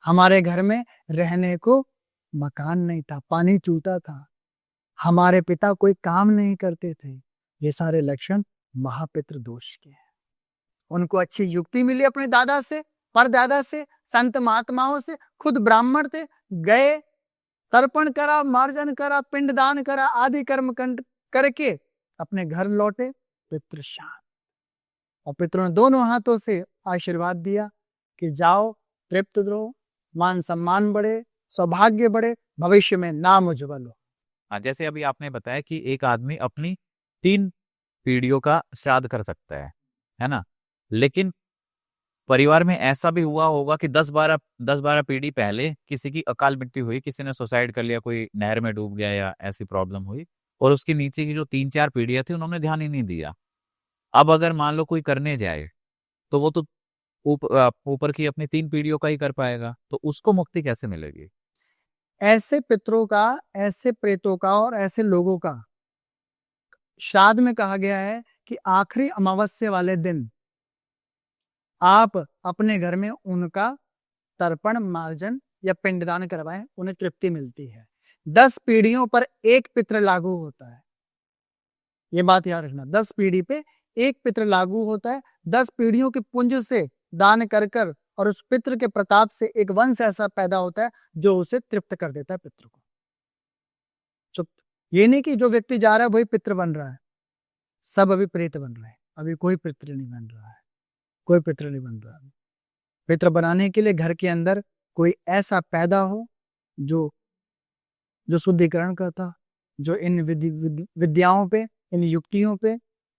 हमारे घर में रहने को मकान नहीं था, पानी चूता था, हमारे पिता कोई काम नहीं करते थे। ये सारे लक्षण महापितृ दोष के हैं। उनको अच्छी युक्ति मिली अपने दादा से, परदादा से, संत महात्माओं से, खुद ब्राह्मण थे, गए, तर्पण करा, मार्जन करा, पिंडदान करा, आदि कर्म करके अपने घर लौटे, पितृ शांत। और पितरों ने दोनों हाथों से आशीर्वाद दिया कि जाओ, तृप्त रहो, मान सम्मान बढ़े, सौभाग्य बढ़े, भविष्य में नाम उज्जवल हो।
हाँ, जैसे अभी आपने बताया कि एक आदमी अपनी 3 पीढ़ियों का श्राद्ध कर सकता है ना? लेकिन परिवार में ऐसा भी हुआ होगा कि 10-12 पीढ़ी पहले किसी की अकाल मृत्यु हुई, किसी ने सुसाइड कर लिया, कोई नहर में डूब गया या ऐसी प्रॉब्लम हुई, और उसके नीचे की जो 3-4 पीढ़ियां थी उन्होंने ध्यान ही नहीं दिया। अब अगर मान लो कोई करने जाए तो वो तो ऊपर की अपनी 3 पीढ़ियों का ही कर पाएगा, तो उसको मुक्ति कैसे मिलेगी?
ऐसे पितरों का, ऐसे प्रेतों का और ऐसे लोगों का श्राद्ध में कहा गया है कि आखिरी अमावस्या वाले दिन आप अपने घर में उनका तर्पण, मार्जन या पिंडदान करवाएं, उन्हें तृप्ति मिलती है। 10 पीढ़ियों पर एक पितृ लागू होता है। ये बात याद रखना, 10 पीढ़ी पे एक पितृ लागू होता है। 10 पीढ़ियों के पुंज से दान कर कर और उस पितृ के प्रताप से एक वंश ऐसा पैदा होता है जो उसे तृप्त कर देता है पितृ को। चुप। ये नहीं कि जो व्यक्ति जा रहा है वही पितृ बन रहा है, सब अभी प्रेत बन रहे हैं, अभी कोई पितृ नहीं बन रहा है, कोई पितृ नहीं बन रहा है। पितृ बनाने के लिए घर के अंदर कोई ऐसा पैदा हो जो जो शुद्धिकरण करता, जो इन विद्याओं पे, इन युक्तियों पे,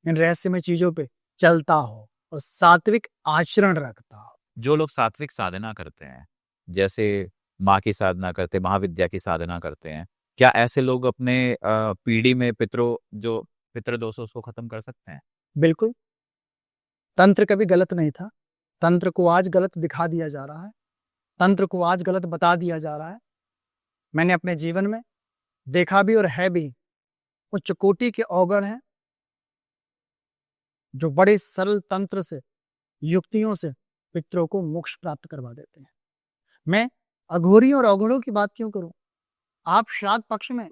इन रहस्यमय चीजों पे चलता हो और सात्विक आचरण रखता हो।
जो लोग सात्विक साधना करते हैं, जैसे माँ की साधना करते हैं, महाविद्या की साधना करते हैं, क्या ऐसे लोग अपने पीढ़ी में पितृदोषों को खत्म कर सकते हैं?
बिल्कुल। तंत्र कभी गलत नहीं था, तंत्र को आज गलत दिखा दिया जा रहा है, तंत्र को आज गलत बता दिया जा रहा है। मैंने अपने जीवन में देखा भी और है भी। उच्च कोटि के औगण हैं जो बड़े सरल तंत्र से, युक्तियों से पितरों को मोक्ष प्राप्त करवा देते हैं। मैं अघोरियों और अवगुणों की बात क्यों करूं? आप श्राद्ध पक्ष में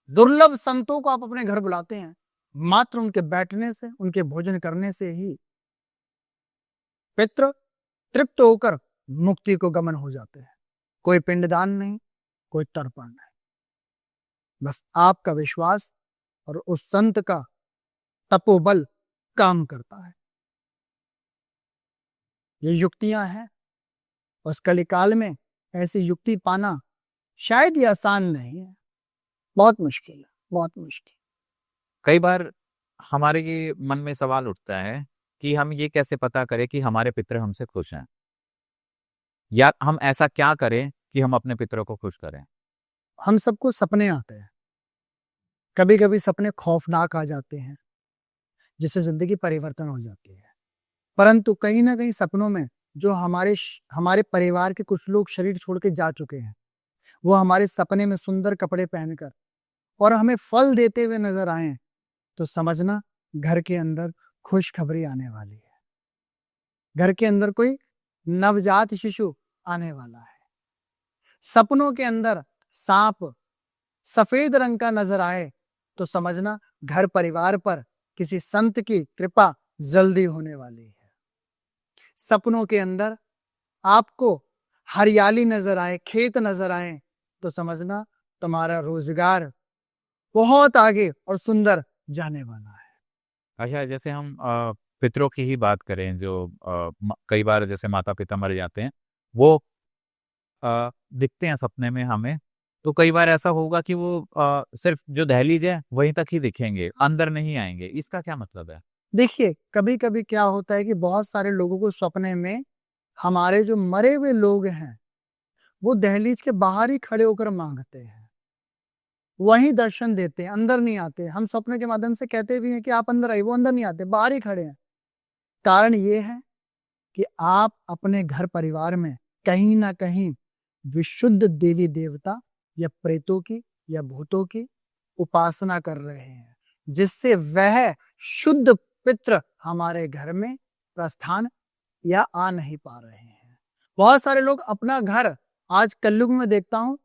दुर्लभ संतों को आप अपने घर बुलाते हैं, मात्र उनके बैठने से, उनके भोजन करने से ही पितृ तृप्त होकर मुक्ति को गमन हो जाते हैं। कोई पिंडदान नहीं, कोई तर्पण नहीं, बस आपका विश्वास और उस संत का तपोबल काम करता है। ये युक्तियां हैं, उस कलिकाल में ऐसी युक्ति पाना शायद ये आसान नहीं है, बहुत मुश्किल है, बहुत मुश्किल।
कई बार हमारे ये मन में सवाल उठता है कि हम ये कैसे पता करें कि हमारे पितृ हमसे खुश हैं, या हम ऐसा क्या करें कि हम अपने पितरों को खुश करें?
हम सबको सपने आते हैं, कभी कभी सपने खौफनाक आ जाते हैं जिससे जिंदगी परिवर्तन हो जाती है। परंतु कहीं ना कहीं सपनों में जो हमारे परिवार के कुछ लोग शरीर छोड़ के जा चुके हैं, वो हमारे सपने में सुंदर कपड़े पहनकर और हमें फल देते हुए नजर आए, तो समझना घर के अंदर खुशखबरी आने वाली है, घर के अंदर कोई नवजात शिशु आने वाला है। सपनों के अंदर सांप सफेद रंग का नजर आए तो समझना घर परिवार पर किसी संत की कृपा जल्दी होने वाली है। सपनों के अंदर आपको हरियाली नजर आए, खेत नजर आए, तो समझना तुम्हारा रोजगार बहुत आगे और सुंदर जाने वाला है।
अच्छा, जैसे हम पितरों की ही बात करें, जो कई बार जैसे माता पिता मर जाते हैं, वो दिखते हैं सपने में हमें, तो कई बार ऐसा होगा कि वो सिर्फ जो दहलीज है वहीं तक ही दिखेंगे, अंदर नहीं आएंगे। इसका क्या मतलब है?
देखिए, कभी कभी क्या होता है कि बहुत सारे लोगों को सपने में हमारे जो मरे हुए लोग हैं वो दहलीज के बाहर ही खड़े होकर मांगते हैं, वहीं दर्शन देते हैं, अंदर नहीं आते। हम सपने के माध्यम से कहते भी हैं कि आप अंदर आइए, वो अंदर नहीं आते, बाहर ही खड़े हैं। कारण ये है कि आप अपने घर परिवार में कहीं ना कहीं विशुद्ध देवी देवता या प्रेतों की या भूतों की उपासना कर रहे हैं, जिससे वह शुद्ध पितृ हमारे घर में प्रस्थान या आ नहीं पा रहे हैं। बहुत सारे लोग अपना घर, आज कलयुग में देखता हूं,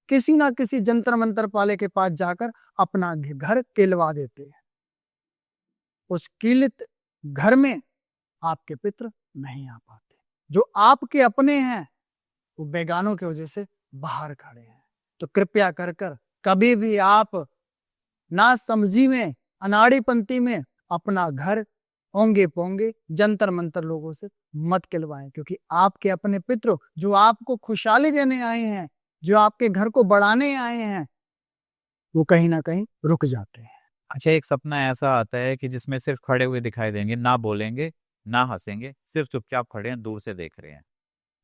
किसी ना किसी जंतर मंतर वाले के पास जाकर अपना घर किलवा देते हैं। उस किलित घर में आपके पितृ नहीं आ पाते। जो आपके अपने हैं वो बेगानों की वजह से बाहर खड़े हैं। तो कृपया कर कर कभी भी आप ना समझी में, अनाड़ीपंथी में अपना घर ओंगे पोंगे जंतर मंतर लोगों से मत किलवाएं, क्योंकि आपके अपने पितृ जो आपको खुशहाली देने आए हैं, जो आपके घर को बढ़ाने आए हैं, वो कहीं ना कहीं रुक जाते हैं।
अच्छा, एक सपना ऐसा आता है कि जिसमें सिर्फ खड़े हुए दिखाई देंगे, ना बोलेंगे ना हंसेंगे, सिर्फ चुपचाप खड़े हैं, दूर से देख रहे हैं।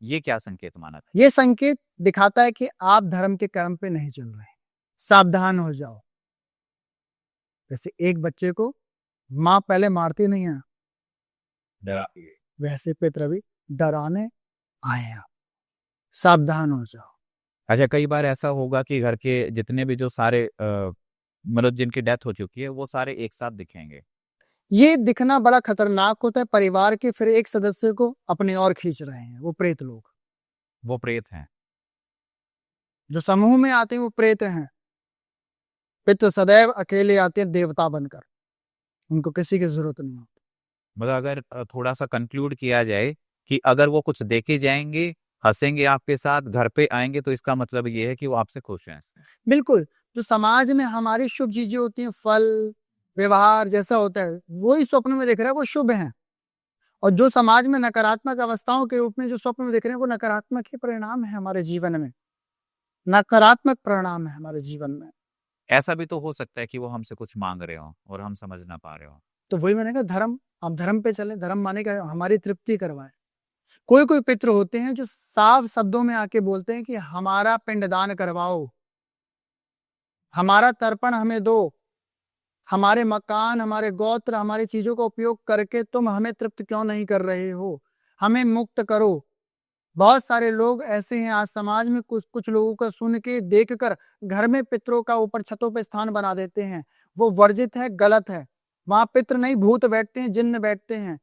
ये क्या संकेत माना था?
ये संकेत दिखाता है कि आप धर्म के कर्म पे नहीं चल रहे हैं, सावधान हो जाओ। जैसे एक बच्चे को माँ पहले मारती नहीं है, वैसे पितृ भी डराने आए हैं, सावधान हो जाओ।
अच्छा, कई बार ऐसा होगा कि घर के जितने भी जो सारे मतलब जिनकी डेथ हो चुकी है, वो सारे एक साथ दिखेंगे।
ये दिखना बड़ा खतरनाक होता है। परिवार के फिर एक सदस्य को अपनी ओर खींच रहे हैं, वो प्रेत लोग,
वो प्रेत हैं।
जो समूह में आते हैं वो प्रेत हैं। पितृ सदैव अकेले आते हैं देवता बनकर, उनको किसी की जरूरत नहीं होती।
मतलब अगर थोड़ा सा कंक्लूड किया जाए कि अगर वो कुछ देके जाएंगे, हंसेंगे आपके साथ, घर पे आएंगे, तो इसका मतलब ये है कि वो आपसे खुश हैं।
बिल्कुल, जो समाज में हमारी शुभ चीजें होती हैं, फल व्यवहार जैसा होता है, वही स्वप्न में दिख रहा है वो शुभ है, और जो समाज में नकारात्मक अवस्थाओं के रूप में जो स्वप्न में दिख रहे हैं वो नकारात्मक ही परिणाम है हमारे जीवन में, नकारात्मक परिणाम है हमारे जीवन में।
ऐसा भी तो हो सकता है कि वो हमसे कुछ मांग रहे हो और हम समझ ना पा रहे हो।
तो वही मैंने कहा, धर्म, आप धर्म पे चले, धर्म माने का हमारी तृप्ति करवाए। कोई कोई पितृ होते हैं जो साफ शब्दों में आके बोलते हैं कि हमारा पिंडदान करवाओ, हमारा तर्पण हमें दो, हमारे मकान, हमारे गोत्र, हमारी चीजों का उपयोग करके तुम हमें तृप्त क्यों नहीं कर रहे हो, हमें मुक्त करो। बहुत सारे लोग ऐसे हैं आज समाज में, कुछ कुछ लोगों का सुन के देख कर घर में पितरों का ऊपर छतों पे स्थान बना देते हैं, वो वर्जित है, गलत है। वहां पितर नहीं, भूत बैठते हैं, जिन्न बैठते हैं,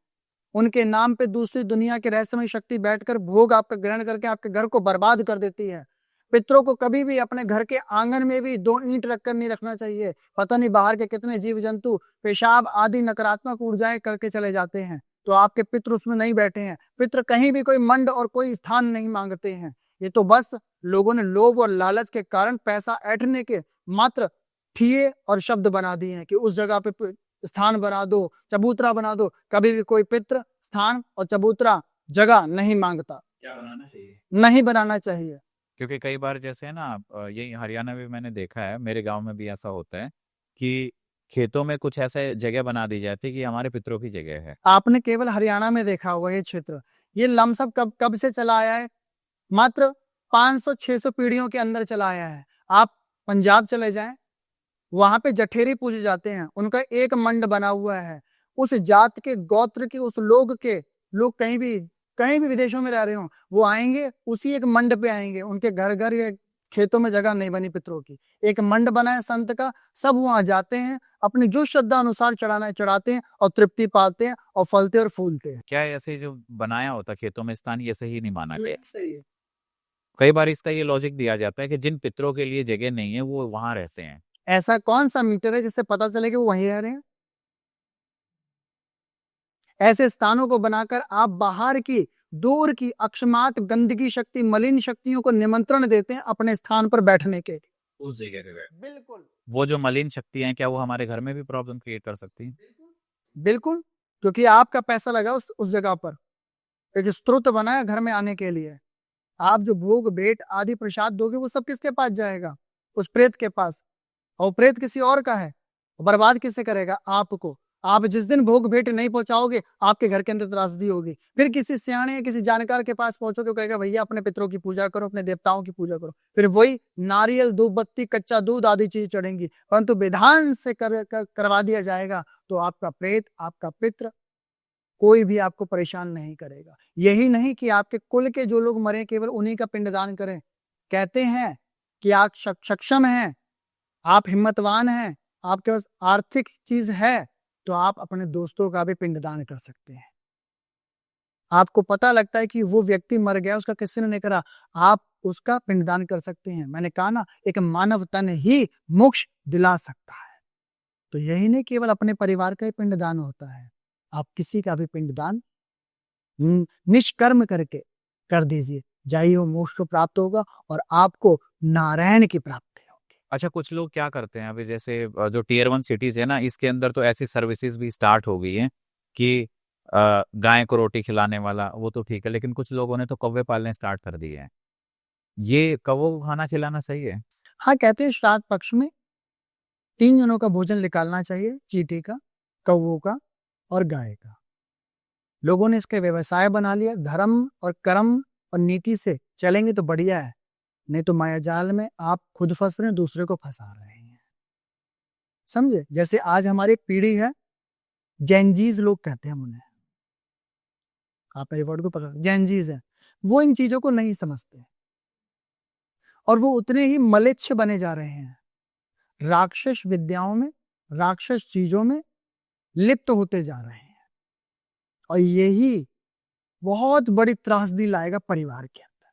उनके नाम पे दूसरी दुनिया की रहस्यमय शक्ति बैठकर भोग आपका ग्रहण करके आपके घर को बर्बाद कर देती है। पितरों को कभी भी अपने घर के आंगन में भी 2 ईंट रखकर नहीं रखना चाहिए। पता नहीं बाहर के कितने जीव जंतु पेशाब आदि नकारात्मक ऊर्जाएं करके चले जाते हैं, तो आपके पितृ उसमें नहीं बैठे हैं। पितृ कहीं भी कोई मंड और कोई स्थान नहीं मांगते हैं, ये तो बस लोगों ने लोभ और लालच के कारण पैसा ऐंठने के मात्र ठिये और शब्द बना दिए हैं कि उस जगह पे स्थान बना दो, चबूतरा बना दो। कभी भी कोई पितृ स्थान और चबूतरा जगह नहीं मांगता,
क्या बनाना चाहिए?
नहीं बनाना चाहिए।
क्योंकि कई बार जैसे है ना, यही हरियाणा में मैंने देखा है, मेरे गांव में भी ऐसा होता है कि खेतों में कुछ ऐसे जगह बना दी जाती है कि हमारे पितरों की जगह है।
आपने केवल हरियाणा में देखा होगा ये क्षेत्र, ये लमसम कब कब से चला आया है, मात्र 500-600 पीढ़ियों के अंदर चला आया है। आप पंजाब चले जाएं, वहां पे जठेरी पूजे जाते हैं, उनका एक मंड बना हुआ है। उस जात के गोत्र के उस लोग के लोग कहीं भी विदेशों में रह रहे हो, वो आएंगे उसी एक मंड पे आएंगे। उनके घर घर या खेतों में जगह नहीं बनी पितरों की, एक मंड बना है संत का, सब वहां जाते हैं, अपनी जो श्रद्धा अनुसार चढ़ाना है चढ़ाते हैं और तृप्ति पाते हैं और फलते और फूलते हैं।
क्या ऐसे जो बनाया होता खेतों में स्थान, ये सही नहीं माना गया?
सही है।
कई बार इसका ये लॉजिक दिया जाता है कि जिन पितरों के लिए जगह नहीं है वो वहां रहते हैं।
ऐसा कौन सा मीटर है जिससे पता चले कि वो वहीं रह रहे हैं? ऐसे स्थानों को बनाकर आप बाहर की, दूर की अक्षमात गंदगी शक्ति, मलिन शक्तियों को निमंत्रण देते हैं अपने स्थान पर बैठने के लिए।
उस जगह पे बैठ,
बिल्कुल
वो जो मलिन शक्तियां हैं, क्या वो हमारे घर में भी प्रॉब्लम क्रिएट कर सकती हैं?
बिल्कुल, क्योंकि आपका पैसा लगा उस जगह पर, एक स्रोत बनाया घर में आने के लिए। आप जो भोग भेंट आदि प्रसाद दोगे वो सब किसके पास जाएगा? उस प्रेत के पास, और प्रेत किसी और का है, बर्बाद किसे करेगा? आपको। आप जिस दिन भोग भेंट नहीं पहुंचाओगे, आपके घर के अंदर त्रासदी होगी। फिर किसी सियाने या किसी जानकार के पास पहुंचोगे, कहेगा भैया अपने पितरों की पूजा करो, अपने देवताओं की पूजा करो। फिर वही नारियल, धूप बत्ती, कच्चा दूध आदि चीज चढ़ेंगी, परंतु विधान से करवा दिया जाएगा तो आपका प्रेत, आपका पित्र, कोई भी आपको परेशान नहीं करेगा। यही नहीं कि आपके कुल के जो लोग मरे केवल उन्हीं का पिंडदान करें। कहते हैं कि आप सक्षम हैं, आप हिम्मतवान हैं, आपके पास आर्थिक चीज है, तो आप अपने दोस्तों का भी पिंडदान कर सकते हैं। आपको पता लगता है कि वो व्यक्ति मर गया, उसका किसी ने नहीं करा, आप उसका पिंडदान कर सकते हैं। मैंने कहा ना, एक मानव तन ही मोक्ष दिला सकता है। तो यही नहीं केवल अपने परिवार का ही पिंडदान होता है, आप किसी का भी पिंडदान निष्कर्म करके कर दीजिए, जाइए वो मोक्ष को प्राप्त होगा और आपको नारायण की प्राप्ति होगी।
अच्छा, कुछ लोग क्या करते हैं अभी, जैसे जो टियर 1 सिटीज है ना, इसके अंदर तो ऐसी सर्विसेज भी स्टार्ट हो गई हैं कि गाय को रोटी खिलाने वाला, वो तो ठीक है, लेकिन कुछ लोगों ने तो कौवे पालने स्टार्ट कर दिए हैं। ये कौवों को खाना खिलाना सही है?
हाँ, कहते हैं श्राद्ध पक्ष में 3 जनों का भोजन निकालना चाहिए, चींटी का, कौवों का और गाय का। लोगों ने इसके व्यवसाय बना लिया। धर्म और कर्म और नीति से चलेंगे तो बढ़िया है, नहीं तो मायाजाल में आप खुद फंस रहे हैं, दूसरे को फंसा रहे हैं। समझे? जैसे आज हमारी एक पीढ़ी है, जेनजीज लोग कहते हैं उन्हें, आप मेरे वर्ड को पकड़, जेनजीज है, वो इन चीजों को नहीं समझते और वो उतने ही मलेच्छ बने जा रहे हैं, राक्षस विद्याओं में, राक्षस चीजों में लिप्त होते जा रहे हैं, और यही बहुत बड़ी त्रासदी लाएगा परिवार के अंदर,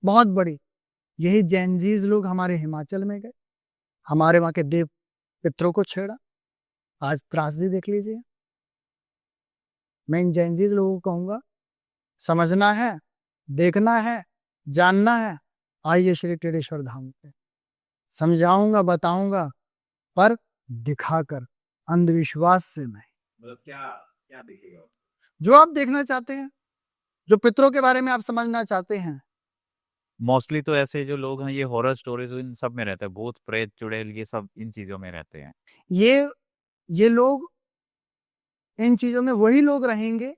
बहुत बड़ी। यही जेनजीज लोग हमारे हिमाचल में गए, हमारे वहां के देव पितरों को छेड़ा। आज त्रासदी देख लीजिए। मैं इन जैन जी लोगों को कहूंगा, समझना है, देखना है, जानना है, आइए श्री टेढ़ेश्वर धाम पे, समझाऊंगा, बताऊंगा, पर दिखाकर, अंधविश्वास से नहीं।
मतलब क्या क्या दिखेगा?
जो आप देखना चाहते हैं, जो पितरों के बारे में आप समझना चाहते हैं।
मोस्टली तो ऐसे जो लोग हैं ये हॉरर स्टोरीज इन सब में रहते हैं, भूत प्रेत चुड़ैल ये सब इन चीजों में रहते हैं।
ये लोग, इन चीजों में वही लोग रहेंगे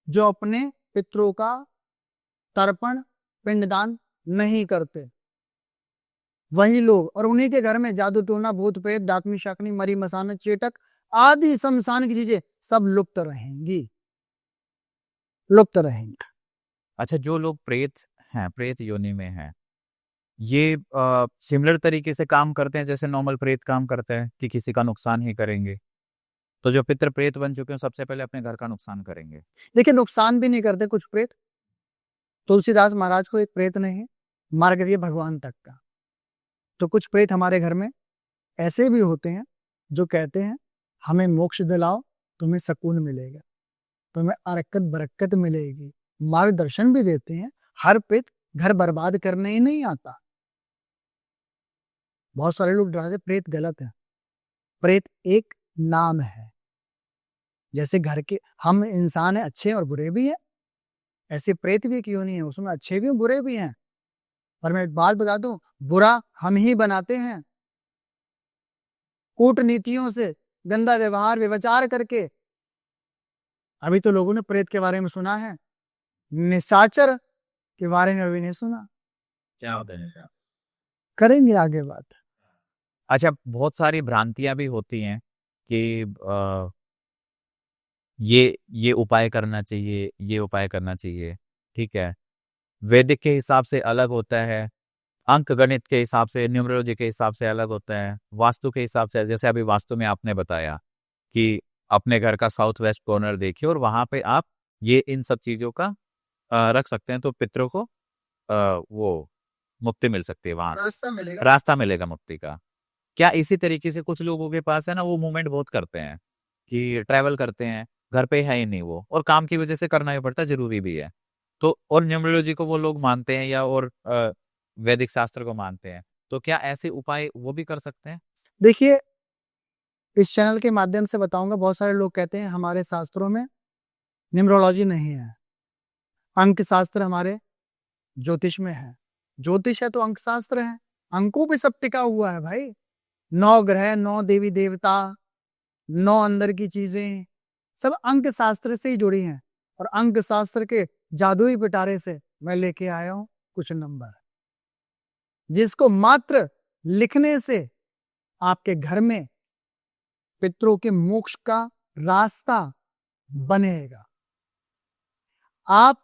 जो अपने पितरों का तर्पण, पिंडदान नहीं करते, वही लोग। और उन्हीं के घर में जादू टोना, भूत प्रेत, डाकनी शाकनी, मरी मसाना, चेटक आदि शमशान की चीजें सब लुप्त रहेंगी, लुप्त रहेंगी।
अच्छा, जो लोग प्रेत हैं, प्रेत योनि में हैं, ये सिमिलर तरीके से काम करते हैं जैसे नॉर्मल प्रेत काम करते हैं कि किसी का नुकसान ही करेंगे? तो जो पितर प्रेत बन चुके हैं सबसे पहले अपने घर का नुकसान करेंगे।
देखिए, नुकसान भी नहीं करते कुछ प्रेत। तुलसीदास महाराज को एक प्रेत ने ही मार दिया भगवान तक का। तो कुछ प्रेत हमारे घर में ऐसे भी होते हैं जो कहते हैं हमें मोक्ष दिलाओ, तुम्हें सुकून मिलेगा, तुम्हें अरक्कत बरक्कत मिलेगी, मार्गदर्शन भी देते हैं। हर प्रेत घर बर्बाद करने ही नहीं आता। बहुत सारे लोग डराते, प्रेत गलत है। प्रेत एक नाम है। जैसे घर के हम इंसान है, अच्छे और बुरे भी हैं, ऐसे प्रेत भी क्यों नहीं है, उसमें अच्छे भी बुरे भी हैं। पर मैं एक बात बता दूं, बुरा हम ही बनाते हैं, कूटनीतियों से, गंदा व्यवहार व्यवचार करके। अभी तो लोगों ने प्रेत के बारे में सुना है, निशाचर के बारे में अभी नहीं सुना।
क्या होता है?
करेंगे आगे बात।
अच्छा, बहुत सारी भ्रांतियां भी होती हैं कि ये उपाय करना चाहिए, ये उपाय करना चाहिए, ठीक है। वैदिक के हिसाब से अलग होता है, अंक गणित के हिसाब से, न्यूमरोलॉजी के हिसाब से अलग होता है, वास्तु के हिसाब से। जैसे अभी वास्तु में आपने बताया कि अपने घर का साउथ वेस्ट कॉर्नर देखिए और वहां पे आप ये इन सब चीजों का रख सकते हैं, तो पितरों को वो मुक्ति मिल सकती है, वहां रास्ता मिलेगा मुक्ति का। क्या इसी तरीके से कुछ लोगों के पास है ना, वो मूवमेंट बहुत करते हैं कि ट्रैवल करते हैं, घर पे है ही नहीं वो, और काम की वजह से करना ही पड़ता है, जरूरी भी है। तो और न्यूमरोलॉजी को वो लोग मानते हैं या और वैदिक शास्त्र को मानते हैं, तो क्या ऐसे उपाय वो भी कर सकते हैं?
देखिए, इस चैनल के माध्यम से बताऊंगा, बहुत सारे लोग कहते हैं हमारे शास्त्रों में न्यूमरोलॉजी नहीं है, अंक शास्त्र हमारे ज्योतिष में है। ज्योतिष है तो अंक शास्त्र है, अंकों पे सब टिका हुआ है भाई। 9 ग्रह, 9 देवी देवता, 9 अंदर की चीजें सब अंक शास्त्र से ही जुड़ी हैं। और अंक शास्त्र के जादुई पिटारे से मैं लेके आया हूं कुछ नंबर, जिसको मात्र लिखने से आपके घर में पितरों के मोक्ष का रास्ता बनेगा। आप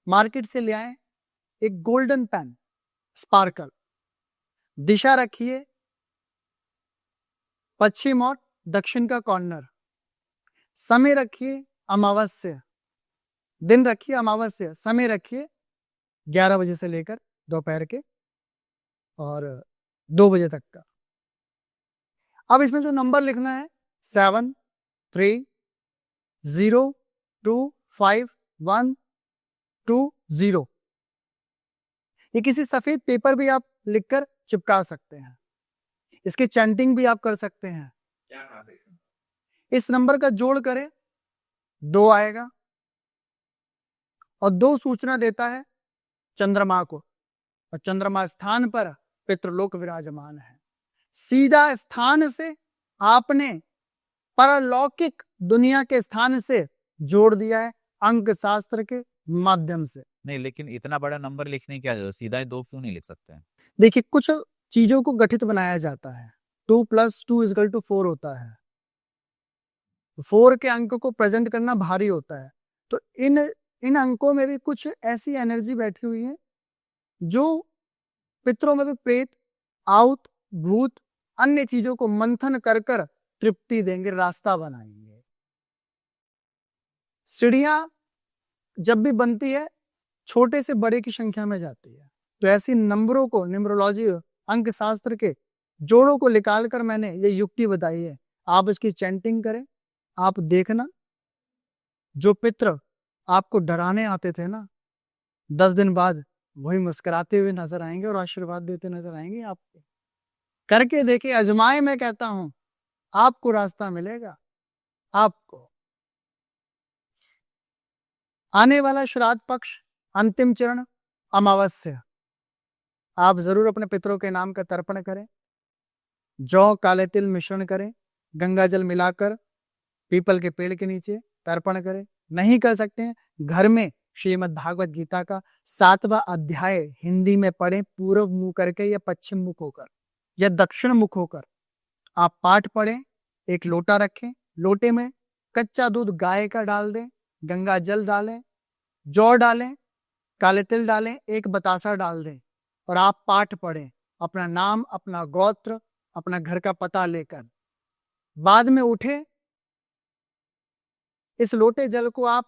मार्केट से ले आए एक गोल्डन पेन स्पार्कल, दिशा रखिए पश्चिम और दक्षिण का कॉर्नर, समय रखिए अमावस्या, दिन रखिए अमावस्या, समय रखिए 11 बजे से लेकर दोपहर के और 2 बजे तक का। अब इसमें जो नंबर लिखना है 7 3 0 2 5 1 2 0, ये किसी सफेद पेपर भी आप लिखकर चिपका सकते हैं। इसकी चैंटिंग भी आप कर सकते हैं। इस नंबर का जोड़ करें 2 आएगा, और 2 सूचना देता है चंद्रमा को, और चंद्रमा स्थान पर पितृलोक विराजमान है। सीधा स्थान से आपने परलौकिक दुनिया के स्थान से जोड़ दिया है अंक शास्त्र के माध्यम से।
नहीं, लेकिन इतना बड़ा नंबर लिखने की क्या जरूरत, सीधा 2 क्यों नहीं लिख सकते हैं?
देखिए, कुछ चीजों को गठित बनाया जाता है। 2 + 2 = 4 होता है। 4 के अंक को प्रेजेंट करना भारी होता है। तो इन अंकों में भी कुछ ऐसी एनर्जी बैठी हुई है जो पितरों में भी प्रेत, आउत, भूत, अन्य चीजों को मंथन कर कर तृप्ति देंगे, रास्ता बनाएंगे। सीढ़ियां जब भी बनती है छोटे से बड़े की संख्या में जाती है। तो ऐसी नंबरों को न्यूमरोलॉजी अंक शास्त्र के जोड़ों को निकाल कर मैंने ये युक्ति बताई है। आप इसकी चैंटिंग करें, आप देखना जो पितृ आपको डराने आते थे ना, 10 दिन बाद वही मुस्कुराते हुए नजर आएंगे और आशीर्वाद देते नजर आएंगे आपको। करके देखिए, आजमाए, मैं कहता हूं आपको रास्ता मिलेगा। आपको आने वाला श्राद्ध पक्ष, अंतिम चरण अमावस्या, आप जरूर अपने पितरों के नाम का तर्पण करें। जौ काले तिल मिश्रण करें, गंगा जल मिलाकर पीपल के पेड़ के नीचे तर्पण करें। नहीं कर सकते हैं, घर में श्रीमद् भागवत गीता का 7वां अध्याय हिंदी में पढ़ें, पूर्व मुंह करके या पश्चिम मुख होकर या दक्षिण मुख होकर आप पाठ पढ़ें। एक लोटा रखें, लोटे में कच्चा दूध गाय का डाल दें, गंगा जल डालें, जौ डालें, काले तिल डालें, एक बतासा डाल दें और आप पाठ पढ़ें, अपना नाम, अपना गोत्र, अपना घर का पता लेकर। बाद में उठे, इस लोटे जल को आप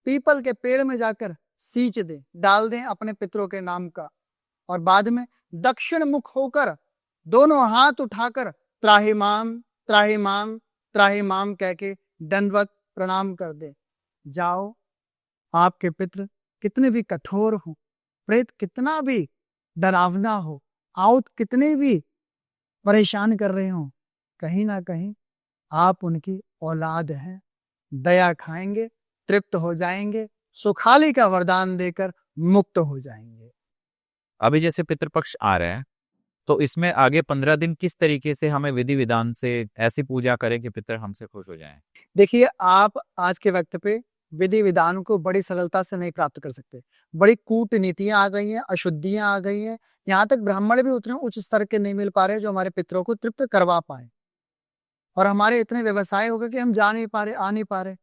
पीपल के पेड़ में जाकर सींच दें, डाल दें अपने पितरों के नाम का, और बाद में दक्षिण मुख होकर दोनों हाथ उठाकर त्राहिमाम त्राहिमाम त्राहिमाम कह के दंडवत प्रणाम कर दे। जाओ, आपके पितृ कितने भी कठोर हो, प्रेत कितना भी डरावना हो, आउत कितने भी परेशान कर रहे हो, कहीं ना कहीं आप उनकी औलाद हैं। दया खाएंगे, तृप्त हो जाएंगे, सुखाली का वरदान देकर मुक्त हो जाएंगे।
अभी जैसे पितृपक्ष आ रहा है, तो इसमें आगे 15 दिन किस तरीके से हमें विधि विधान से ऐसी पूजा करें कि पितर हमसे खुश हो जाएं?
देखिए, आप आज के वक्त पे विधि विधान को बड़ी सरलता से नहीं प्राप्त कर सकते। बड़ी कूटनीतियां आ गई हैं, अशुद्धियां आ गई हैं, यहाँ तक ब्राह्मण भी उतने उच्च स्तर के नहीं मिल पा रहे जो हमारे पितरों को तृप्त करवा पाए, और हमारे इतने व्यवसाय हो गए कि हम जा नहीं पा रहे, आ नहीं पा रहे।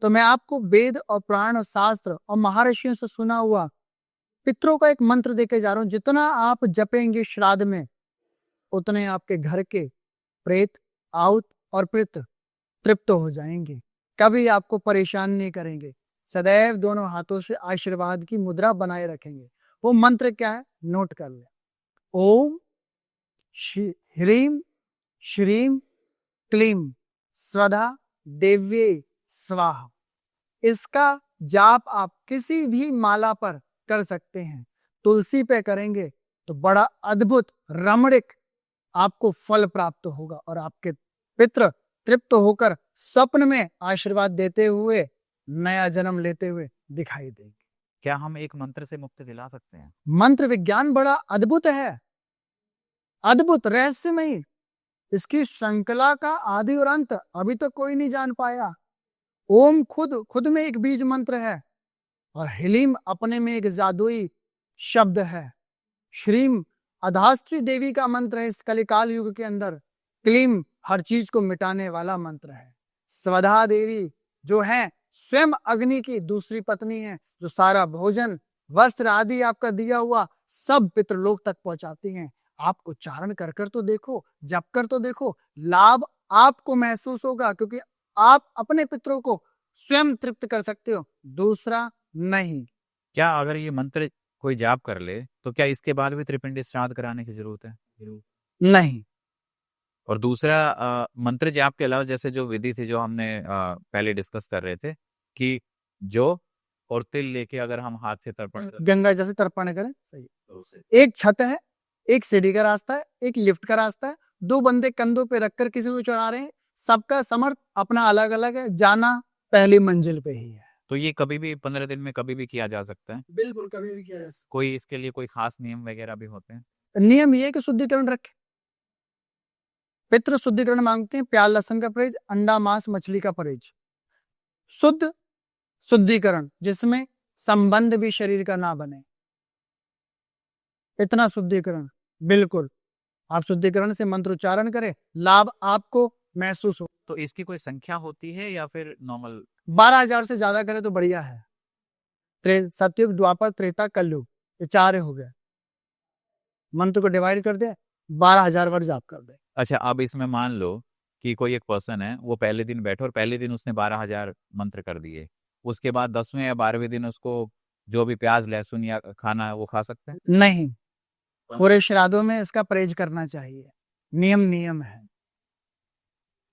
तो मैं आपको वेद और पुराण और शास्त्र और महर्षियों से सुना हुआ पितरों का एक मंत्र देके जा रहा हूं। जितना आप जपेंगे श्राद्ध में, उतने आपके घर के प्रेत, आउत और पितृ तृप्त हो जाएंगे, कभी आपको परेशान नहीं करेंगे, सदैव दोनों हाथों से आशीर्वाद की मुद्रा बनाए रखेंगे। वो मंत्र क्या है, नोट कर ले। ओम ह्रीम श्रीम क्लीम स्वधा देव्ये स्वाहा। इसका जाप आप किसी भी माला पर कर सकते हैं। तुलसी पे करेंगे तो बड़ा अद्भुत रमणीक आपको फल प्राप्त होगा, और आपके पितृ तृप्त होकर स्वप्न में आशीर्वाद देते हुए, नया जन्म लेते हुए दिखाई देंगे।
क्या हम एक मंत्र से मुक्ति दिला सकते हैं?
मंत्र विज्ञान बड़ा अद्भुत है, अद्भुत रहस्यमयी। इसकी श्रृंखला का आदि और अंत अभी तक कोई नहीं जान पाया। ओम खुद में एक बीज मंत्र है, और हिलीम अपने में एक जादुई शब्द है। श्रीम अधास्त्री देवी का मंत्र है इस कलिकाल युग के अंदर। क्लीम हर चीज को मिटाने वाला मंत्र है। स्वधा देवी जो है स्वयं अग्नि की दूसरी पत्नी है, जो सारा भोजन, वस्त्र आदि आपका दिया हुआ सब पितृलोक तक पहुंचाती हैं। आप उच्चारण कर तो देखो, जप कर तो देखो, लाभ आपको महसूस होगा, क्योंकि आप अपने पितरों को स्वयं तृप्त कर सकते हो, दूसरा नहीं।
क्या अगर ये मंत्र कोई जाप कर ले तो क्या इसके बाद भी त्रिपिंडी श्राद्ध कराने की जरूरत है?
नहीं।
और दूसरा मंत्र जाप के अलावा जैसे जो विधि थी जो हमने पहले डिस्कस कर रहे थे कि जो और तिल लेके अगर हम हाथ से तर्पण
गंगा जैसे तर्पण करें, सही। एक छत है, एक सीढ़ी का रास्ता है, एक लिफ्ट का रास्ता है, 2 बंदे कंधों पे रखकर किसी को चढ़ा रहे हैं, सबका समर्थ अपना अलग अलग है, जाना पहली मंजिल पे ही है।
तो ये कभी भी 15 दिन में कभी भी किया जा सकता है?
बिल्कुल, कभी भी किया जा सकता।
कोई इसके लिए कोई खास नियम वगैरह भी होते हैं?
नियम ये कि शुद्धिकरण रखे। पितृ शुद्धिकरण मांगते हैं, प्याज लहसुन का परहेज, अंडा मांस मछली का परहेज, शुद्ध शुद्धिकरण जिसमें संबंध भी शरीर का ना बने, इतना शुद्धिकरण। बिल्कुल, आप शुद्धिकरण से मंत्र उच्चारण करें, लाभ आपको महसूस हो।
तो इसकी कोई संख्या होती है या फिर नॉर्मल?
12,000 से ज्यादा करे तो बढ़िया है। सतयुग, द्वापर, त्रेता, कलयुग, ये 4 हो गए। मंत्र को डिवाइड कर दे, 12,000 वर्ड जाप कर दे।
अच्छा, अब इसमें मान लो कि कोई एक पर्सन है, वो पहले दिन बैठे और पहले दिन उसने 12,000 मंत्र कर दिए, उसके बाद 10वें या 12वें दिन उसको जो भी प्याज लहसुन या खाना है वो खा सकते हैं?
नहीं, पूरे श्राद्धों में इसका परहेज करना चाहिए। नियम नियम है,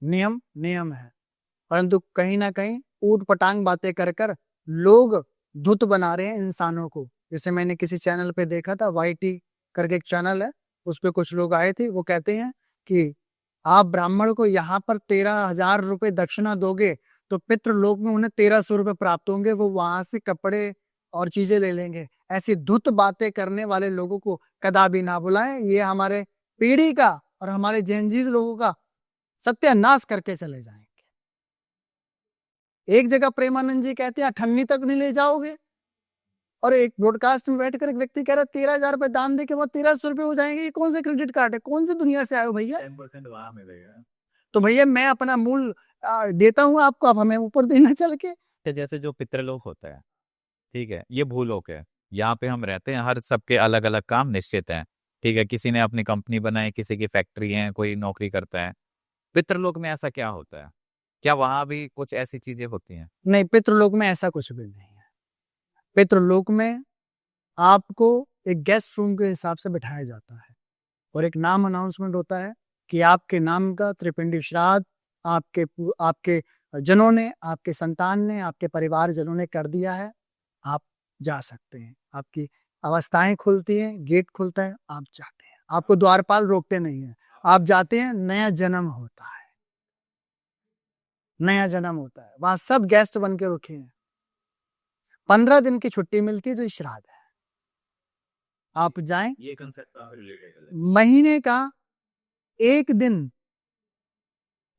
नियम नियम है। परंतु कहीं ना कहीं ऊट पटांग बातें कर कर लोग धुत बना रहे हैं इंसानों को। जैसे मैंने किसी चैनल पे देखा था, YT करके एक चैनल है, उस पे कुछ लोग आए थे, वो कहते हैं कि आप ब्राह्मण को यहाँ पर 13,000 रुपए दक्षिणा दोगे तो पितृलोक में उन्हें 1,300 रुपए प्राप्त होंगे, वो वहां से कपड़े और चीजें ले लेंगे। ऐसी धुत बातें करने वाले लोगों को कदापि ना बुलाएं। ये हमारे पीढ़ी का और हमारे जेनजीज लोगों का सत्यानाश करके चले जाएंगे। एक जगह प्रेमानंद जी कहते हैं 98 तक नहीं ले जाओगे, और एक ब्रॉडकास्ट में बैठकर एक व्यक्ति कह रहा है 13,000 रुपए दान दे के वो 1,300 रुपए हो जाएंगे। ये कौन से क्रेडिट कार्ड है, कौन सी दुनिया से आए हो भैया?
10% वहां मिलेगा।
तो भैया मैं अपना मूल देता हूँ आपको, आप हमें ऊपर देना चल के।
जैसे जो पितृलोक होता है, ठीक है, ये भूलोक है। यहाँ पे हम रहते हैं, हर सबके अलग अलग काम निश्चित हैं, ठीक है। किसी ने अपनी कंपनी बनाई, किसी की फैक्ट्री है, कोई नौकरी करता है। पितृलोक में ऐसा क्या होता है? क्या वहां भी कुछ ऐसी चीजें होती हैं?
नहीं, पितृलोक में ऐसा कुछ भी नहीं है। पितृलोक में आपको एक गेस्ट रूम के हिसाब से बिठाया जाता है और एक नाम अनाउंसमेंट होता है कि आपके नाम का त्रिपिंडी श्राद्ध आपके जनों ने, आपके संतान ने, आपके परिवार जनों ने कर दिया है, आप जा सकते हैं। आपकी अवस्थाएं खुलती हैं, गेट खुलता है, आप जाते हैं। आपको द्वारपाल रोकते नहीं है, आप जाते हैं। नया जन्म होता है, नया जन्म होता है। वहां सब गेस्ट बन के रुके हैं। 15 दिन की छुट्टी मिलती है जो श्राद्ध है, आप जाएं।
ये कंसेप्ट
महीने का एक दिन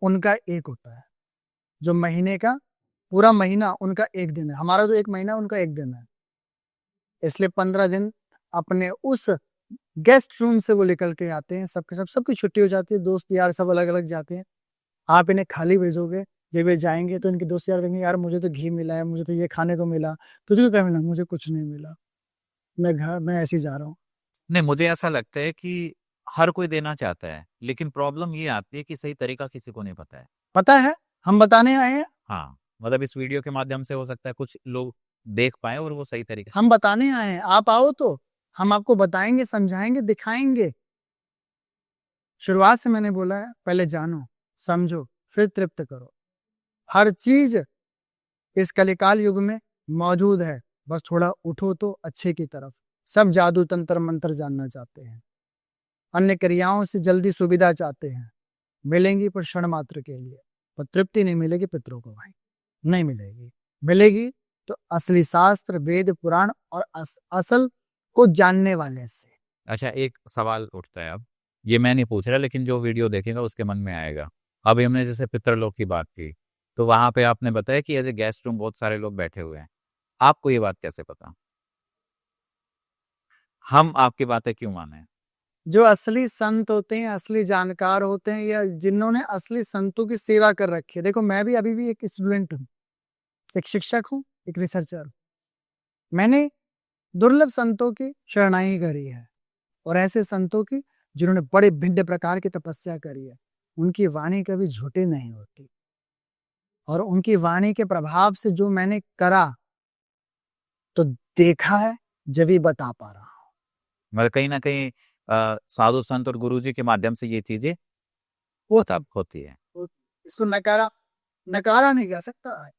उनका एक होता है, जो महीने का पूरा महीना उनका एक दिन है। हमारा जो एक महीना उनका एक दिन है, इसलिए 15 दिन अपने उस गेस्ट रूम से वो निकल के आते हैं। सबकी छुट्टी हो जाती है, दोस्त यार सब अलग अलग जाते हैं। आप इन्हें खाली भेजोगे, जब वे जाएंगे तो इनके दोस्त यार कहेंगे यार मुझे तो घी मिला है, मुझे तो ये खाने को मिला, तुझे क्या मिला? मुझे कुछ नहीं मिला, मैं ऐसे ही जा रहा हूँ।
नहीं, मुझे ऐसा लगता है कि हर कोई देना चाहता है, लेकिन प्रॉब्लम ये आती है कि सही तरीका किसी को नहीं पता है।
पता है, हम बताने आए हैं।
हाँ, मतलब इस वीडियो के माध्यम से हो सकता है कुछ लोग देख पाए और वो सही तरीके
हम बताने आए हैं। आप आओ तो हम आपको बताएंगे, समझाएंगे, दिखाएंगे। शुरुआत से मैंने बोला है, पहले जानो, समझो, फिर तृप्त करो। हर चीज इस कलिकाल युग में मौजूद है, बस थोड़ा उठो तो अच्छे की तरफ। सब जादू तंत्र मंत्र जानना चाहते हैं, अन्य क्रियाओं से जल्दी सुविधा चाहते हैं, मिलेंगी पर क्षण मात्र के लिए, पर तृप्ति नहीं मिलेगी पितरों को भाई, नहीं मिलेगी। मिलेगी तो असली शास्त्र, वेद, पुराण और असल को जानने वाले से।
अच्छा, एक सवाल उठता है अब, ये मैं नहीं पूछ रहा, लेकिन जो वीडियो देखेगा उसके मन में आएगा। अभी हमने जैसे पितृलोक की बात की, तो वहां पे आपने बताया कि एज ए गेस्ट रूम बहुत सारे लोग बैठे हुए हैं। आपको ये बात कैसे पता? हम आपकी बातें क्यों माने?
जो असली संत होते हैं, असली जानकार होते हैं, या जिन्होंने असली संतों की सेवा कर रखी है। देखो मैं भी अभी भी एक स्टूडेंट हूँ, एक शिक्षक हूँ, एक रिसर्चर। मैंने दुर्लभ संतों की शरणाई करी है, और ऐसे संतों की जिन्होंने बड़े भिन्न प्रकार की तपस्या करी है। उनकी वाणी कभी झूठी नहीं होती, और उनकी वाणी के प्रभाव से जो मैंने करा तो देखा है, जब ही बता पा रहा हूँ।
मतलब कहीं ना कहीं साधु संत और गुरुजी के माध्यम से ये चीजें
वो
तब होती है
इसको नकारा नहीं जा सकता,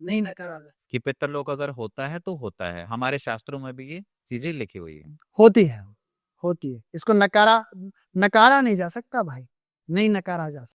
नहीं नकारा जा सकता।
कि पितृलोक अगर होता है तो होता है। हमारे शास्त्रों में भी ये चीजें लिखी हुई है।
होती है, इसको नकारा नहीं जा सकता भाई, नहीं नकारा जा सकता।